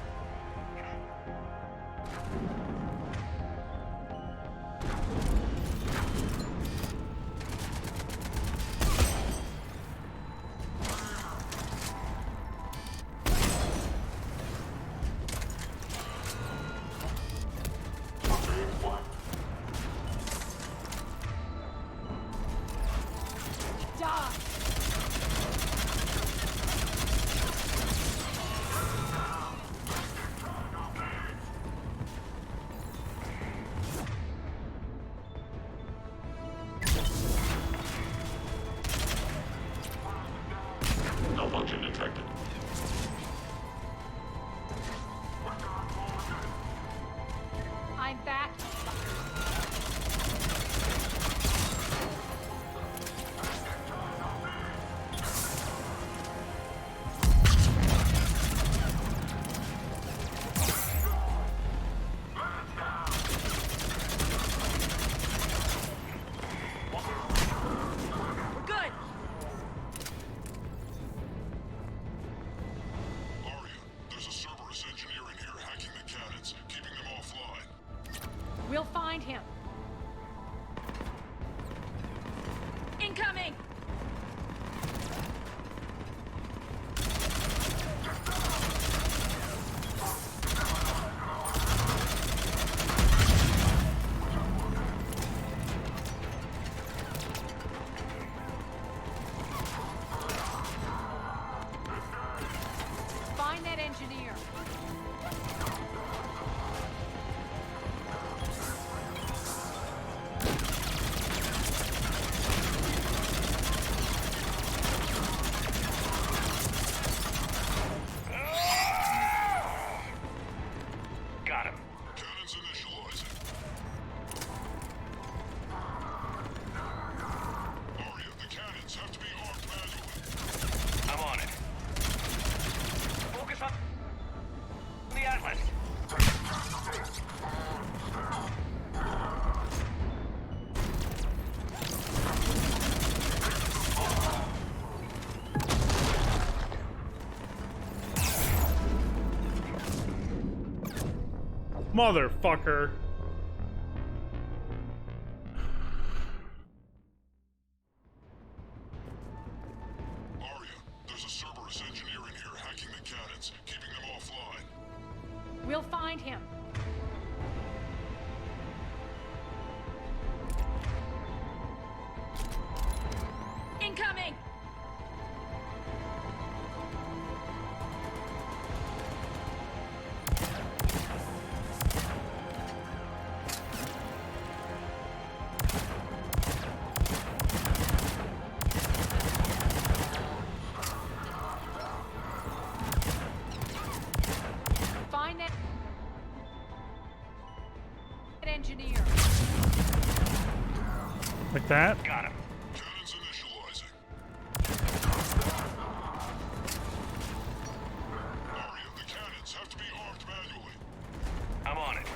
Speaker 13: Malfunction detected.
Speaker 10: I'm back.
Speaker 9: We're good.
Speaker 11: There's a Cerberus engineer in here hacking the cannons, keeping them offline.
Speaker 10: We'll find him.
Speaker 9: Incoming.
Speaker 10: Find that engineer.
Speaker 18: Got him.
Speaker 11: Cannons initializing. Arya, the cannons have to be armed manually.
Speaker 18: I'm on it. Focus on the Atlas.
Speaker 1: Motherfucker.
Speaker 11: Arya, there's a Cerberus engineer in here hacking the cannons, keeping them offline.
Speaker 10: We'll find him.
Speaker 9: Incoming.
Speaker 10: Find that engineer.
Speaker 1: Like that?
Speaker 18: Got him.
Speaker 11: Cannons initializing. Arya, the cannons have to be armed manually.
Speaker 18: I'm on it.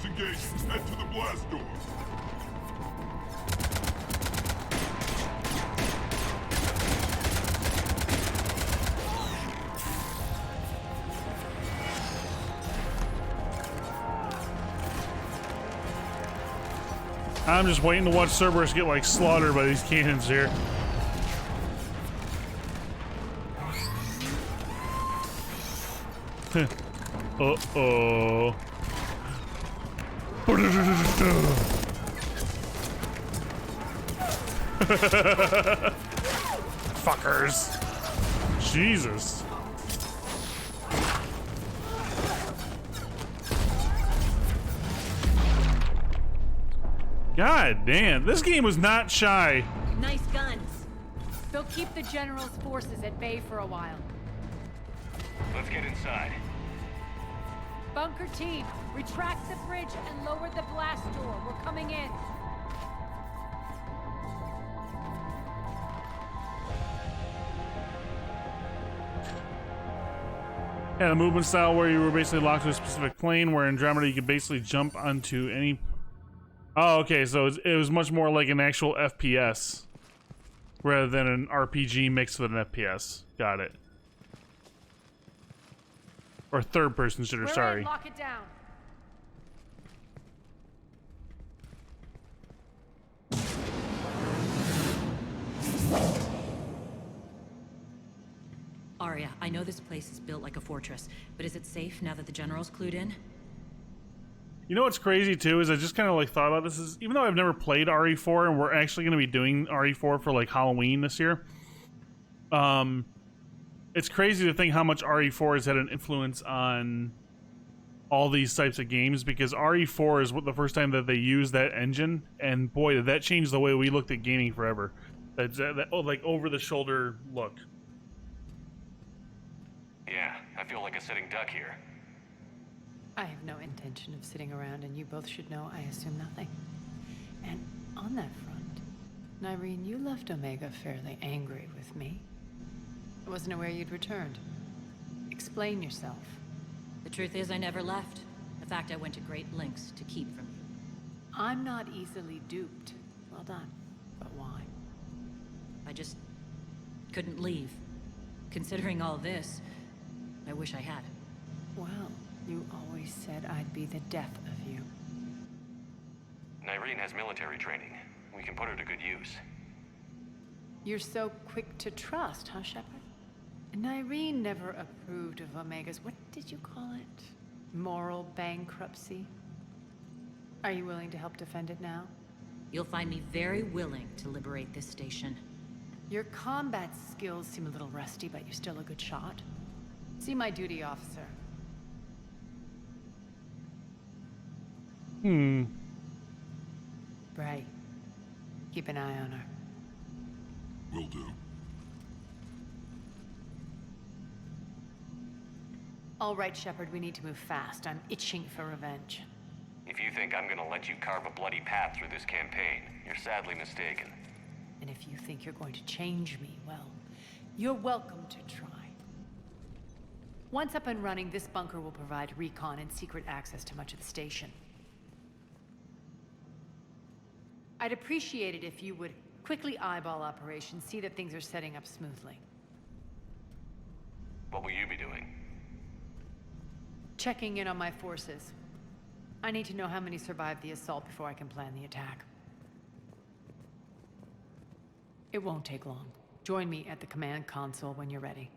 Speaker 11: Disengage. Head to the blast door.
Speaker 1: I'm just waiting to watch Cerberus get like slaughtered by these cannons here. Uh-oh. Fuckers. Jesus. God damn, this game was not shy.
Speaker 10: Nice guns. They'll keep the General's forces at bay for a while.
Speaker 18: Let's get inside.
Speaker 10: Bunker team, retract the bridge and lower the blast door. We're coming in.
Speaker 1: Yeah, the movement style where you were basically locked to a specific plane, where in Andromeda you could basically jump onto any... Oh, okay, so it was much more like an actual FPS, rather than an RPG mixed with an FPS. Got it. Or third-person shooter, sorry.
Speaker 10: Lock it down.
Speaker 9: Arya, I know this place is built like a fortress, but is it safe now that the General's clued in?
Speaker 1: You know what's crazy too is I just kind of like thought about this is even though I've never played RE4 and we're actually going to be doing RE4 for like Halloween this year, it's crazy to think how much RE4 has had an influence on all these types of games, because RE4 is the first time that they used that engine, and boy did that change the way we looked at gaming forever. That like over the shoulder look.
Speaker 18: Yeah, I feel like a sitting duck here.
Speaker 10: I have no intention of sitting around, and you both should know I assume nothing. And on that front, Nyreen, you left Omega fairly angry with me. I wasn't aware you'd returned. Explain yourself.
Speaker 9: The truth is I never left. In fact, I went to great lengths to keep from you.
Speaker 10: I'm not easily duped. Well done. But why?
Speaker 9: I just couldn't leave. Considering all this, I wish I had.
Speaker 10: Well, you always said I'd be the death of you.
Speaker 18: Nyreen has military training. We can put her to good use.
Speaker 10: You're so quick to trust, huh, Shepard? Nyreen never approved of Omega's, what did you call it? Moral bankruptcy? Are you willing to help defend it now?
Speaker 9: You'll find me very willing to liberate this station.
Speaker 10: Your combat skills seem a little rusty, but you're still a good shot. See my duty officer. Bray, keep an eye on her.
Speaker 11: Will do.
Speaker 10: All right, Shepard, we need to move fast. I'm itching for revenge.
Speaker 18: If you think I'm gonna let you carve a bloody path through this campaign, you're sadly mistaken.
Speaker 10: And if you think you're going to change me, well, you're welcome to try. Once up and running, this bunker will provide recon and secret access to much of the station. I'd appreciate it if you would quickly eyeball operations, see that things are setting up smoothly.
Speaker 18: What will you be doing?
Speaker 10: Checking in on my forces. I need to know how many survived the assault before I can plan the attack. It won't take long. Join me at the command console when you're ready.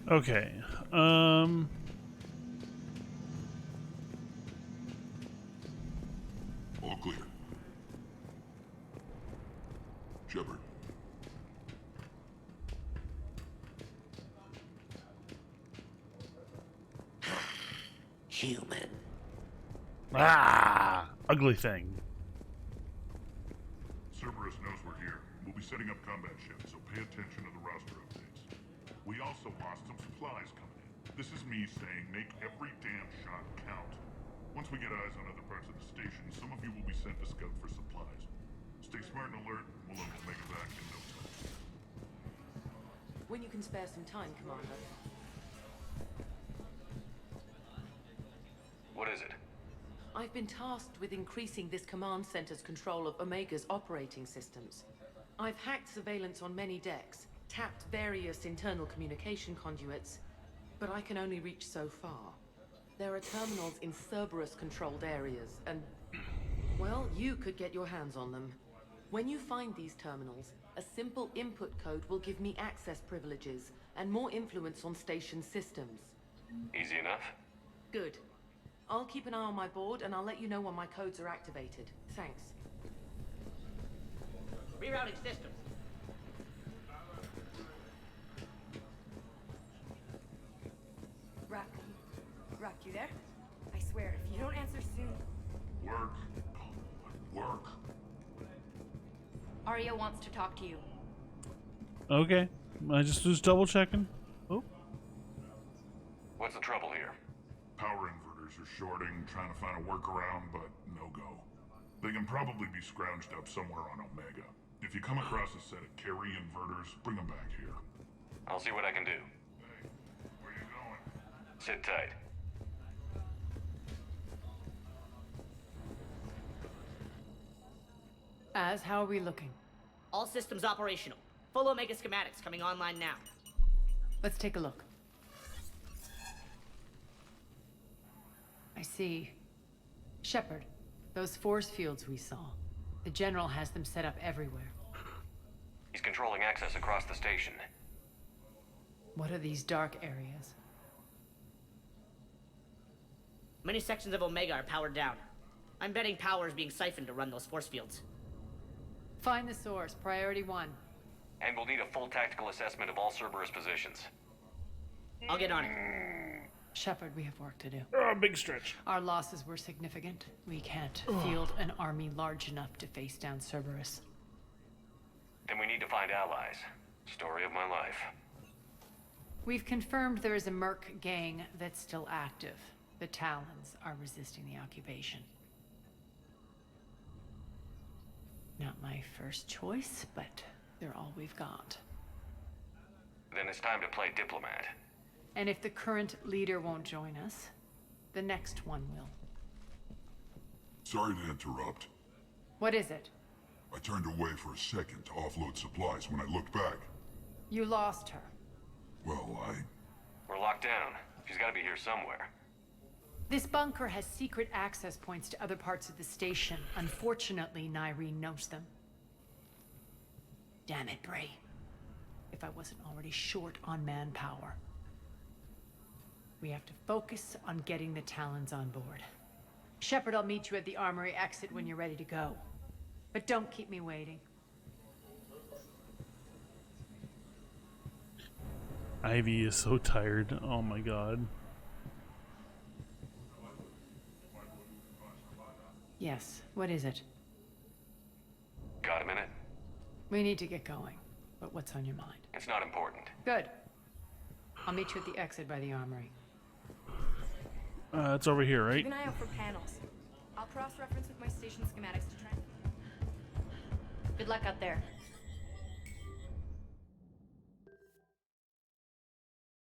Speaker 1: Okay.
Speaker 11: All clear. Shepard.
Speaker 2: Human.
Speaker 1: Ah, ugly thing.
Speaker 11: Cerberus knows we're here. We'll be setting up combat ships, so pay attention to the roster updates. We also lost some supplies coming in. This is me saying make every damn shot count. Once we get eyes on other parts of the station, some of you will be sent to scout for supplies. Stay smart and alert, and we'll have Omega back in no time.
Speaker 9: When you can spare some time, Commander.
Speaker 18: What is it?
Speaker 15: I've been tasked with increasing this command center's control of Omega's operating systems. I've hacked surveillance on many decks, tapped various internal communication conduits, but I can only reach so far. There are terminals in Cerberus-controlled areas, and, well, you could get your hands on them. When you find these terminals, a simple input code will give me access privileges and more influence on station systems.
Speaker 18: Easy enough?
Speaker 15: Good. I'll keep an eye on my board, and I'll let you know when my codes are activated. Thanks.
Speaker 17: Rerouting systems.
Speaker 21: Rock, you there? I swear, if you don't answer soon...
Speaker 11: Work.
Speaker 21: Arya wants to talk to you.
Speaker 1: Okay. I just was double checking. Oh.
Speaker 18: What's the trouble here?
Speaker 11: Power inverters are shorting, trying to find a workaround, but no go. They can probably be scrounged up somewhere on Omega. If you come across a set of carry inverters, bring them back here.
Speaker 18: I'll see what I can do.
Speaker 11: Hey, where you going?
Speaker 18: Sit tight.
Speaker 10: Az, how are we looking?
Speaker 17: All systems operational. Full Omega schematics coming online now.
Speaker 10: Let's take a look. I see. Shepard, those force fields we saw. The General has them set up everywhere.
Speaker 18: He's controlling access across the station.
Speaker 10: What are these dark areas?
Speaker 17: Many sections of Omega are powered down. I'm betting power is being siphoned to run those force fields.
Speaker 10: Find the source, priority 1.
Speaker 18: And we'll need a full tactical assessment of all Cerberus positions.
Speaker 17: I'll get on it.
Speaker 10: Shepard, we have work to do.
Speaker 1: Oh, big stretch.
Speaker 10: Our losses were significant. We can't field an army large enough to face down Cerberus.
Speaker 18: Then we need to find allies. Story of my life.
Speaker 10: We've confirmed there is a Merc gang that's still active. The Talons are resisting the occupation. Not my first choice, but they're all we've got.
Speaker 18: Then it's time to play diplomat.
Speaker 10: And if the current leader won't join us, the next one will.
Speaker 11: Sorry to interrupt.
Speaker 10: What is it?
Speaker 11: I turned away for a second to offload supplies. When I looked back...
Speaker 10: You lost her.
Speaker 11: Well,
Speaker 18: We're locked down. She's gotta be here somewhere.
Speaker 10: This bunker has secret access points to other parts of the station. Unfortunately, Nyreen knows them. Damn it, Bray. If I wasn't already short on manpower. We have to focus on getting the Talons on board. Shepard, I'll meet you at the armory exit when you're ready to go. But don't keep me waiting.
Speaker 1: Ivy is so tired. Oh my god.
Speaker 10: Yes, what is it?
Speaker 18: Got a minute?
Speaker 10: We need to get going. But what's on your mind?
Speaker 18: It's not important.
Speaker 10: Good. I'll meet you at the exit by the armory.
Speaker 1: It's over here, right?
Speaker 21: Keep an eye out for panels. I'll cross-reference with my station schematics to try. Good luck out there.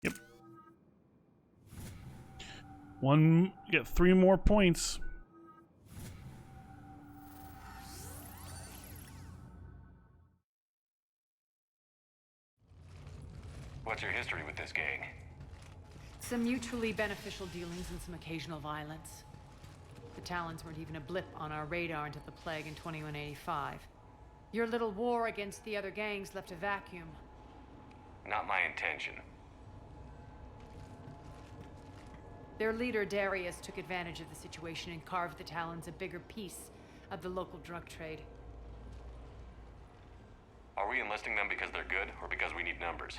Speaker 1: Yep. Get 3 more points.
Speaker 18: What's your history with this gang?
Speaker 10: Some mutually beneficial dealings and some occasional violence. The Talons weren't even a blip on our radar until the plague in 2185. Your little war against the other gangs left a vacuum.
Speaker 18: Not my intention.
Speaker 10: Their leader, Darius, took advantage of the situation and carved the Talons a bigger piece of the local drug trade.
Speaker 18: Are we enlisting them because they're good, or because we need numbers?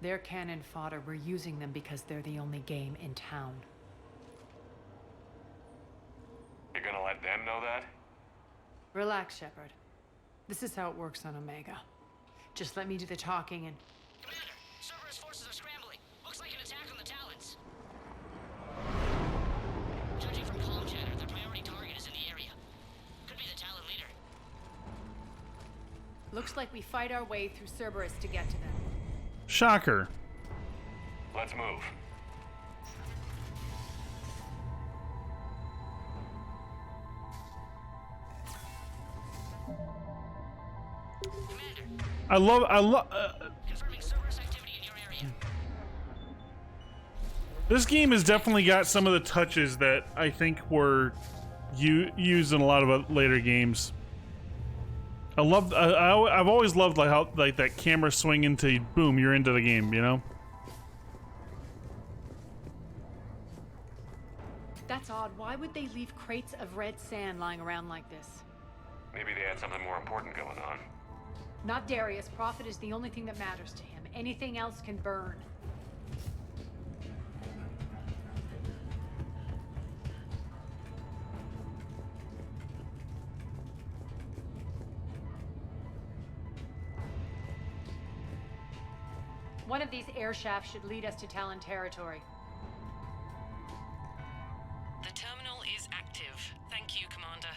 Speaker 10: They're cannon fodder. We're using them because they're the only game in town.
Speaker 18: You're gonna let them know that?
Speaker 10: Relax, Shepard. This is how it works on Omega. Just let me do the talking and...
Speaker 17: Commander, Cerberus forces are scrambling. Looks like an attack on the Talons.
Speaker 21: Looks like we fight our way through Cerberus to get to them.
Speaker 1: Shocker.
Speaker 18: Let's move.
Speaker 1: I love. This game has definitely got some of the touches that I think were used in a lot of later games. I love. I've always loved like how like that camera swing into boom, you're into the game. You know.
Speaker 21: That's odd. Why would they leave crates of red sand lying around like this?
Speaker 18: Maybe they had something more important going on.
Speaker 21: Not Darius. Profit is the only thing that matters to him. Anything else can burn. One of these air shafts should lead us to Talon territory.
Speaker 16: The terminal is active. Thank you, Commander.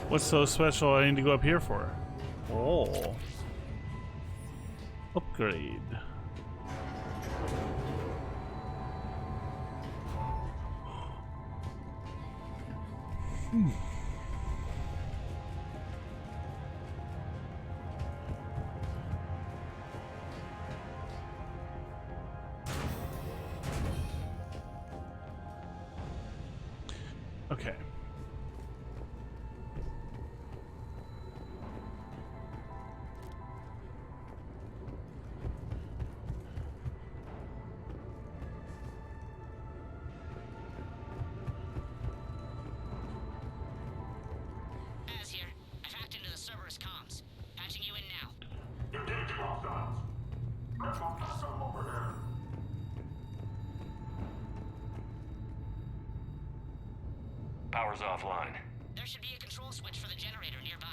Speaker 1: What's so special I need to go up here for? Oh. Upgrade. Okay.
Speaker 18: Power's offline.
Speaker 12: There should be a control switch for the generator nearby.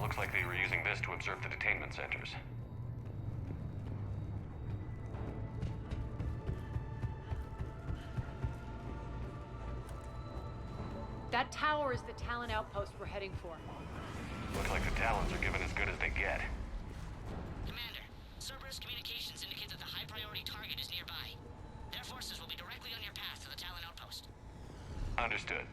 Speaker 18: Looks like they were using this to observe the detainment centers.
Speaker 21: That tower is the Talon outpost we're heading for.
Speaker 18: Looks like the Talons are given as good as they get.
Speaker 12: Commander, Cerberus communications indicate that the high-priority target is nearby. Their forces will be directly on your path to the Talon outpost.
Speaker 18: Understood.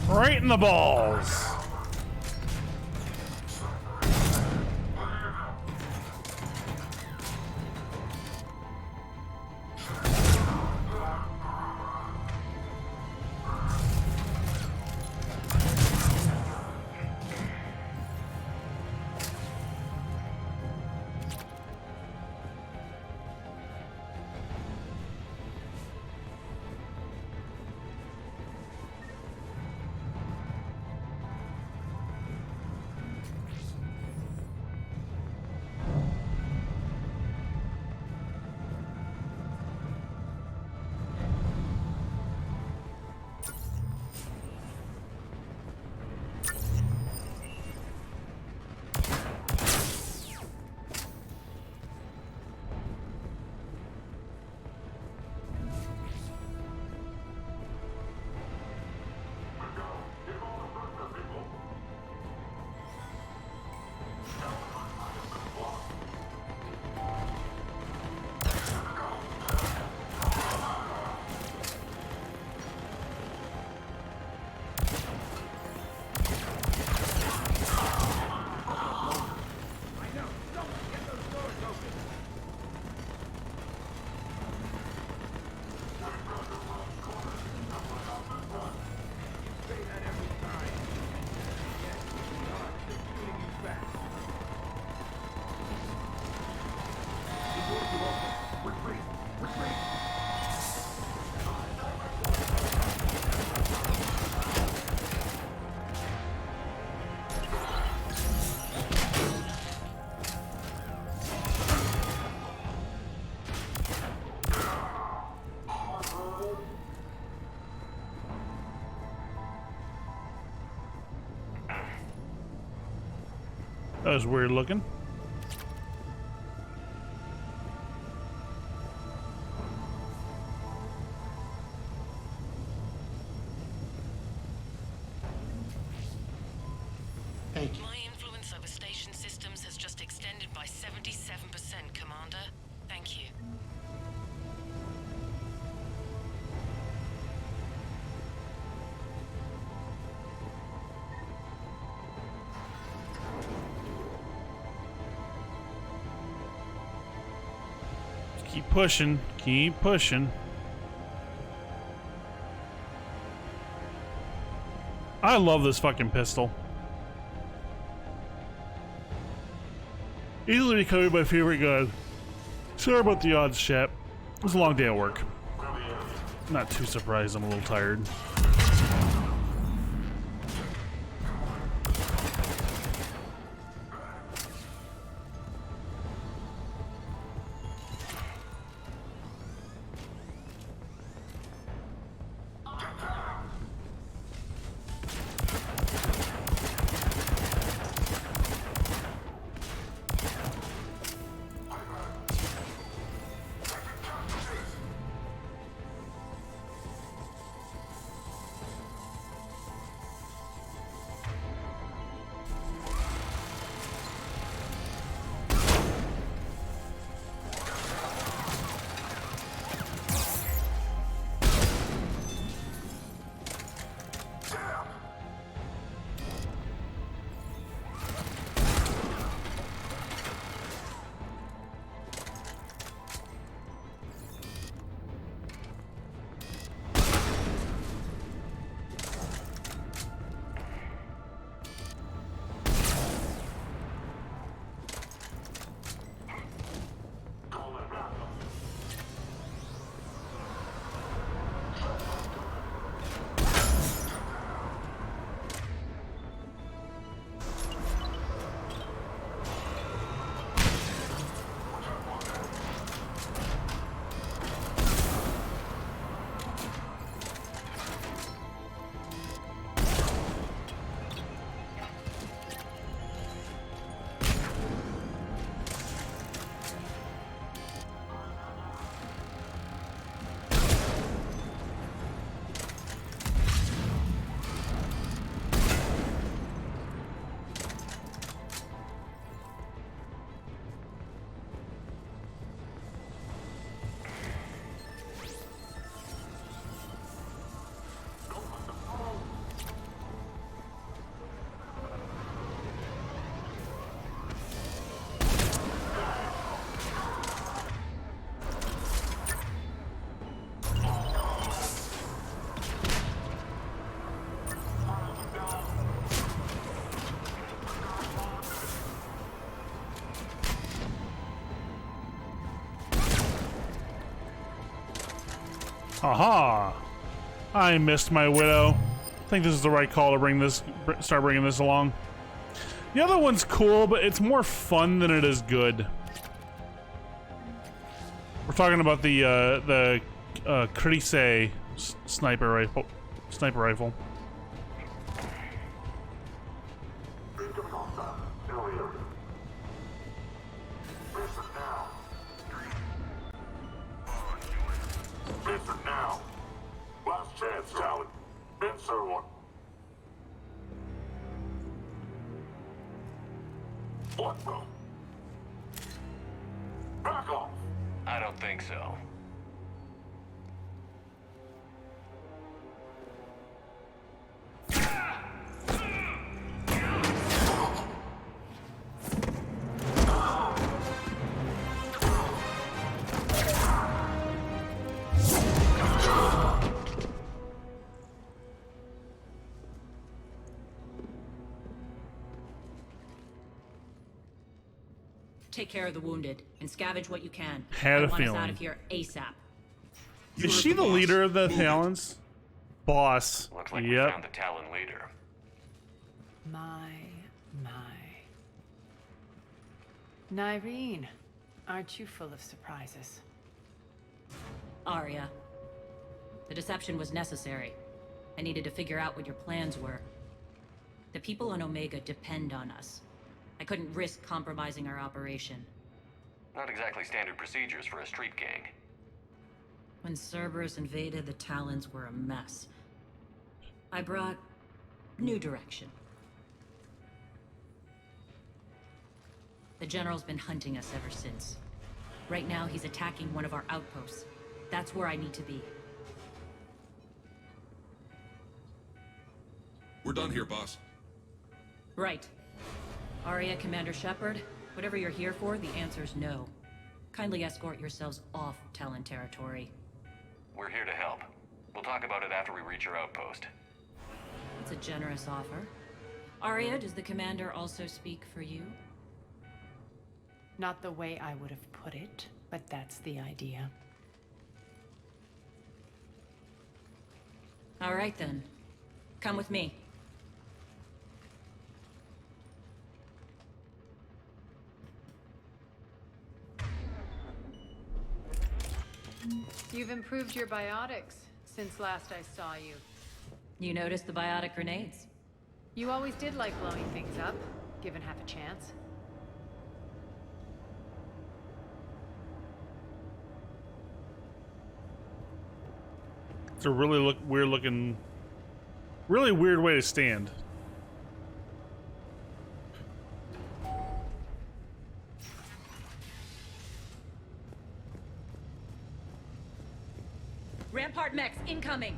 Speaker 1: Right in the balls. That was weird looking.
Speaker 7: Thank you.
Speaker 9: My influence over station systems has just extended by 77%, Commander. Thank you.
Speaker 1: Keep pushing. Keep pushing. I love this fucking pistol. Easily becoming my favorite gun. Sorry about the odds, chat. It was a long day at work. Not too surprised, I'm a little tired. Aha! I missed my widow. I think this is the right call to start bringing this along. The other one's cool, but it's more fun than it is good. We're talking about the Krise sniper rifle.
Speaker 18: I don't think so.
Speaker 9: Take care of the wounded and scavenge what you can.
Speaker 1: Had a
Speaker 9: I want us
Speaker 1: feeling.
Speaker 9: out of here ASAP.
Speaker 1: Is she the leader of the Talons? Boss.
Speaker 18: Looks like we
Speaker 1: Yep.
Speaker 18: found the Talon leader.
Speaker 10: My. Nyreen, aren't you full of surprises?
Speaker 9: Arya. The deception was necessary. I needed to figure out what your plans were. The people on Omega depend on us. I couldn't risk compromising our operation.
Speaker 18: Not exactly standard procedures for a street gang.
Speaker 9: When Cerberus invaded, the Talons were a mess. I brought new direction. The General's been hunting us ever since. Right now, he's attacking one of our outposts. That's where I need to be.
Speaker 7: We're done here, boss.
Speaker 9: Right. Aria, Commander Shepard, whatever you're here for, the answer's no. Kindly escort yourselves off Talon territory.
Speaker 18: We're here to help. We'll talk about it after we reach your outpost.
Speaker 9: It's a generous offer. Aria, does the Commander also speak for you?
Speaker 10: Not the way I would have put it, but that's the idea.
Speaker 9: All right then. Come with me.
Speaker 10: You've improved your biotics since last I saw you.
Speaker 9: You noticed the biotic grenades?
Speaker 10: You always did like blowing things up, given half a chance.
Speaker 1: It's a really really weird way to stand.
Speaker 9: Rampart mechs incoming!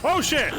Speaker 1: Oh shit!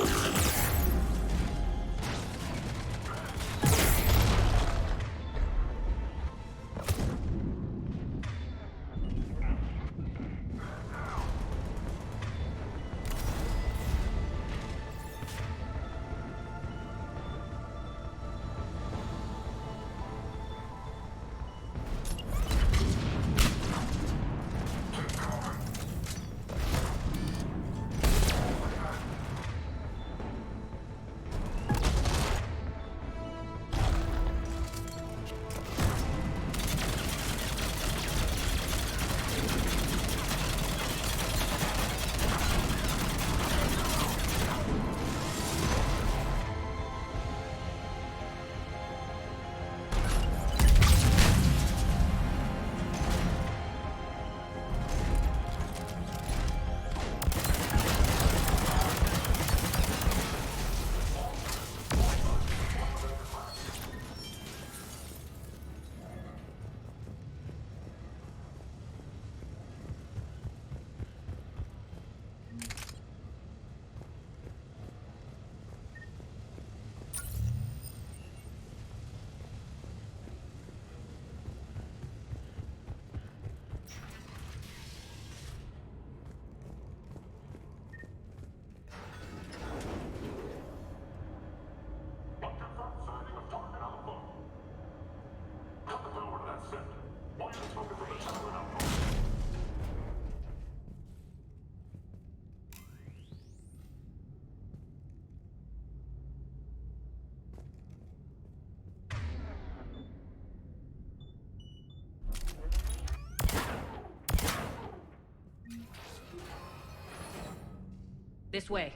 Speaker 9: This way.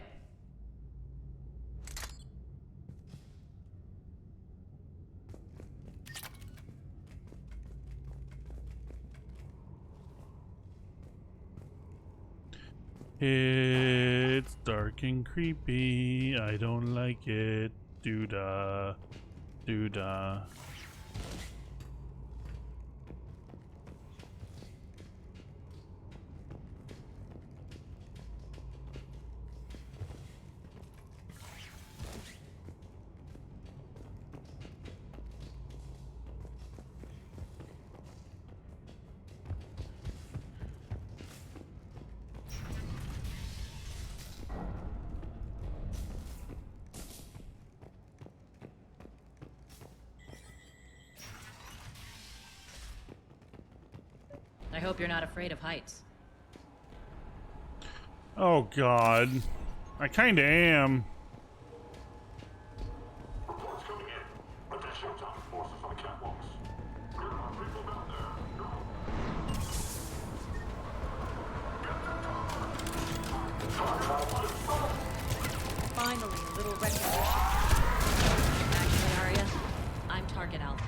Speaker 1: It's dark and creepy. I don't like it. Doo-da. Doo-da.
Speaker 9: hope you're not afraid of heights.
Speaker 1: Oh God, I kinda am.
Speaker 13: Reports coming in. Attention, task forces on the catwalks. There are people down there.
Speaker 9: Finally, a little recognition. Actually, Arya, I'm Target Alpha.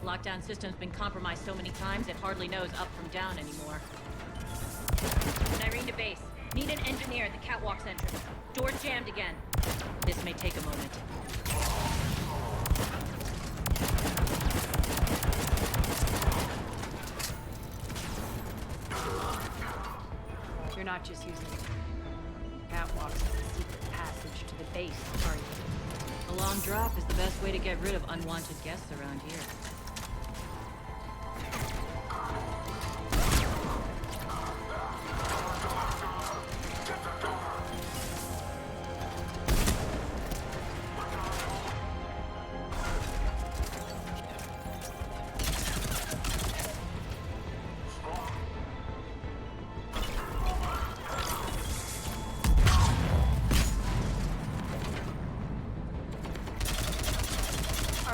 Speaker 9: Lockdown system's been compromised so many times it hardly knows up from down anymore. Irene to base. Need an engineer at the catwalk's entrance. Door's jammed again. This may take a moment.
Speaker 10: You're not just using catwalks as a secret passage to the base, are you?
Speaker 9: A long drop is the best way to get rid of unwanted guests around here.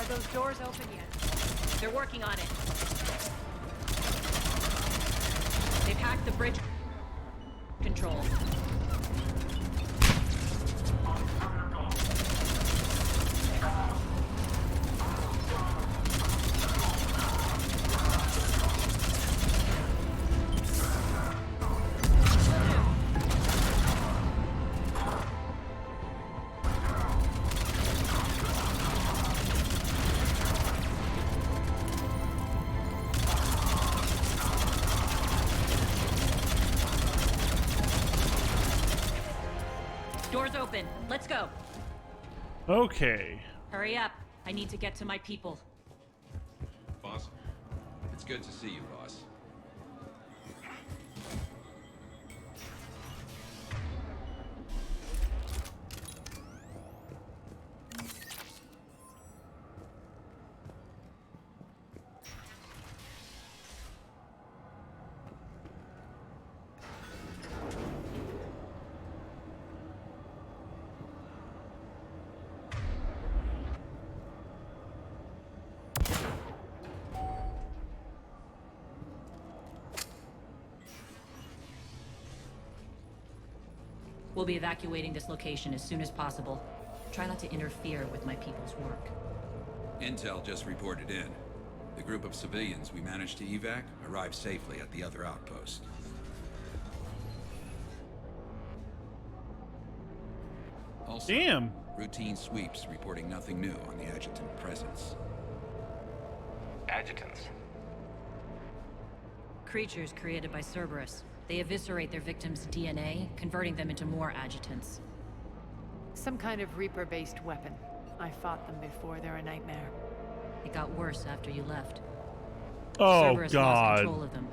Speaker 10: Those doors open yet?
Speaker 9: They're working on it. They've hacked the bridge control. Doors open. Let's go.
Speaker 1: Okay.
Speaker 9: Hurry up. I need to get to my people.
Speaker 7: Boss, it's good to see you, boss.
Speaker 9: We'll be evacuating this location as soon as possible. Try not to interfere with my people's work.
Speaker 7: Intel just reported in. The group of civilians we managed to evac arrived safely at the other outpost. Also,
Speaker 1: damn.
Speaker 7: Routine sweeps reporting nothing new on the adjutant presence.
Speaker 18: Adjutants?
Speaker 9: Creatures created by Cerberus. They eviscerate their victims' DNA, converting them into more adjutants.
Speaker 10: Some kind of Reaper-based weapon. I fought them before. They're a nightmare.
Speaker 9: It got worse after you left.
Speaker 1: Oh,
Speaker 9: Cerberus
Speaker 1: God.
Speaker 9: lost control of them.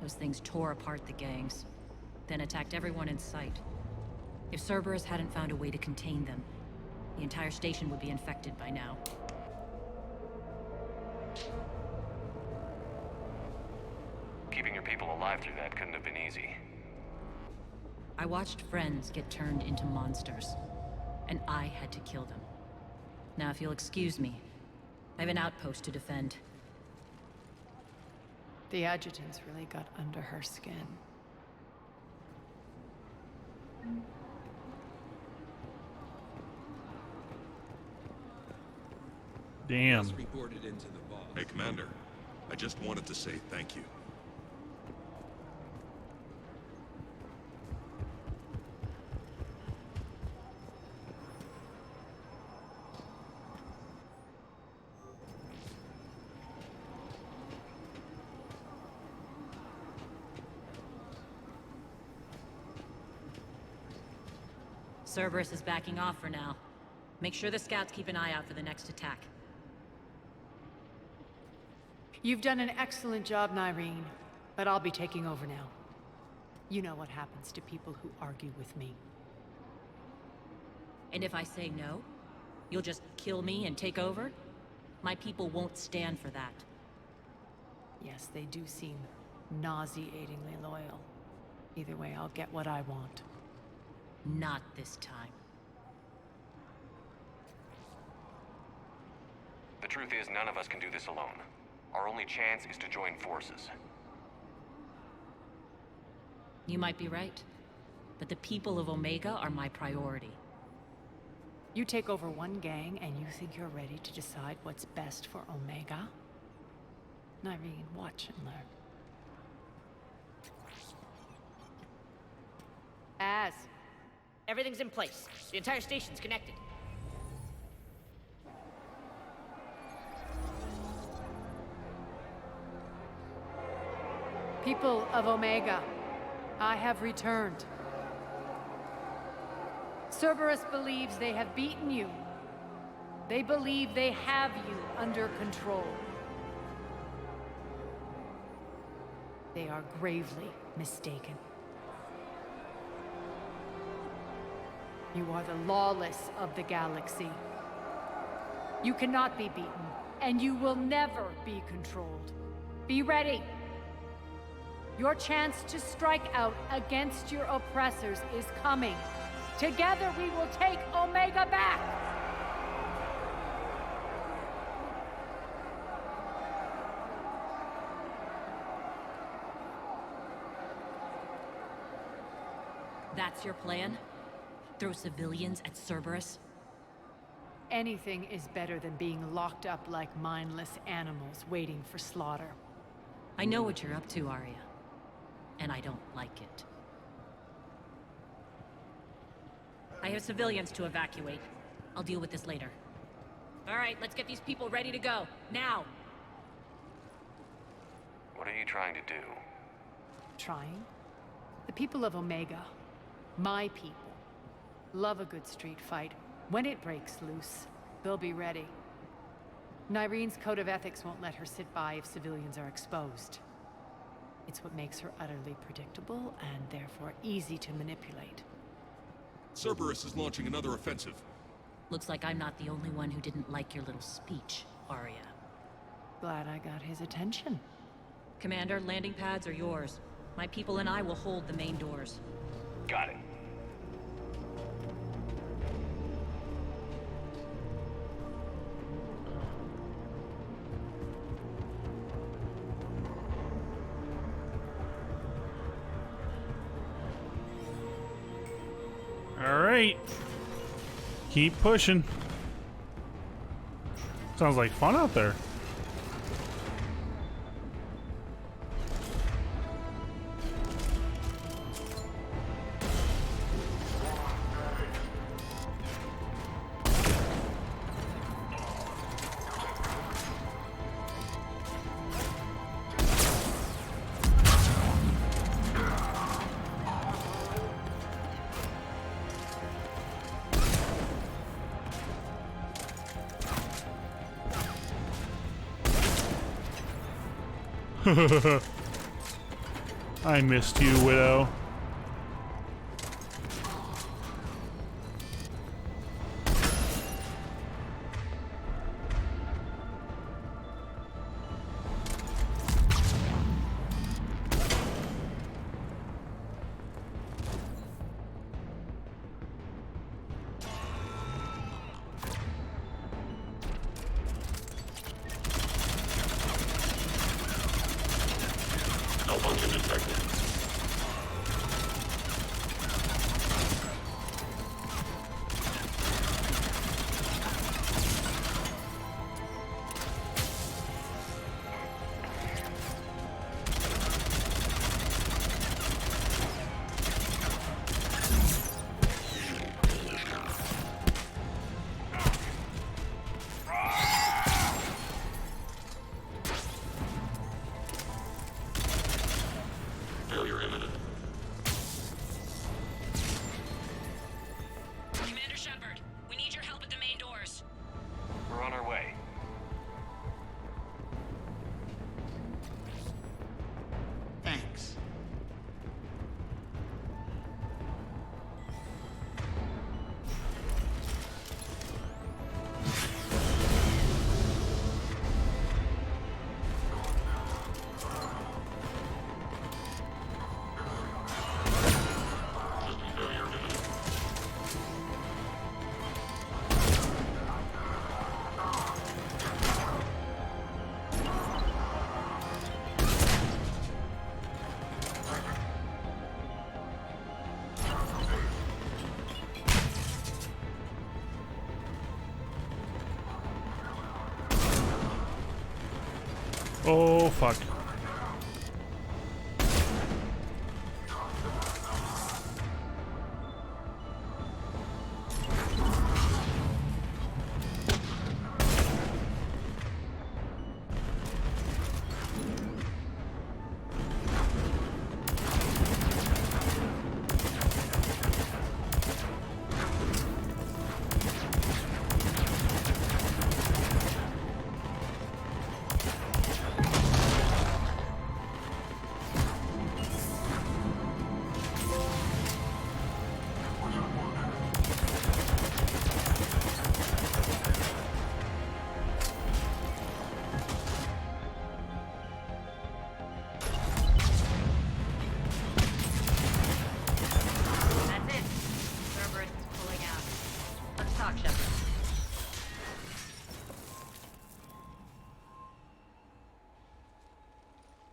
Speaker 9: Those things tore apart the gangs, then attacked everyone in sight. If Cerberus hadn't found a way to contain them, the entire station would be infected by now.
Speaker 18: Keeping your people alive through that couldn't have been easy.
Speaker 9: I watched friends get turned into monsters, and I had to kill them. Now, if you'll excuse me, I have an outpost to defend.
Speaker 10: The adjutants really got under her skin.
Speaker 1: Damn.
Speaker 7: Reported into the vault.
Speaker 5: Hey, Commander. I just wanted to say thank you.
Speaker 9: Cerberus is backing off for now. Make sure the scouts keep an eye out for the next attack.
Speaker 10: You've done an excellent job, Nyreen, but I'll be taking over now. You know what happens to people who argue with me.
Speaker 9: And if I say no, you'll just kill me and take over? My people won't stand for that.
Speaker 10: Yes, they do seem nauseatingly loyal. Either way, I'll get what I want.
Speaker 9: Not this time.
Speaker 18: The truth is, none of us can do this alone. Our only chance is to join forces.
Speaker 9: You might be right, but the people of Omega are my priority.
Speaker 10: You take over one gang and you think you're ready to decide what's best for Omega? Nyreen, watch and learn. Az.
Speaker 17: Everything's in place. The entire station's connected.
Speaker 10: People of Omega, I have returned. Cerberus believes they have beaten you. They believe they have you under control. They are gravely mistaken. You are the lawless of the galaxy. You cannot be beaten, and you will never be controlled. Be ready. Your chance to strike out against your oppressors is coming. Together we will take Omega back!
Speaker 9: That's your plan? Throw civilians at Cerberus?
Speaker 10: Anything is better than being locked up like mindless animals waiting for slaughter.
Speaker 9: I know what you're up to, Arya. And I don't like it. I have civilians to evacuate. I'll deal with this later. All right, let's get these people ready to go. Now!
Speaker 18: What are you trying to do?
Speaker 10: Trying? The people of Omega, my people, love a good street fight. When it breaks loose, they'll be ready. Nyreen's code of ethics won't let her sit by if civilians are exposed. It's what makes her utterly predictable and therefore easy to manipulate.
Speaker 5: Cerberus is launching another offensive.
Speaker 9: Looks like I'm not the only one who didn't like your little speech, Arya.
Speaker 10: Glad I got his attention.
Speaker 9: Commander, landing pads are yours. My people and I will hold the main doors.
Speaker 18: Got it.
Speaker 1: All right. Keep pushing. Sounds like fun out there. I missed you, Widow. Oh, fuck.
Speaker 9: That's it. Cerberus is pulling out. Let's talk, Shepard.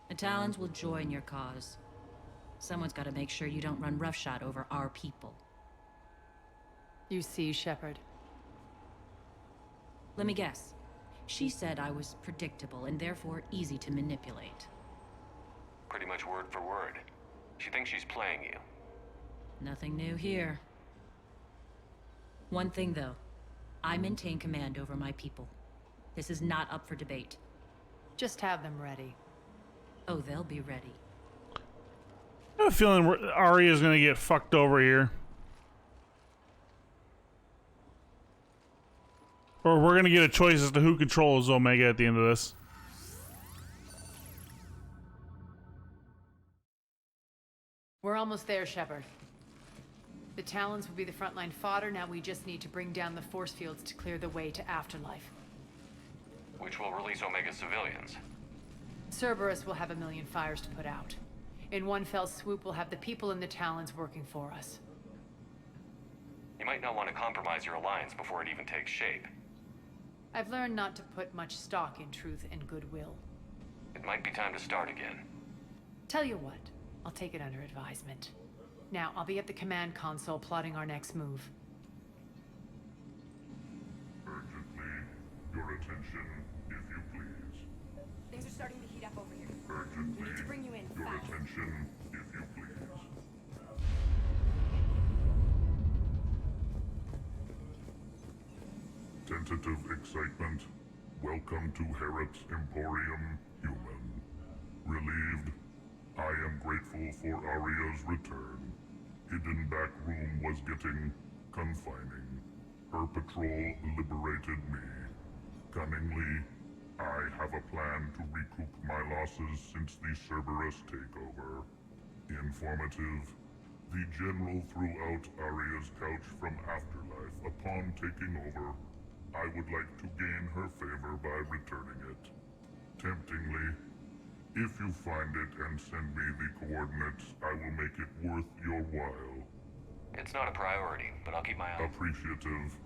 Speaker 9: The Talons will join your cause. Someone's got to make sure you don't run roughshod over our people.
Speaker 10: You see, Shepard.
Speaker 9: Let me guess. She said I was predictable and therefore easy to manipulate.
Speaker 18: Pretty much word for word. She thinks she's playing you.
Speaker 9: Nothing new here. One thing, though. I maintain command over my people. This is not up for debate.
Speaker 10: Just have them ready.
Speaker 9: Oh, they'll be ready.
Speaker 1: I have a feeling Arya's gonna get fucked over here. Or we're gonna get a choice as to who controls Omega at the end of this.
Speaker 10: We're almost there, Shepard. The Talons will be the frontline fodder. Now we just need to bring down the force fields to clear the way to Afterlife.
Speaker 18: Which will release Omega civilians.
Speaker 10: Cerberus will have a million fires to put out. In one fell swoop, we'll have the people in the Talons working for us.
Speaker 18: You might not want to compromise your alliance before it even takes shape.
Speaker 10: I've learned not to put much stock in truth and goodwill.
Speaker 18: It might be time to start again.
Speaker 10: Tell you what, I'll take it under advisement. Now, I'll be at the command console plotting our next move.
Speaker 11: Urgently, your attention, if you please.
Speaker 21: Things are starting to heat up over here.
Speaker 11: Urgently,
Speaker 21: We need to bring you in
Speaker 11: your
Speaker 21: fast.
Speaker 11: attention, if you please. Tentative excitement. Welcome to Harrop's Emporium, human. Relieved. I am grateful for Arya's return. Hidden back room was getting confining. Her patrol liberated me. Cunningly, I have a plan to recoup my losses since the Cerberus takeover. Informative. The General threw out Arya's couch from Afterlife upon taking over. I would like to gain her favor by returning it. Temptingly, if you find it and send me the coordinates, I will make it worth your while.
Speaker 18: It's not a priority, but I'll keep my eye.
Speaker 11: Appreciative.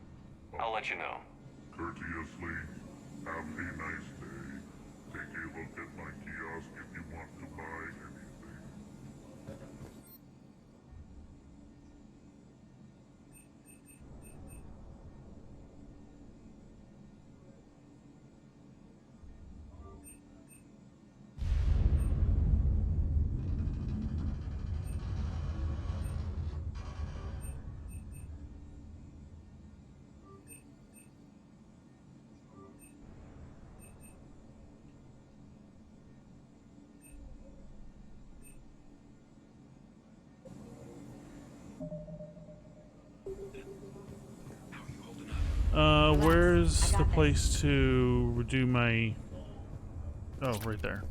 Speaker 18: I'll let you know.
Speaker 11: Courteously, have a nice day. Take a look at my kiosk if you want to buy anything.
Speaker 1: Where's the place to do my... Oh, right there.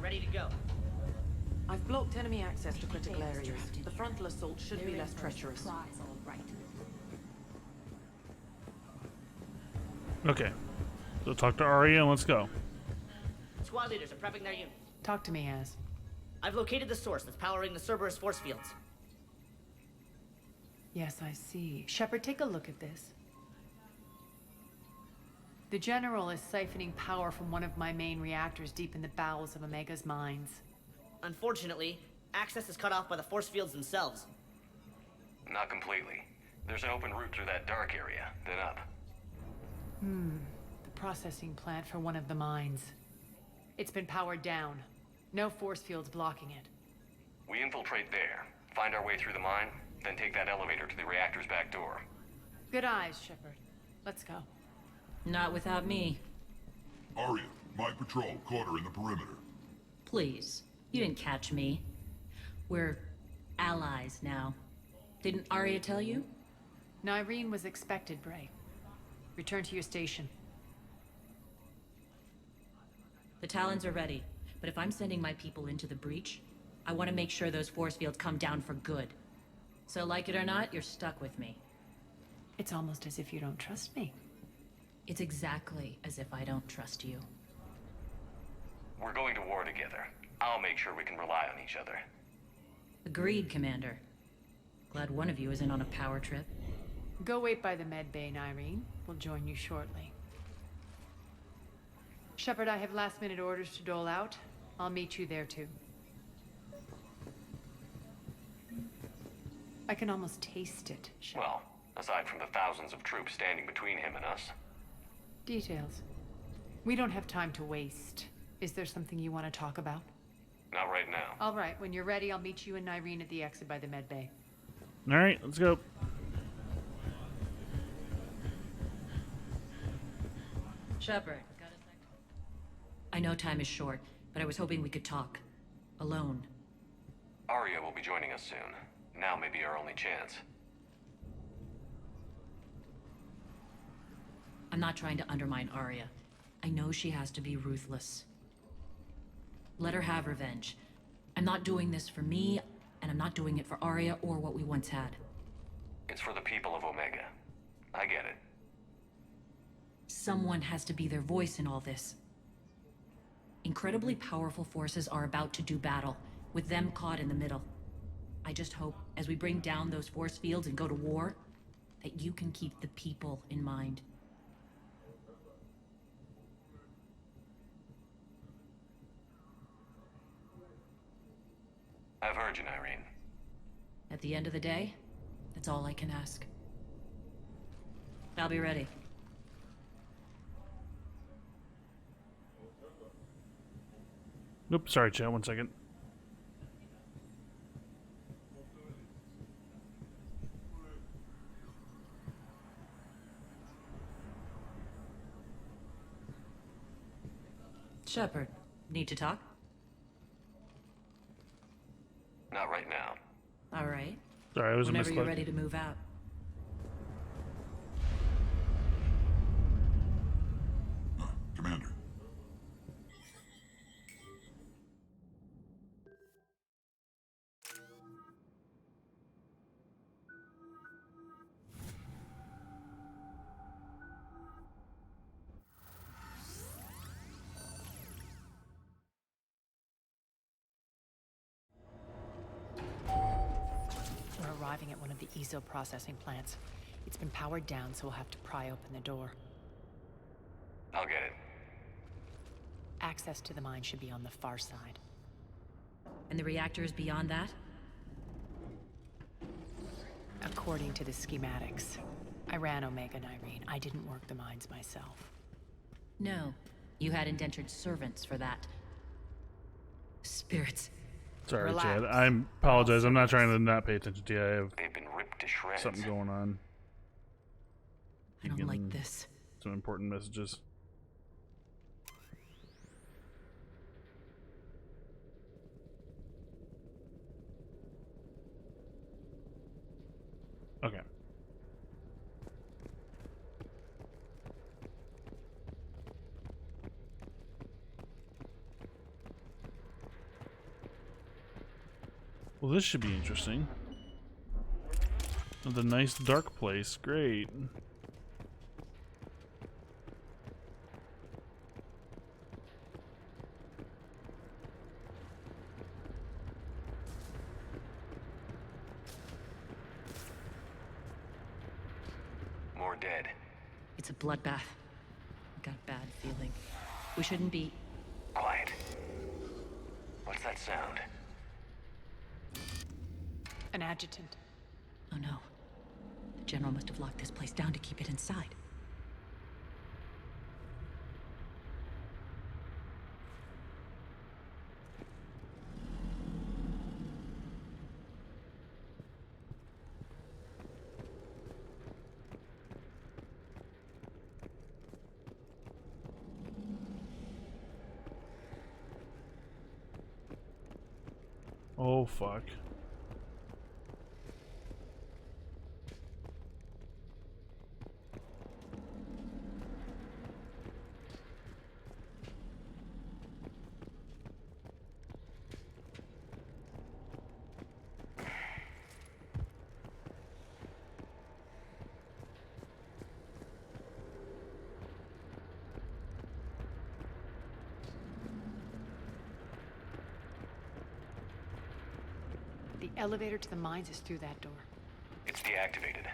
Speaker 17: ready to go.
Speaker 15: I've blocked enemy access to critical areas. The frontal assault should be less treacherous.
Speaker 1: Okay. So talk to Arya and let's go.
Speaker 17: Squad leaders are prepping their units.
Speaker 10: Talk to me, Az.
Speaker 17: I've located the source that's powering the Cerberus force fields.
Speaker 10: Yes, I see. Shepard, take a look at this. The General is siphoning power from one of my main reactors deep in the bowels of Omega's mines.
Speaker 17: Unfortunately, access is cut off by the force fields themselves.
Speaker 18: Not completely. There's an open route through that dark area, then up.
Speaker 10: The processing plant for one of the mines. It's been powered down. No force fields blocking it.
Speaker 18: We infiltrate there, find our way through the mine, then take that elevator to the reactor's back door.
Speaker 10: Good eyes, Shepard. Let's go.
Speaker 9: Not without me.
Speaker 11: Arya, my patrol caught her in the perimeter.
Speaker 9: Please. You didn't catch me. We're allies now. Didn't Arya tell you?
Speaker 10: Nyreen was expected, Bray. Return to your station.
Speaker 9: The Talons are ready, but if I'm sending my people into the breach, I want to make sure those force fields come down for good. So like it or not, you're stuck with me.
Speaker 10: It's almost as if you don't trust me.
Speaker 9: It's exactly as if I don't trust you.
Speaker 18: We're going to war together. I'll make sure we can rely on each other.
Speaker 9: Agreed, Commander. Glad one of you isn't on a power trip.
Speaker 10: Go wait by the med bay, Nyreen. We'll join you shortly. Shepard, I have last-minute orders to dole out. I'll meet you there, too. I can almost taste it, Shepard.
Speaker 18: Well, aside from the thousands of troops standing between him and us.
Speaker 10: Details. We don't have time to waste. Is there something you want to talk about?
Speaker 18: Not right now.
Speaker 10: All right, when you're ready, I'll meet you and Nyreen at the exit by the med bay.
Speaker 1: All right, let's go.
Speaker 9: Shepard, got a sec? I know time is short, but I was hoping we could talk. Alone.
Speaker 18: Arya will be joining us soon. Now may be our only chance.
Speaker 9: I'm not trying to undermine Arya. I know she has to be ruthless. Let her have revenge. I'm not doing this for me, and I'm not doing it for Arya or what we once had.
Speaker 18: It's for the people of Omega. I get it.
Speaker 9: Someone has to be their voice in all this. Incredibly powerful forces are about to do battle, with them caught in the middle. I just hope, as we bring down those force fields and go to war, that you can keep the people in mind.
Speaker 18: I've heard you, Nyreen.
Speaker 9: At the end of the day, that's all I can ask. I'll be ready.
Speaker 1: Oops, sorry, chat. 1 second.
Speaker 9: Shepard, need to talk?
Speaker 18: Not right now.
Speaker 9: All right.
Speaker 1: Sorry, I was
Speaker 9: Whenever you're ready to move out.
Speaker 11: Commander.
Speaker 10: We're arriving at one of the ESO processing plants. It's been powered down, so we'll have to pry open the door.
Speaker 18: I'll get it.
Speaker 10: Access to the mine should be on the far side.
Speaker 9: And the reactor is beyond that?
Speaker 10: According to the schematics. I ran Omega, Nyreen. I didn't work the mines myself.
Speaker 9: No. You had indentured servants for that. Spirits.
Speaker 1: Sorry,
Speaker 10: Relax.
Speaker 1: Chad. I apologize. I'm not trying to not pay attention to you. I have
Speaker 18: They've been ripped to shreds.
Speaker 1: something going on.
Speaker 9: I don't like
Speaker 1: Getting
Speaker 9: this.
Speaker 1: Some important messages. Okay. Well, this should be interesting. The nice dark place. Great.
Speaker 18: More dead.
Speaker 9: It's a bloodbath. I got a bad feeling. We shouldn't be...
Speaker 18: Quiet. What's that sound?
Speaker 10: An adjutant.
Speaker 9: Oh no. The General must have locked this place down to keep it inside.
Speaker 1: Oh, fuck.
Speaker 10: The elevator to the mines is through that door.
Speaker 18: It's deactivated.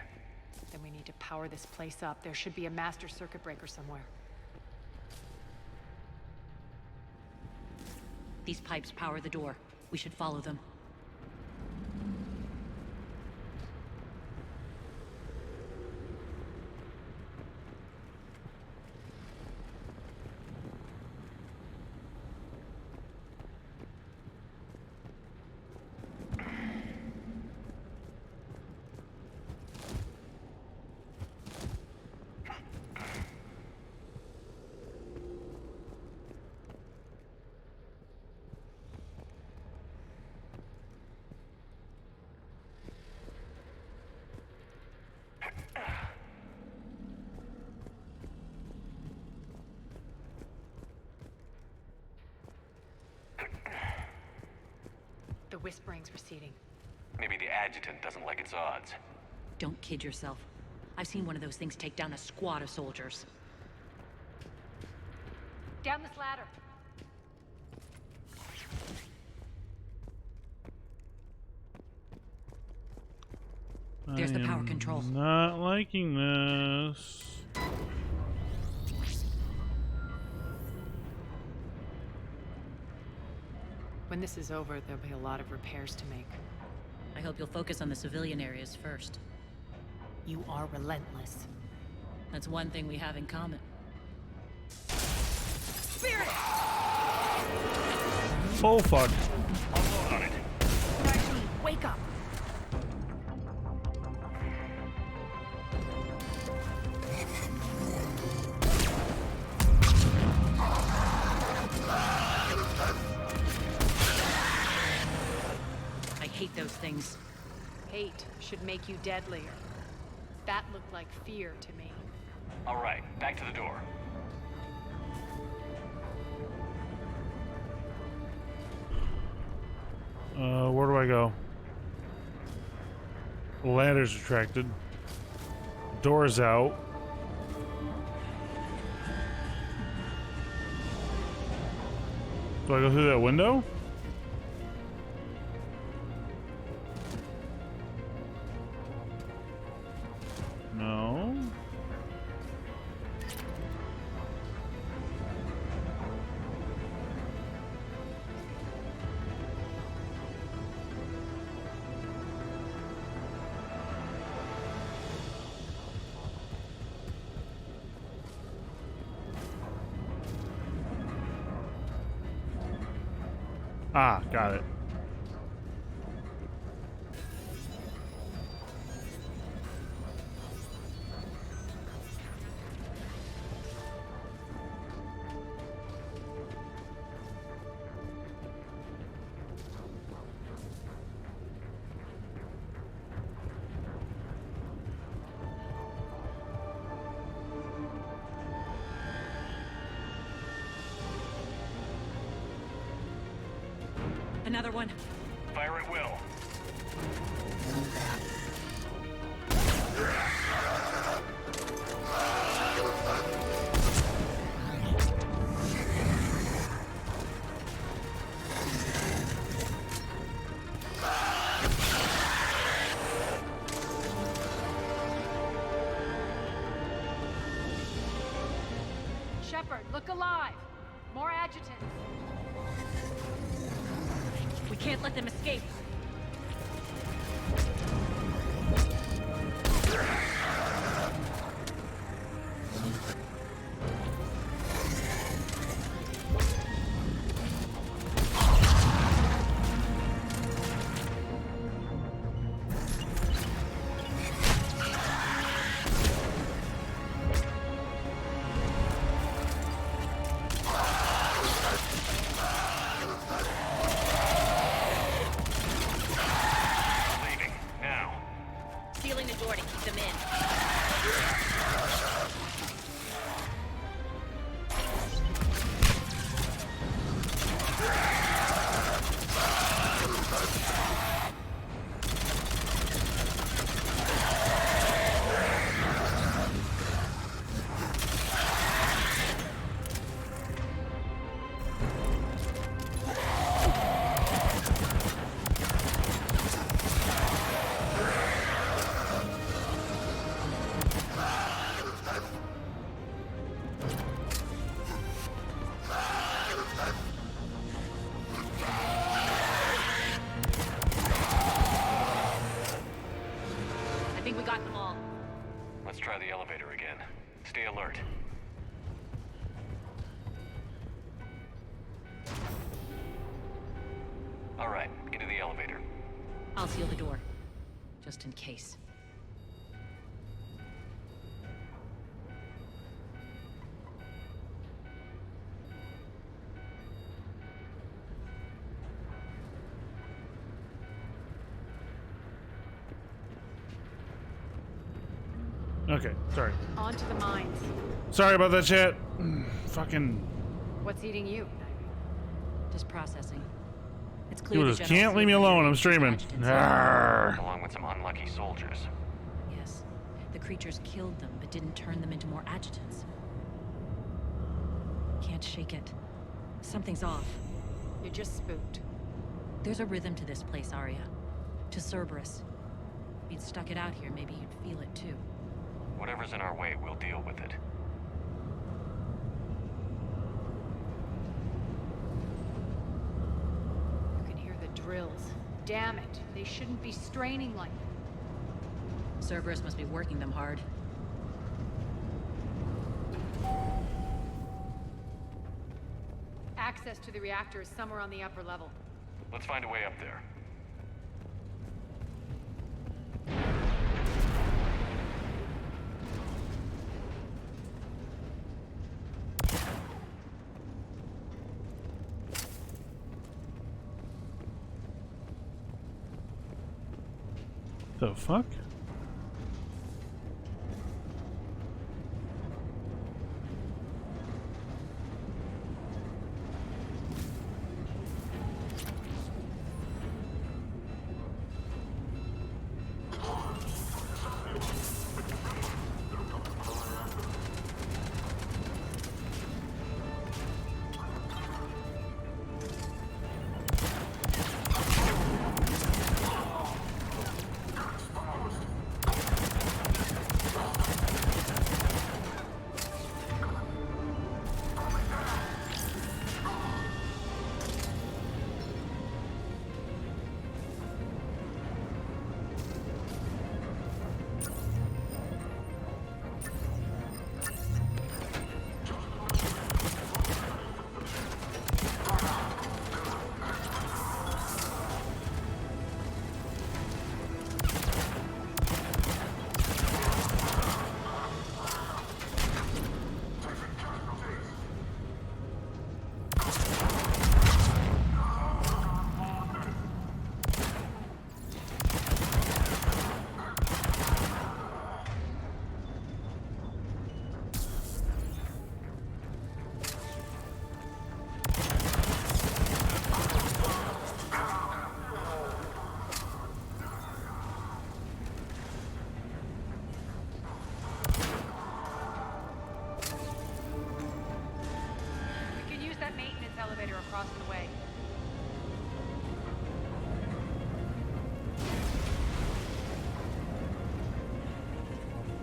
Speaker 10: Then we need to power this place up. There should be a master circuit breaker somewhere.
Speaker 9: These pipes power the door. We should follow them.
Speaker 10: The whispering's receding.
Speaker 18: Maybe the adjutant doesn't like its odds.
Speaker 9: Don't kid yourself. I've seen one of those things take down a squad of soldiers.
Speaker 10: Down this ladder.
Speaker 9: There's the power control.
Speaker 1: Not liking this.
Speaker 10: When this is over, there'll be a lot of repairs to make.
Speaker 9: I hope you'll focus on the civilian areas first.
Speaker 10: You are relentless.
Speaker 9: That's one thing we have in common.
Speaker 10: Spirit!
Speaker 1: Oh, fuck.
Speaker 18: I'll load on it.
Speaker 10: Wake up!
Speaker 9: I hate those things.
Speaker 10: Hate should make you deadlier. That looked like fear to me.
Speaker 18: All right, back to the door.
Speaker 1: Where do I go? The ladder's retracted. Door's out. Do I go through that window? No. Ah, got it.
Speaker 9: Another one.
Speaker 18: Fire at will.
Speaker 4: Shepard, look alive. More adjutants.
Speaker 9: We can't let them escape. Sealing the door to keep them in. I think we got them all.
Speaker 18: Let's try the elevator again. Stay alert. All right, into the elevator.
Speaker 9: I'll seal the door, just in case.
Speaker 1: Okay, sorry.
Speaker 4: On to the mines.
Speaker 1: Sorry about that, chat. Fucking.
Speaker 4: What's eating you?
Speaker 9: Just processing. It's
Speaker 1: You
Speaker 9: clear the
Speaker 1: just
Speaker 9: General
Speaker 1: can't leave me
Speaker 9: Sleeper
Speaker 1: alone.
Speaker 9: area
Speaker 1: I'm
Speaker 9: is
Speaker 1: streaming.
Speaker 9: adjutants.
Speaker 1: Arrgh.
Speaker 18: Along with some unlucky soldiers.
Speaker 9: Yes. The creatures killed them, but didn't turn them into more adjutants. Can't shake it. Something's off.
Speaker 4: You're just spooked.
Speaker 9: There's a rhythm to this place, Arya. To Cerberus. If you'd stuck it out here, maybe you'd feel it too.
Speaker 18: Whatever's in our way, we'll deal with it.
Speaker 4: You can hear the drills. Damn it. They shouldn't be straining like that.
Speaker 9: Cerberus must be working them hard.
Speaker 4: Access to the reactor is somewhere on the upper level.
Speaker 18: Let's find a way up there.
Speaker 1: The fuck?
Speaker 4: across the way.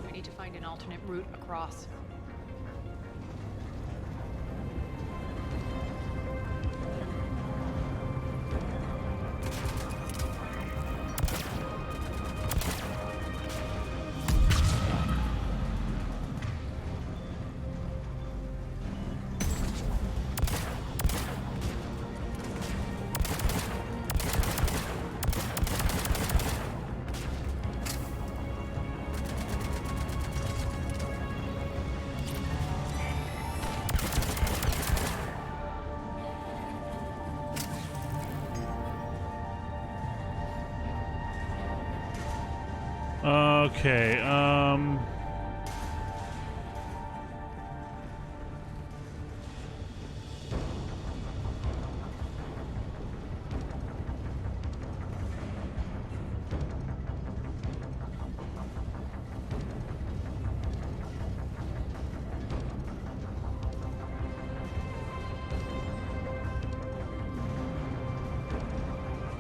Speaker 4: We need to find an alternate route across.
Speaker 1: Okay,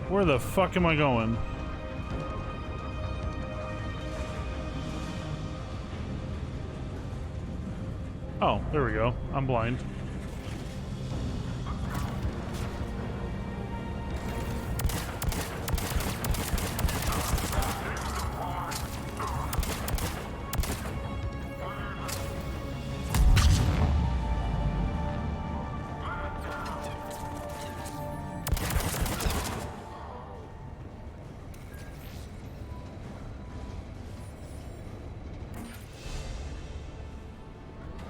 Speaker 1: where the fuck am I going? Oh, there we go. I'm blind.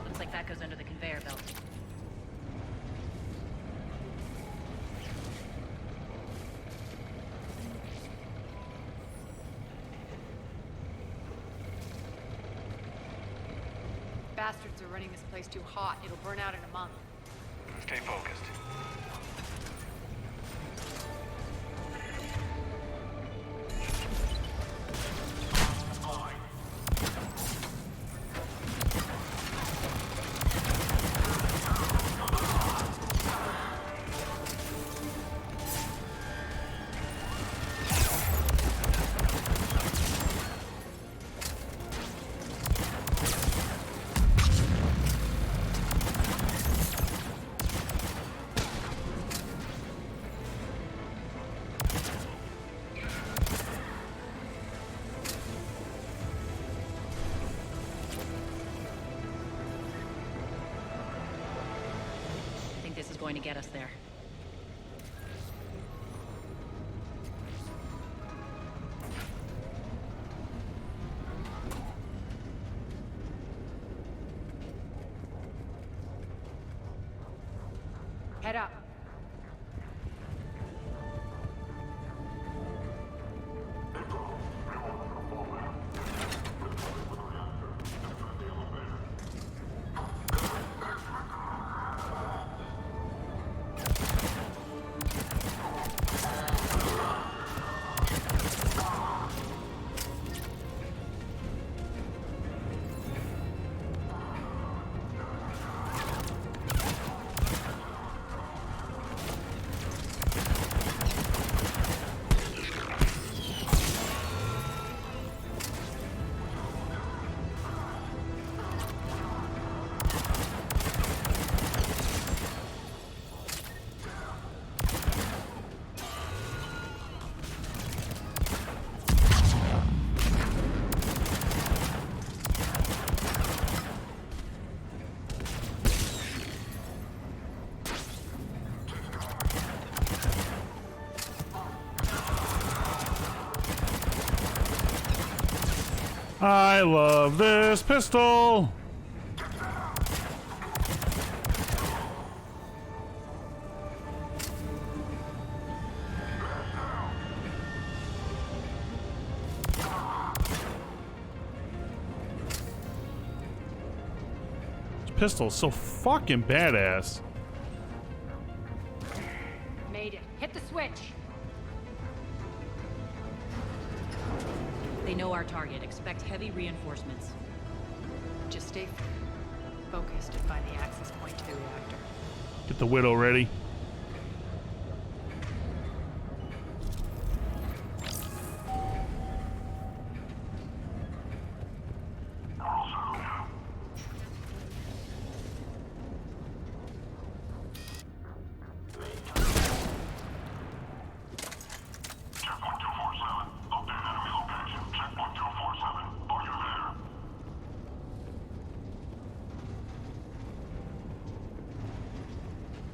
Speaker 9: Looks like that goes under the conveyor belt.
Speaker 4: Bastards are running this place too hot. It'll burn out in a month.
Speaker 18: Stay focused.
Speaker 9: This is going to get us there.
Speaker 4: Head up.
Speaker 1: I love this pistol. This pistol's so fucking badass.
Speaker 4: Made it. Hit the switch.
Speaker 9: They know our target. Expect heavy reinforcements.
Speaker 4: Just stay focused and find the access point to the reactor.
Speaker 1: Get the Widow ready.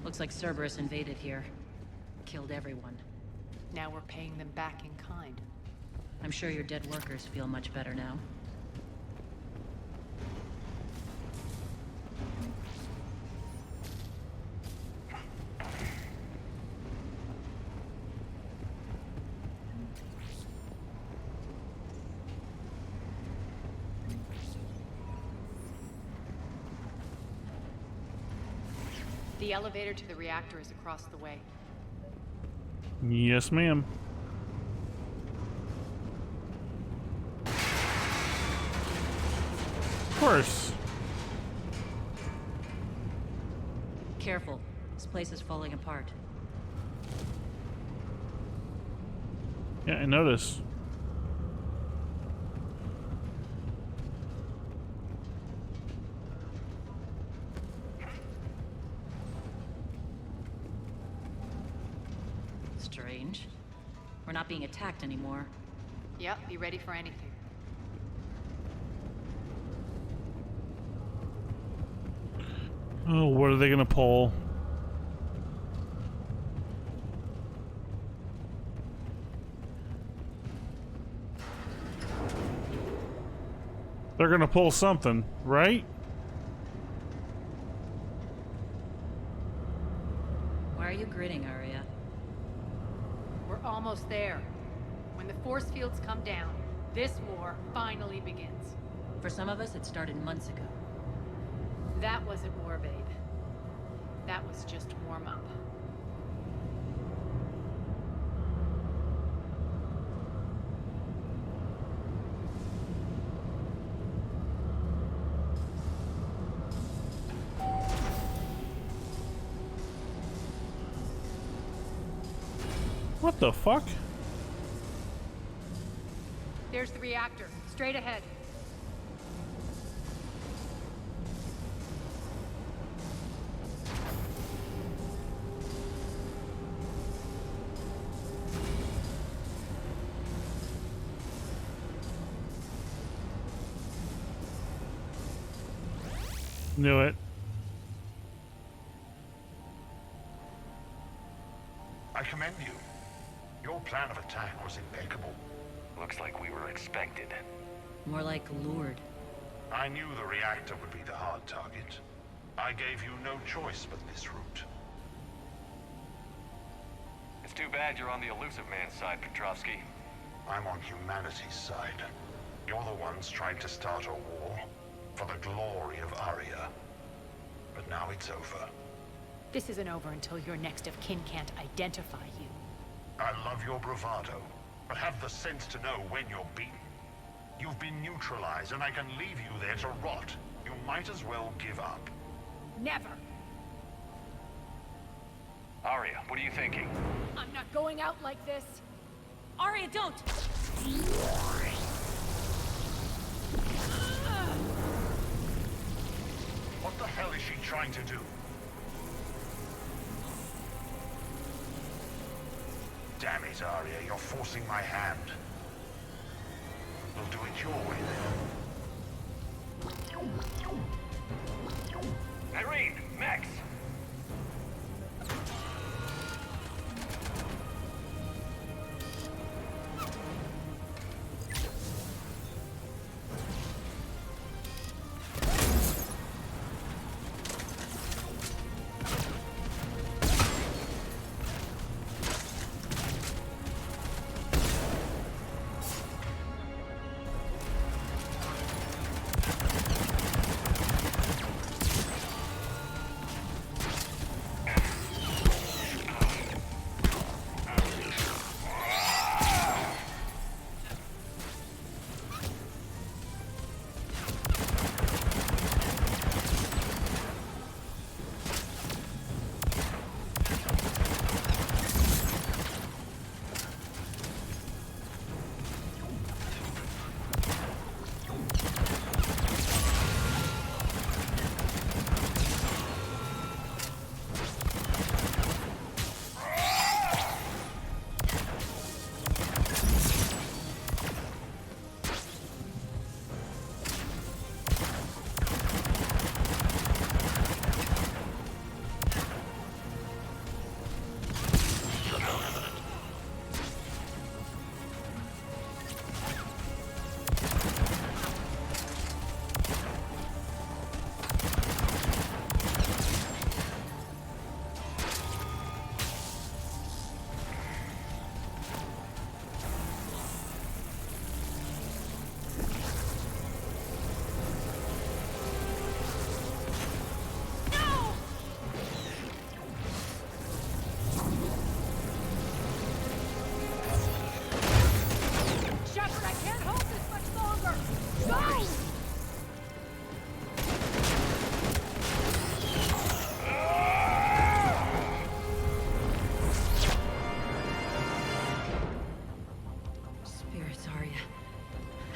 Speaker 9: Looks like Cerberus invaded here. Killed everyone.
Speaker 10: Now we're paying them back in kind.
Speaker 9: I'm sure your dead workers feel much better now.
Speaker 4: The elevator to the reactor is across the way.
Speaker 1: Yes, ma'am. Of course.
Speaker 9: Careful. This place is falling apart.
Speaker 1: Yeah, I noticed.
Speaker 9: Strange. We're not being attacked anymore.
Speaker 4: Yep, be ready for anything.
Speaker 1: Oh, what are they gonna pull? They're gonna pull something, right?
Speaker 9: Why are you grinning, Arya?
Speaker 4: We're almost there. When the force fields come down, this war finally begins.
Speaker 9: For some of us, it started months ago.
Speaker 4: That wasn't war, babe. That was just warm-up.
Speaker 1: What the fuck?
Speaker 4: There's the reactor, straight ahead.
Speaker 1: Knew it.
Speaker 13: I commend you. Your plan of attack was impeccable.
Speaker 18: Looks like we were expected.
Speaker 9: More like lured.
Speaker 13: I knew the reactor would be the hard target. I gave you no choice but this route.
Speaker 18: It's too bad you're on the Illusive Man's side, Petrovsky.
Speaker 13: I'm on humanity's side. You're the ones trying to start a war for the glory of Arya. But now it's over.
Speaker 4: This isn't over until your next of kin can't identify you.
Speaker 13: I love your bravado, but have the sense to know when you're beaten. You've been neutralized, and I can leave you there to rot. You might as well give up.
Speaker 4: Never!
Speaker 18: Arya, what are you thinking?
Speaker 4: I'm not going out like this!
Speaker 9: Arya, don't!
Speaker 13: What the hell is she trying to do? Damn it, Arya, you're forcing my hand. We'll do it your way then.
Speaker 18: Irene! Max!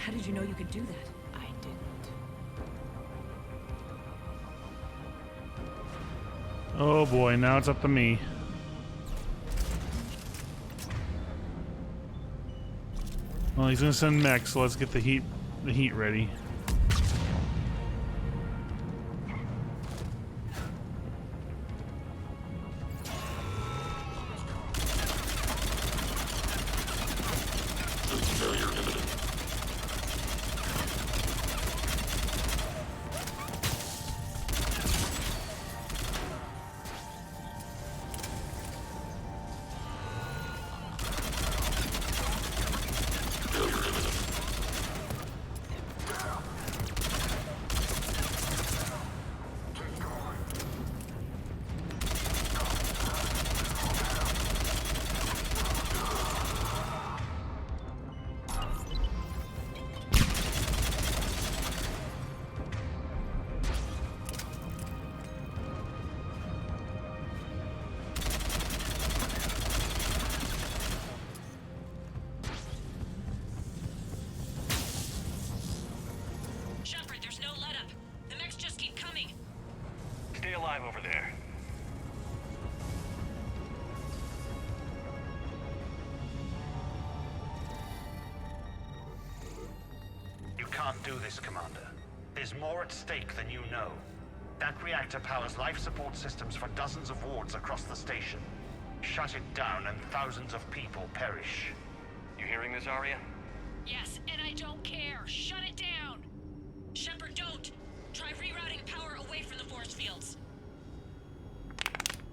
Speaker 9: How did you know you could do that?
Speaker 10: I didn't.
Speaker 1: Oh boy, now it's up to me. Well, he's gonna send mech, so let's get the heat ready.
Speaker 9: Shepard, there's no let up. The mechs just keep coming.
Speaker 18: Stay alive over there.
Speaker 8: You can't do this, Commander. There's more at stake than you know. That reactor powers life support systems for dozens of wards across the station. Shut it down and thousands of people perish.
Speaker 18: You hearing this, Arya?
Speaker 9: Yes, and I don't care. Shut it down. Shepard, don't. Try rerouting power away from the force fields.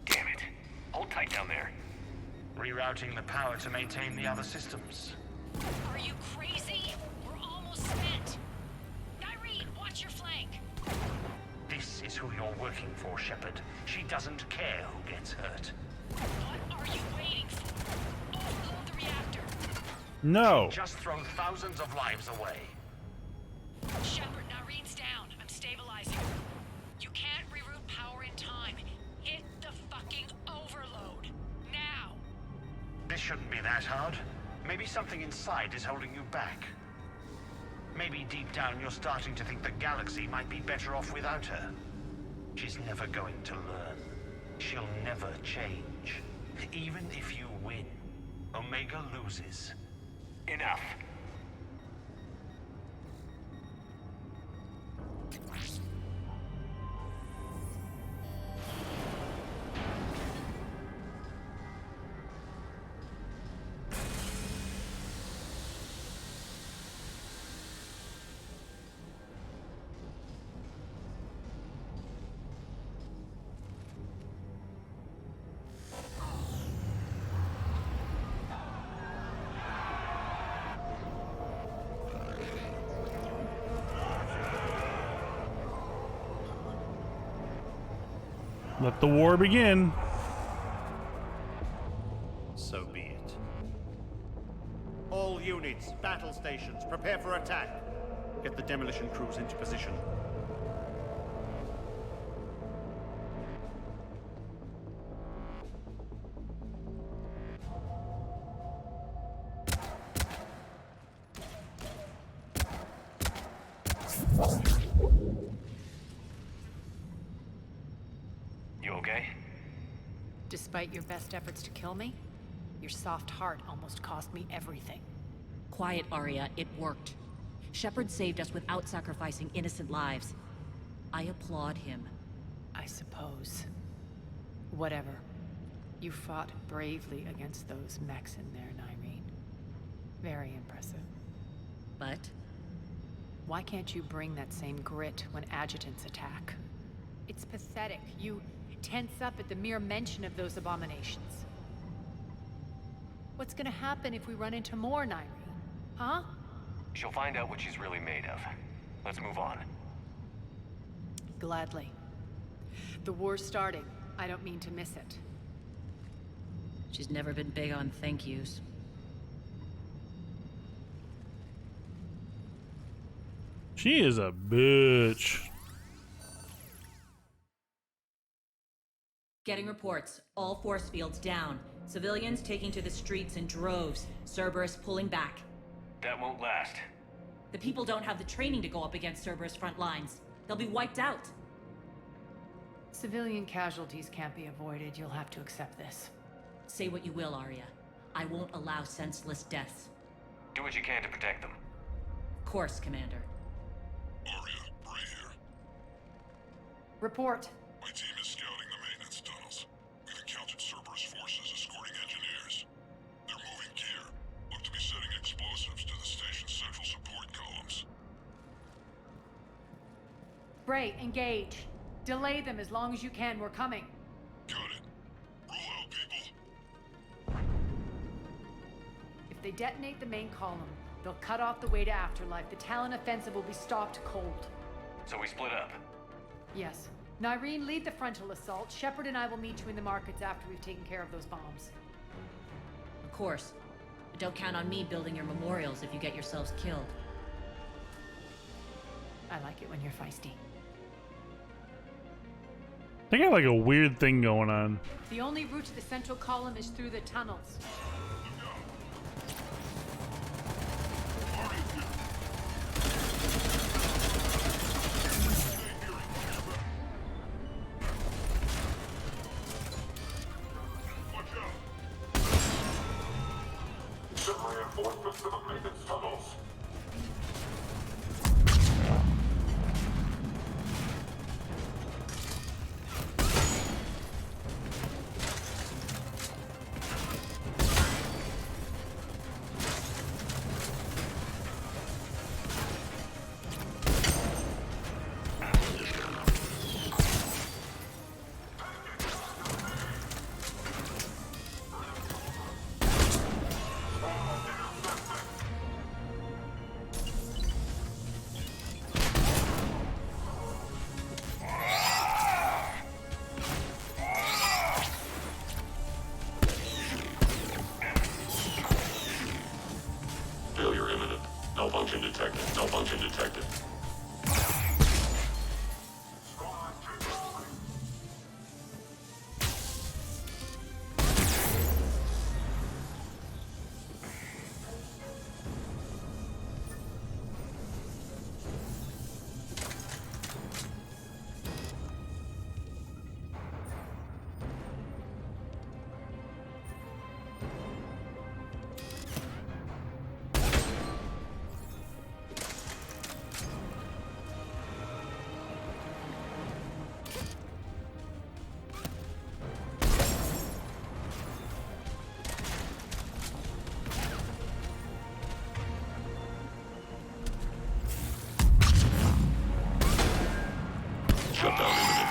Speaker 18: Damn it. Hold tight down there.
Speaker 8: Rerouting the power to maintain the other systems.
Speaker 9: Are you crazy? We're almost spent. Nyreen, watch your flank.
Speaker 8: This is who you're working for, Shepard. She doesn't care who gets hurt.
Speaker 9: What are you waiting for? Offload the reactor.
Speaker 1: No.
Speaker 8: Just throw thousands of lives away.
Speaker 9: Shepard, Nyreen's down. I'm stabilizing. You can't reroute power in time. Hit the fucking overload. Now.
Speaker 8: This shouldn't be that hard. Maybe something inside is holding you back. Maybe deep down you're starting to think the galaxy might be better off without her. She's never going to learn. She'll never change. Even if you win, Omega loses.
Speaker 18: Enough.
Speaker 1: Let the war begin.
Speaker 14: So be it. All units, battle stations, prepare for attack. Get the demolition crews into position.
Speaker 18: You okay?
Speaker 4: Despite your best efforts to kill me, your soft heart almost cost me everything.
Speaker 9: Quiet, Arya. It worked. Shepard saved us without sacrificing innocent lives. I applaud him.
Speaker 10: I suppose. Whatever. You fought bravely against those mechs in there, Nyreen. Very impressive.
Speaker 9: But?
Speaker 10: Why can't you bring that same grit when adjutants attack?
Speaker 4: It's pathetic. You tense up at the mere mention of those abominations. What's gonna happen if we run into more, Nyreen? Huh?
Speaker 18: She'll find out what she's really made of. Let's move on.
Speaker 4: Gladly. The war's starting. I don't mean to miss it.
Speaker 9: She's never been big on thank yous.
Speaker 1: She is a bitch.
Speaker 9: Getting reports. All force fields down. Civilians taking to the streets in droves. Cerberus pulling back.
Speaker 18: That won't last.
Speaker 9: The people don't have the training to go up against Cerberus front lines. They'll be wiped out.
Speaker 10: Civilian casualties can't be avoided. You'll have to accept this.
Speaker 9: Say what you will, Arya. I won't allow senseless deaths.
Speaker 18: Do what you can to protect them.
Speaker 9: Of course, Commander.
Speaker 11: Arya, Bray here.
Speaker 10: Report.
Speaker 11: My team is scouting the maintenance tunnels. We've encountered Cerberus forces escorting engineers. They're moving gear. Look to be setting explosives to the station's central support columns.
Speaker 10: Bray, engage. Delay them as long as you can. We're coming.
Speaker 11: Got it. Roll out, people.
Speaker 10: If they detonate the main column, they'll cut off the way to Afterlife. The Talon offensive will be stopped cold.
Speaker 18: So we split up.
Speaker 10: Yes. Nyreen, lead the frontal assault. Shepard and I will meet you in the markets after we've taken care of those bombs.
Speaker 9: Of course. But don't count on me building your memorials if you get yourselves killed.
Speaker 10: I like it when you're feisty.
Speaker 1: They got like a weird thing going on.
Speaker 10: The only route to the central column is through the tunnels.
Speaker 13: Send reinforcements to the maintenance tunnels. Failure imminent. Malfunction detected. Malfunction detected. Shutdown imminent.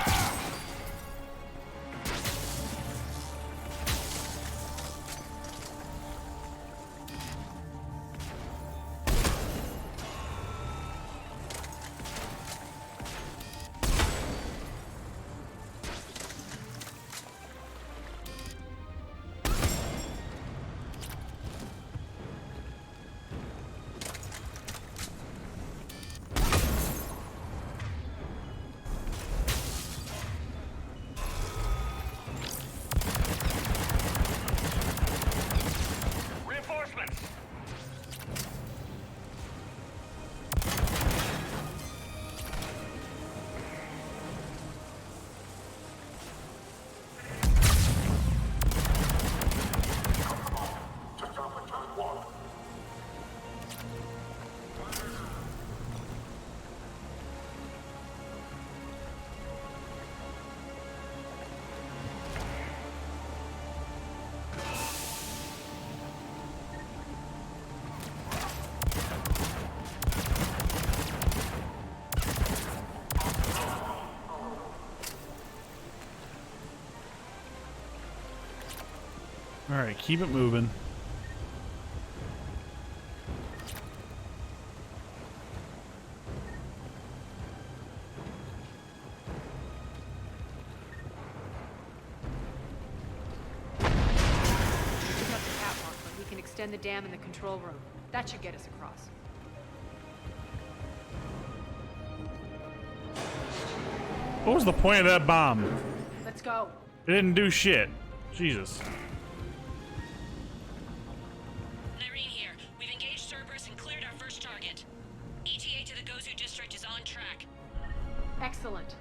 Speaker 8: Reinforcements!
Speaker 1: All right, keep it moving.
Speaker 10: We can extend the dam in the control room. That should get us across.
Speaker 1: What was the point of that bomb?
Speaker 10: Let's go.
Speaker 1: It didn't do shit. Jesus.
Speaker 9: Nyreen here. We've engaged Cerberus and cleared our first target.
Speaker 4: Excellent.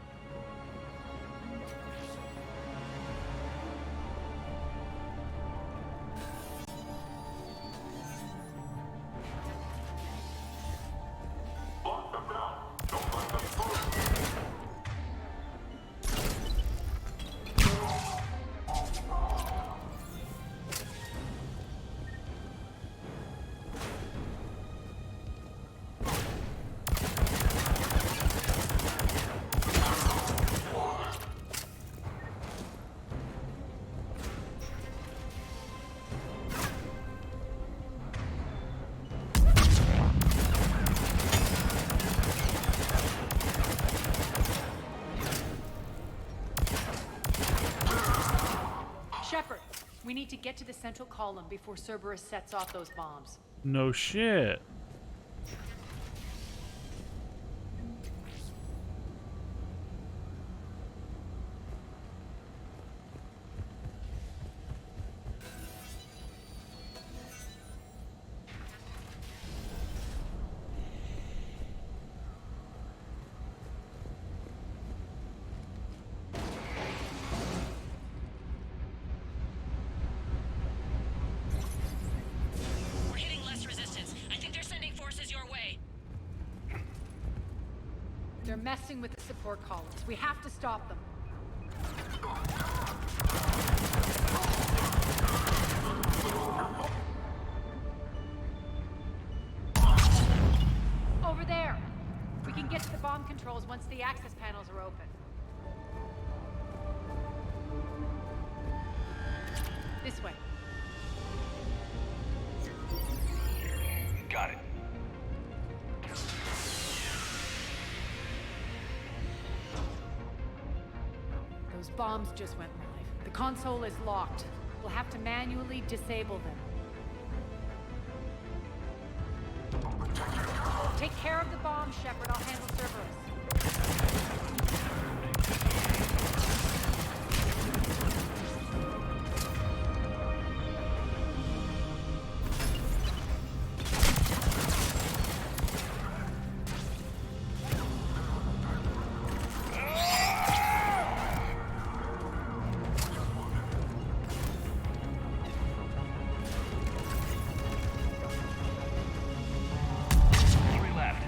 Speaker 4: Shepard, we need to get to the central column before Cerberus sets off those bombs.
Speaker 1: No shit.
Speaker 9: We're hitting less resistance. I think they're sending forces your way.
Speaker 4: They're messing with the support columns. We have to stop them. Over there. We can get to the bomb controls once the access panels are open. This way.
Speaker 18: Got it.
Speaker 4: Those bombs just went live. The console is locked. We'll have to manually disable them. Take care of the bomb, Shepard. I'll handle Cerberus.
Speaker 18: Three left.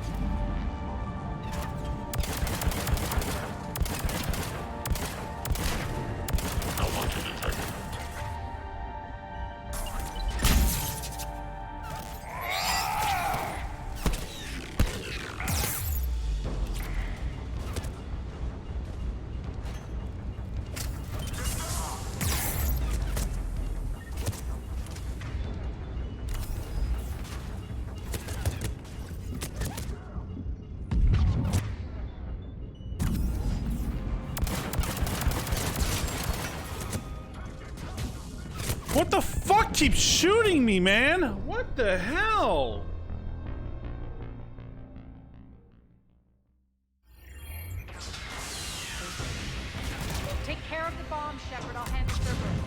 Speaker 1: What the fuck keeps shooting me, man? What the hell?
Speaker 4: Take care of the bomb, Shepard. I'll handle Cerberus.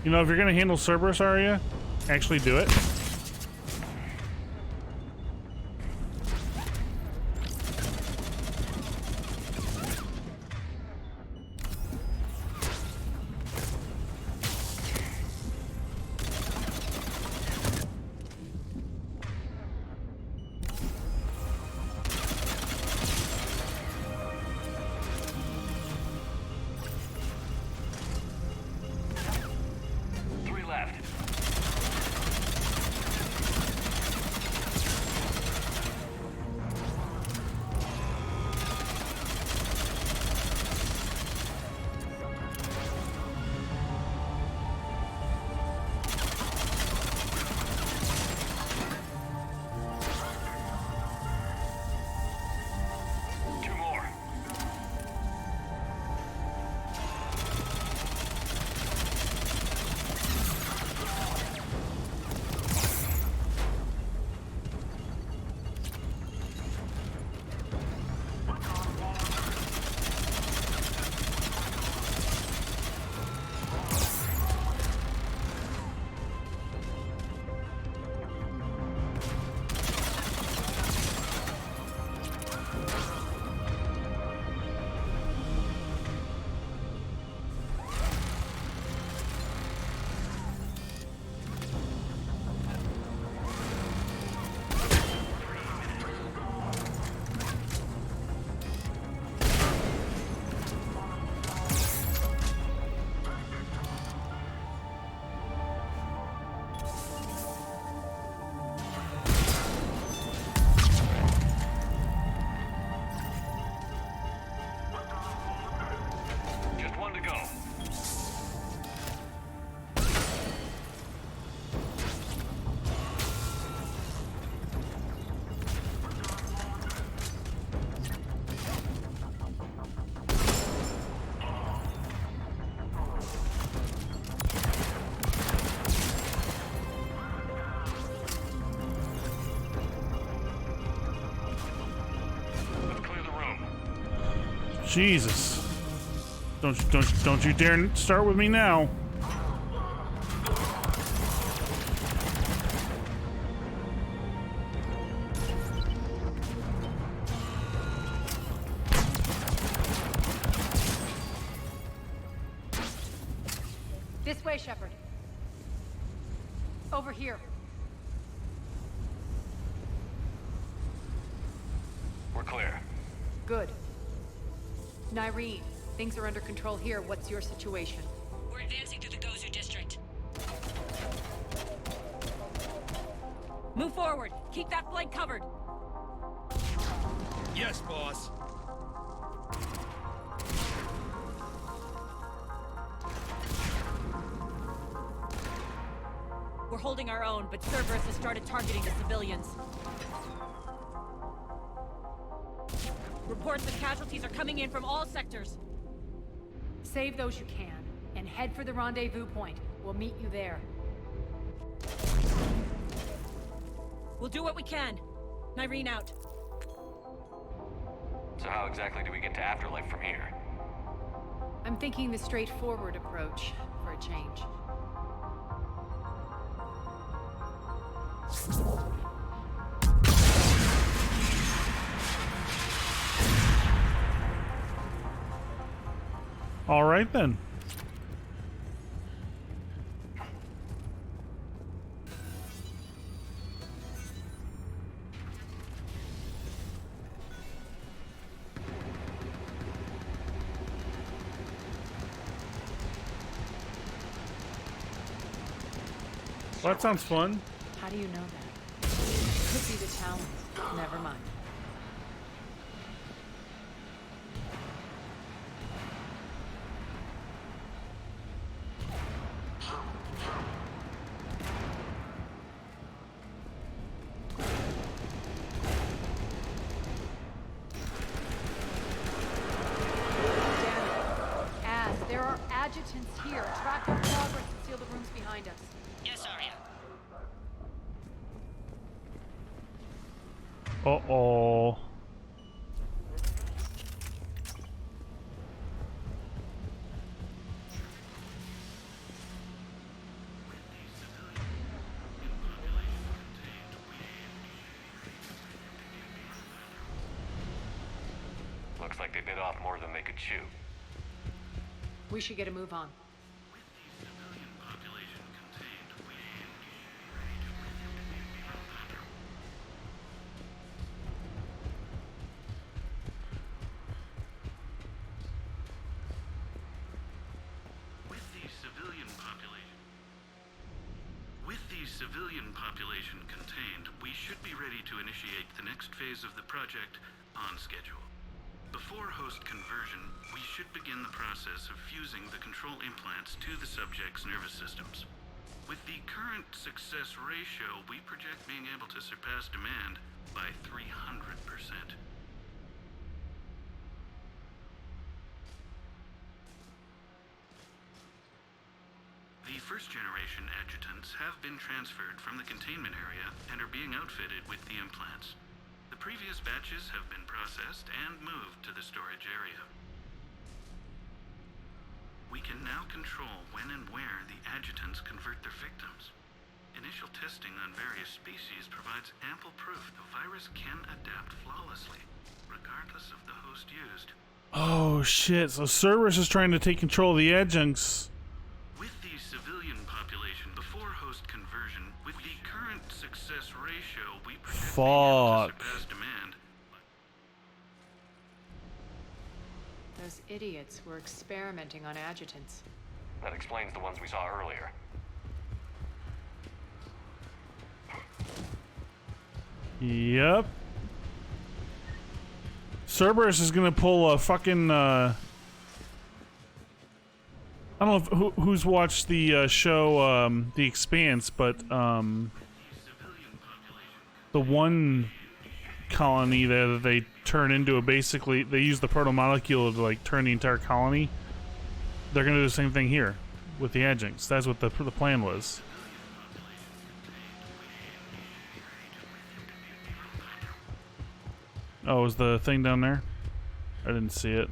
Speaker 1: You know, if you're gonna handle Cerberus, Arya, actually do it.
Speaker 18: Three left.
Speaker 1: Jesus. Don't you dare start with me now.
Speaker 4: This way, Shepard. Over here.
Speaker 18: We're clear.
Speaker 4: Good. Nyreen, things are under control here. What's your situation?
Speaker 9: We're advancing through the Gozu district. Move forward. Keep that flank covered.
Speaker 5: Yes, boss.
Speaker 9: We're holding our own, but Cerberus has started targeting the civilians. Reports of casualties are coming in from all sectors.
Speaker 4: Save those you can, and head for the rendezvous point. We'll meet you there.
Speaker 9: We'll do what we can. Nyreen out.
Speaker 18: So how exactly do we get to Afterlife from here?
Speaker 4: I'm thinking the straightforward approach, for a change.
Speaker 1: All right then. Well, that sounds fun.
Speaker 4: How do you know that? Could be the talent. Never mind. There are adjutants here. Track our progress and seal the rooms behind us.
Speaker 17: Yes, Arya.
Speaker 1: Uh-oh.
Speaker 18: Looks like they bit off more than they could chew.
Speaker 4: We should get a move on.
Speaker 19: With the civilian population contained, we should be ready to initiate the next phase of the project on schedule. Before host conversion, we should begin the process of fusing the control implants to the subject's nervous systems. With the current success ratio, we project being able to surpass demand by 300%. The first-generation adjutants have been transferred from the containment area and are being outfitted with the implants. The previous batches have been processed and moved to the storage area. We can now control when and where the adjutants convert their victims. Initial testing on various species provides ample proof the virus can adapt flawlessly, regardless of the host used.
Speaker 1: Oh shit, so Cerberus is trying to take control of the adjuncts.
Speaker 19: With the civilian population before host conversion, with the current success ratio, we project being able to surpass demand.
Speaker 4: Those idiots were experimenting on adjutants.
Speaker 18: That explains the ones we saw earlier.
Speaker 1: Yep. Cerberus is gonna pull a fucking I don't know if, who's watched the show The Expanse, but the one colony there that they turn into basically they use the protomolecule to like turn the entire colony. They're gonna do the same thing here with the adjuncts. That's what the plan was. Oh, is the thing down there? I didn't see it.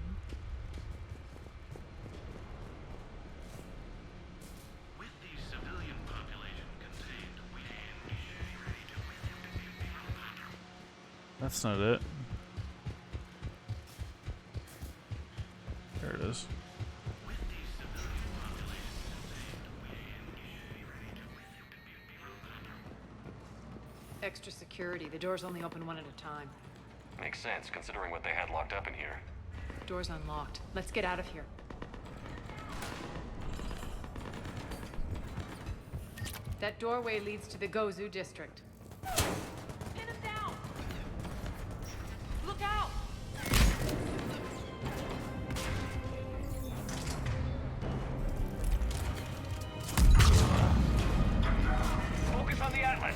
Speaker 1: That's not it. There it is.
Speaker 4: Extra security. The doors only open one at a time.
Speaker 18: Makes sense, considering what they had locked up in here.
Speaker 4: Door's unlocked. Let's get out of here. That doorway leads to the Gozu district.
Speaker 15: Pin him down! Look out!
Speaker 8: Focus on the Atlas.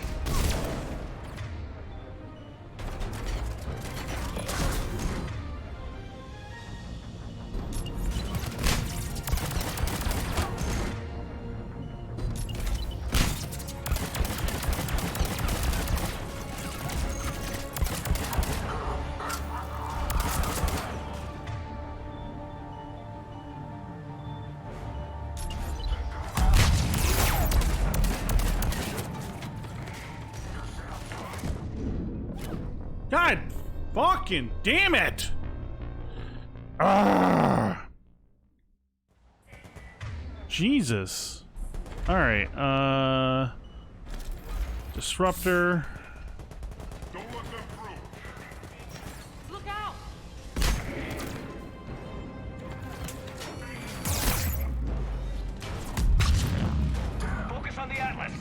Speaker 1: God fucking damn it! Ah! Jesus. Alright, Disruptor.
Speaker 15: Look out!
Speaker 8: Focus on the Atlas.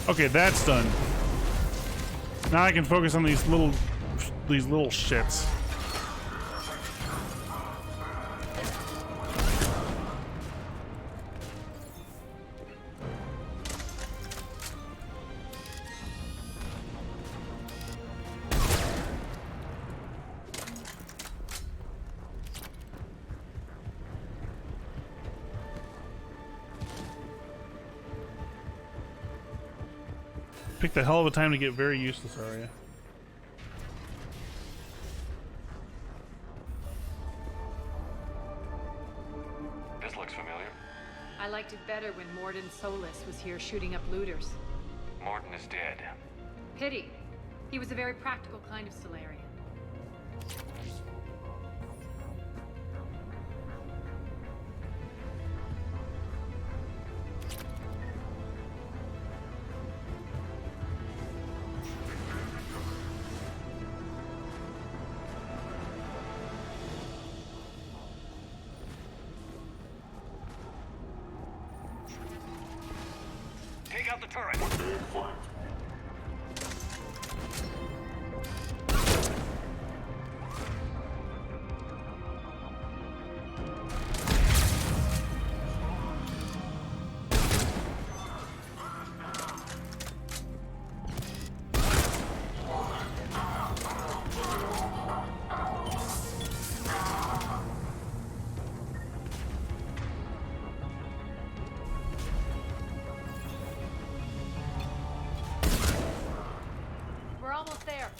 Speaker 1: Okay, that's done. Now I can focus on these little shits. Picked a hell of a time to get very useless, Arya.
Speaker 18: This looks familiar.
Speaker 4: I liked it better when Mordin Solus was here shooting up looters.
Speaker 18: Morton is dead.
Speaker 4: Pity. He was a very practical kind of Solarian.
Speaker 8: Take out the turret.
Speaker 4: there.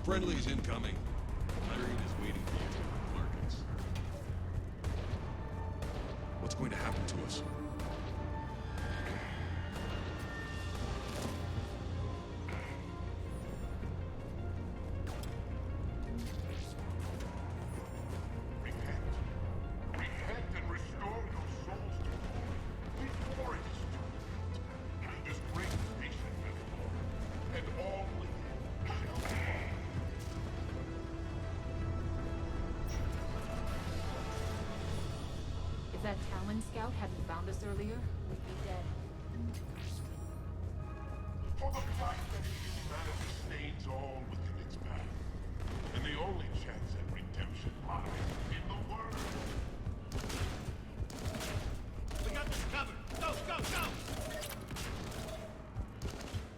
Speaker 5: Friendly's incoming. Irene is waiting for you to markets. What's going to happen to us?
Speaker 13: Repent and restore your souls to God. Before it is too late. This great nation will, and all within shall be.
Speaker 4: If that Talon scout hadn't found us earlier, we'd be dead.
Speaker 13: For the fact that humanity stains all within its path, and the only chance at redemption lies in the Word.
Speaker 14: We got this covered. Go, go, go!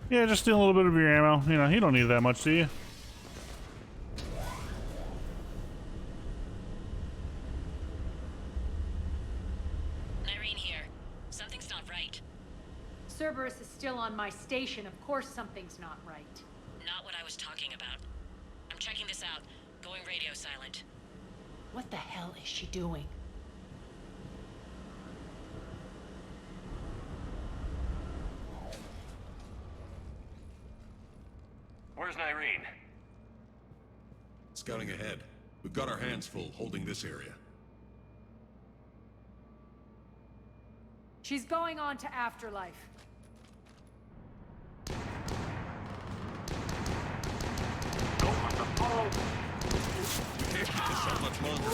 Speaker 1: Yeah, just steal a little bit of your ammo. You know, you don't need that much, do you?
Speaker 9: Irene here. Something's not right.
Speaker 4: Cerberus is still on my station. Of course something's not right.
Speaker 9: Not what I was talking about. I'm checking this out. Going radio silent.
Speaker 4: What the hell is she doing?
Speaker 18: Where's Nyreen?
Speaker 5: Scouting ahead. We've got our hands full holding this area.
Speaker 4: She's going on to Afterlife.
Speaker 5: We can't keep this up much longer.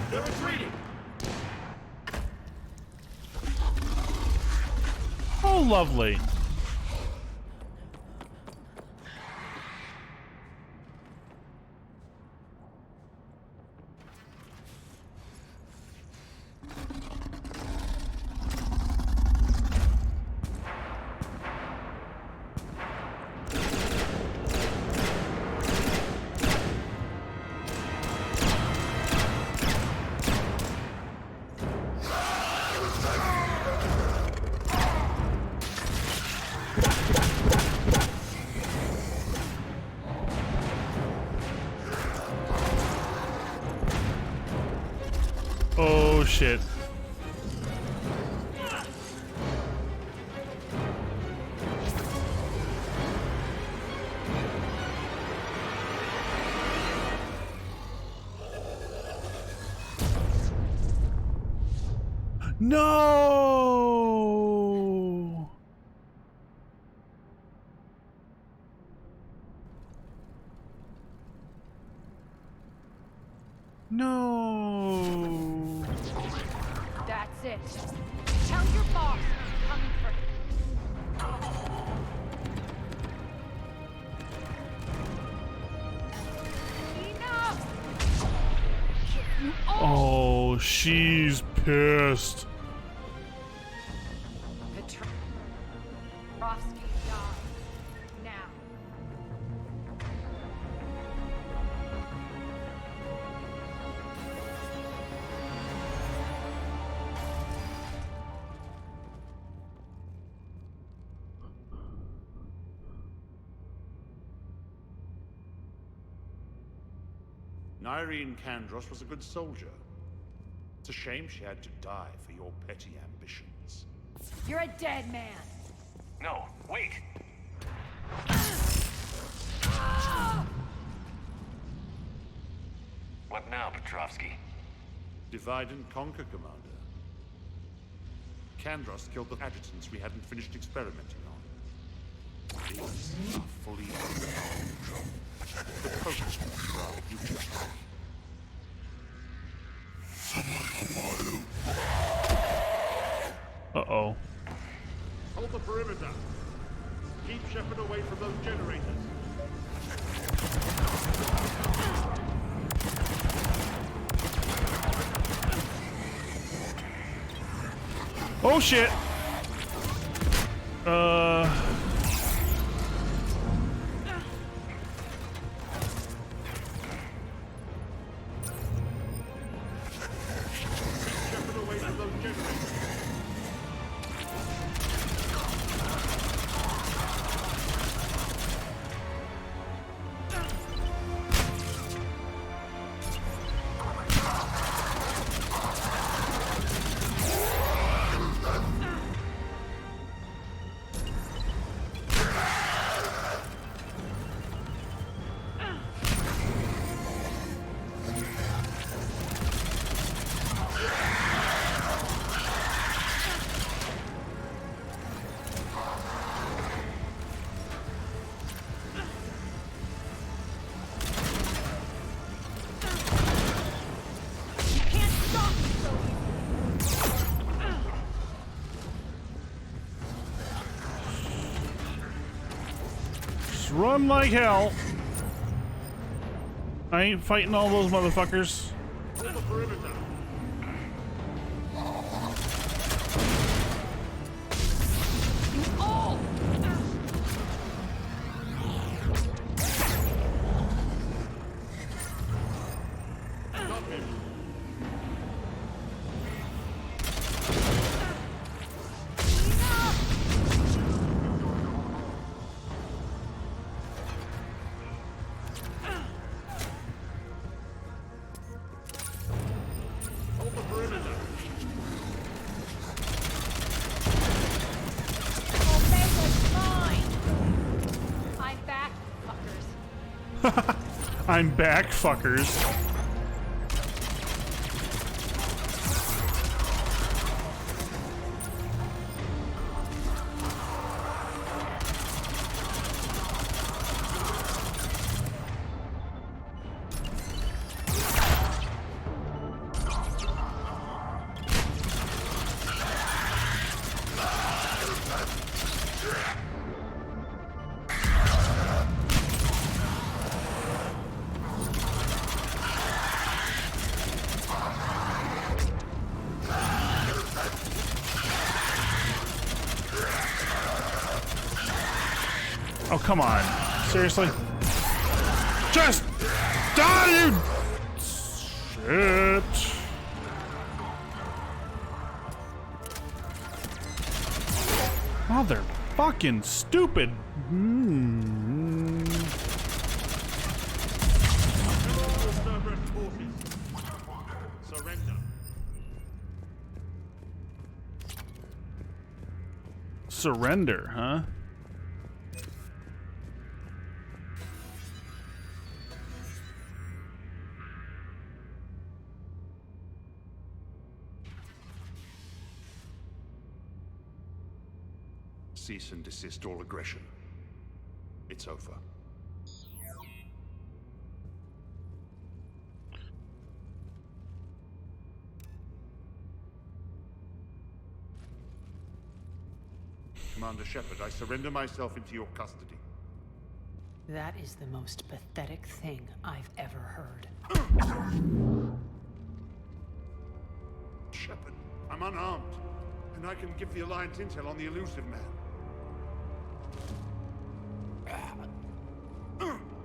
Speaker 14: They're retreating.
Speaker 1: Oh, lovely. Oh shit. No. No.
Speaker 4: That's it. Tell your boss I'm coming for him. Enough! You all
Speaker 1: Oh, she's pissed.
Speaker 4: Petrovsky dies. Now.
Speaker 14: Nyreen Kandros was a good soldier. It's a shame she had to die for your petty ambitions.
Speaker 4: You're a dead man.
Speaker 18: No, wait! What now, Petrovsky?
Speaker 14: Divide and conquer, Commander. Kandros killed the adjutants we hadn't finished experimenting on. These are fully armed. The focus for our future.
Speaker 1: Uh-oh.
Speaker 14: Hold the perimeter. Keep Shepard away from those generators.
Speaker 1: Oh shit. Just run like hell. I ain't fighting all those motherfuckers.
Speaker 13: Hold the perimeter.
Speaker 1: I'm back, fuckers. Oh, come on. Seriously? Just die, you shit. Mother fucking stupid.
Speaker 13: Surrender.
Speaker 1: Surrender, huh?
Speaker 13: Cease and desist all aggression. It's over. Commander Shepard, I surrender myself into your custody.
Speaker 10: That is the most pathetic thing I've ever heard.
Speaker 13: Shepard, I'm unarmed, and I can give the Alliance intel on the elusive man.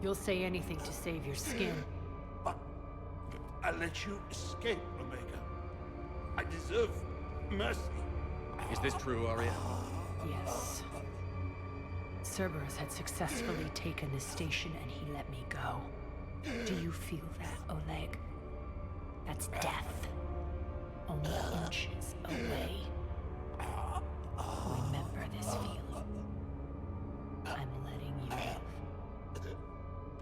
Speaker 10: You'll say anything to save your skin.
Speaker 13: But I let you escape, Omega. I deserve mercy.
Speaker 18: Is this true, Aria?
Speaker 10: Yes. Cerberus had successfully taken the station and he let me go. Do you feel that, Oleg? That's death. Only inches away. Remember this feeling. I'm letting you live.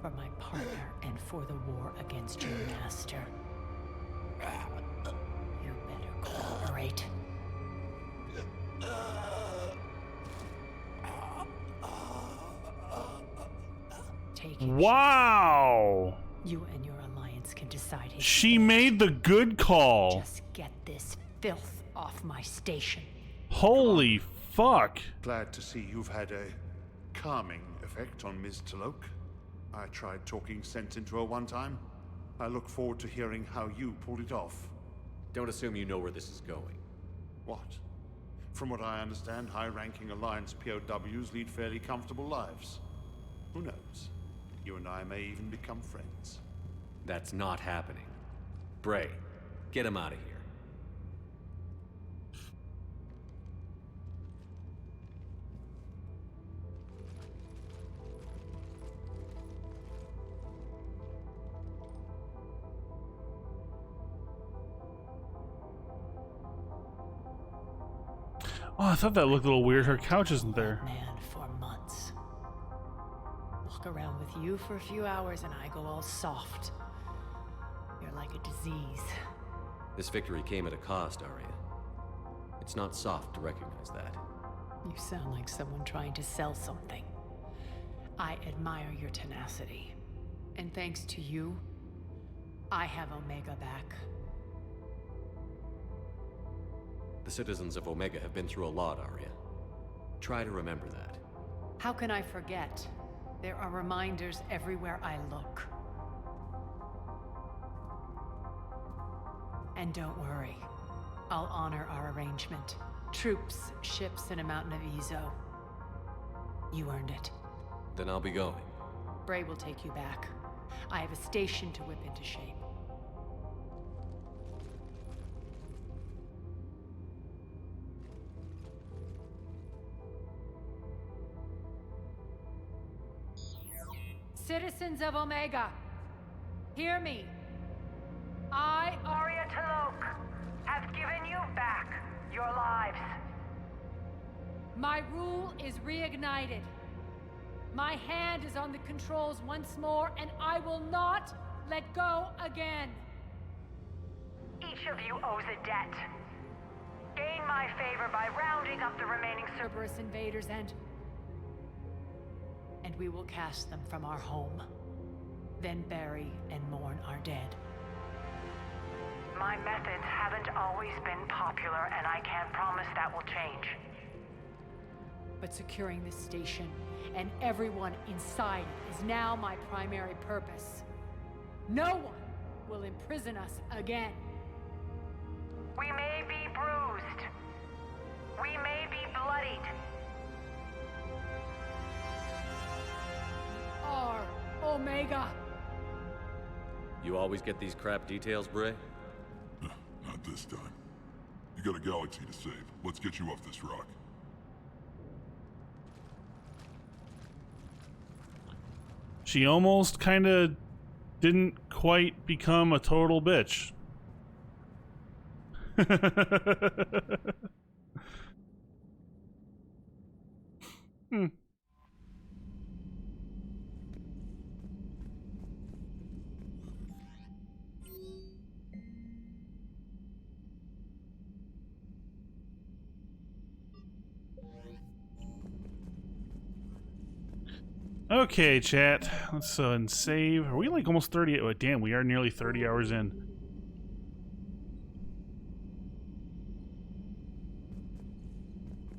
Speaker 10: For my partner and for the war against your master. You better cooperate. Take it.
Speaker 1: Wow.
Speaker 10: You and your alliance can decide his
Speaker 1: She made the good call.
Speaker 10: Just get this filth off my station.
Speaker 1: Holy fuck.
Speaker 13: Glad to see you've had a calming effect on Ms. Talok. I tried talking sense into her one time. I look forward to hearing how you pulled it off.
Speaker 18: Don't assume you know where this is going.
Speaker 13: What? From what I understand, high-ranking Alliance POWs lead fairly comfortable lives. Who knows? You and I may even become friends.
Speaker 18: That's not happening. Bray, get him out of here.
Speaker 1: Oh, I thought that looked a little weird. Her couch isn't there.
Speaker 10: Man for months. Walk around with you for a few hours and I go all soft. You're like a disease.
Speaker 18: This victory came at a cost, Aria. It's not soft to recognize that.
Speaker 10: You sound like someone trying to sell something. I admire your tenacity. And thanks to you, I have Omega back.
Speaker 18: The citizens of Omega have been through a lot, Aria. Try to remember that.
Speaker 10: How can I forget? There are reminders everywhere I look. And don't worry, I'll honor our arrangement. Troops, ships, and a mountain of Ezo. You earned it.
Speaker 6: Then I'll be going.
Speaker 10: Bray will take you back. I have a station to whip into shape. Citizens of Omega, hear me. I,
Speaker 16: Arya T'Loak, have given you back your lives.
Speaker 4: My rule is reignited. My hand is on the controls once more, and I will not let go again.
Speaker 16: Each of you owes a debt. Gain my favor by rounding up the remaining
Speaker 4: Cerberus invaders and
Speaker 10: we will cast them from our home. Then bury and mourn our dead.
Speaker 16: My methods haven't always been popular, and I can't promise that will change.
Speaker 4: But securing this station and everyone inside it is now my primary purpose. No one will imprison us again.
Speaker 16: We may be bruised. We may be bloodied.
Speaker 4: Are Omega.
Speaker 6: You always get these crap details, Bray?
Speaker 11: Not this time. You got a galaxy to save. Let's get you off this rock.
Speaker 1: She almost kind of didn't quite become a total bitch. Okay, chat. Let's and save. Are we like almost 30? Oh, damn, we are nearly 30 hours in.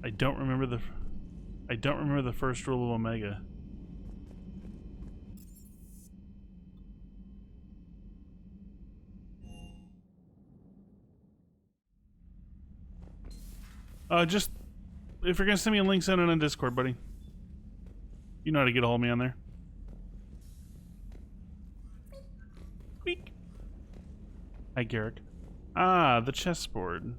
Speaker 1: I don't remember the first rule of Omega. Just if you're gonna send me a link, send it on Discord, buddy. You know how to get a hold of me on there. Weak. Hi, Garrick. Ah, the chessboard.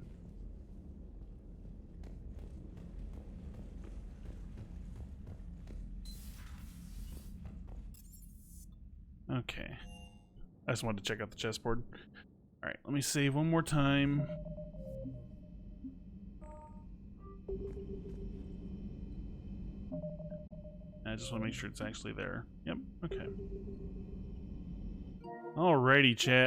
Speaker 1: Okay. I just wanted to check out the chessboard. Alright, let me save one more time. I just want to make sure it's actually there. Yep, okay. Alrighty, chat.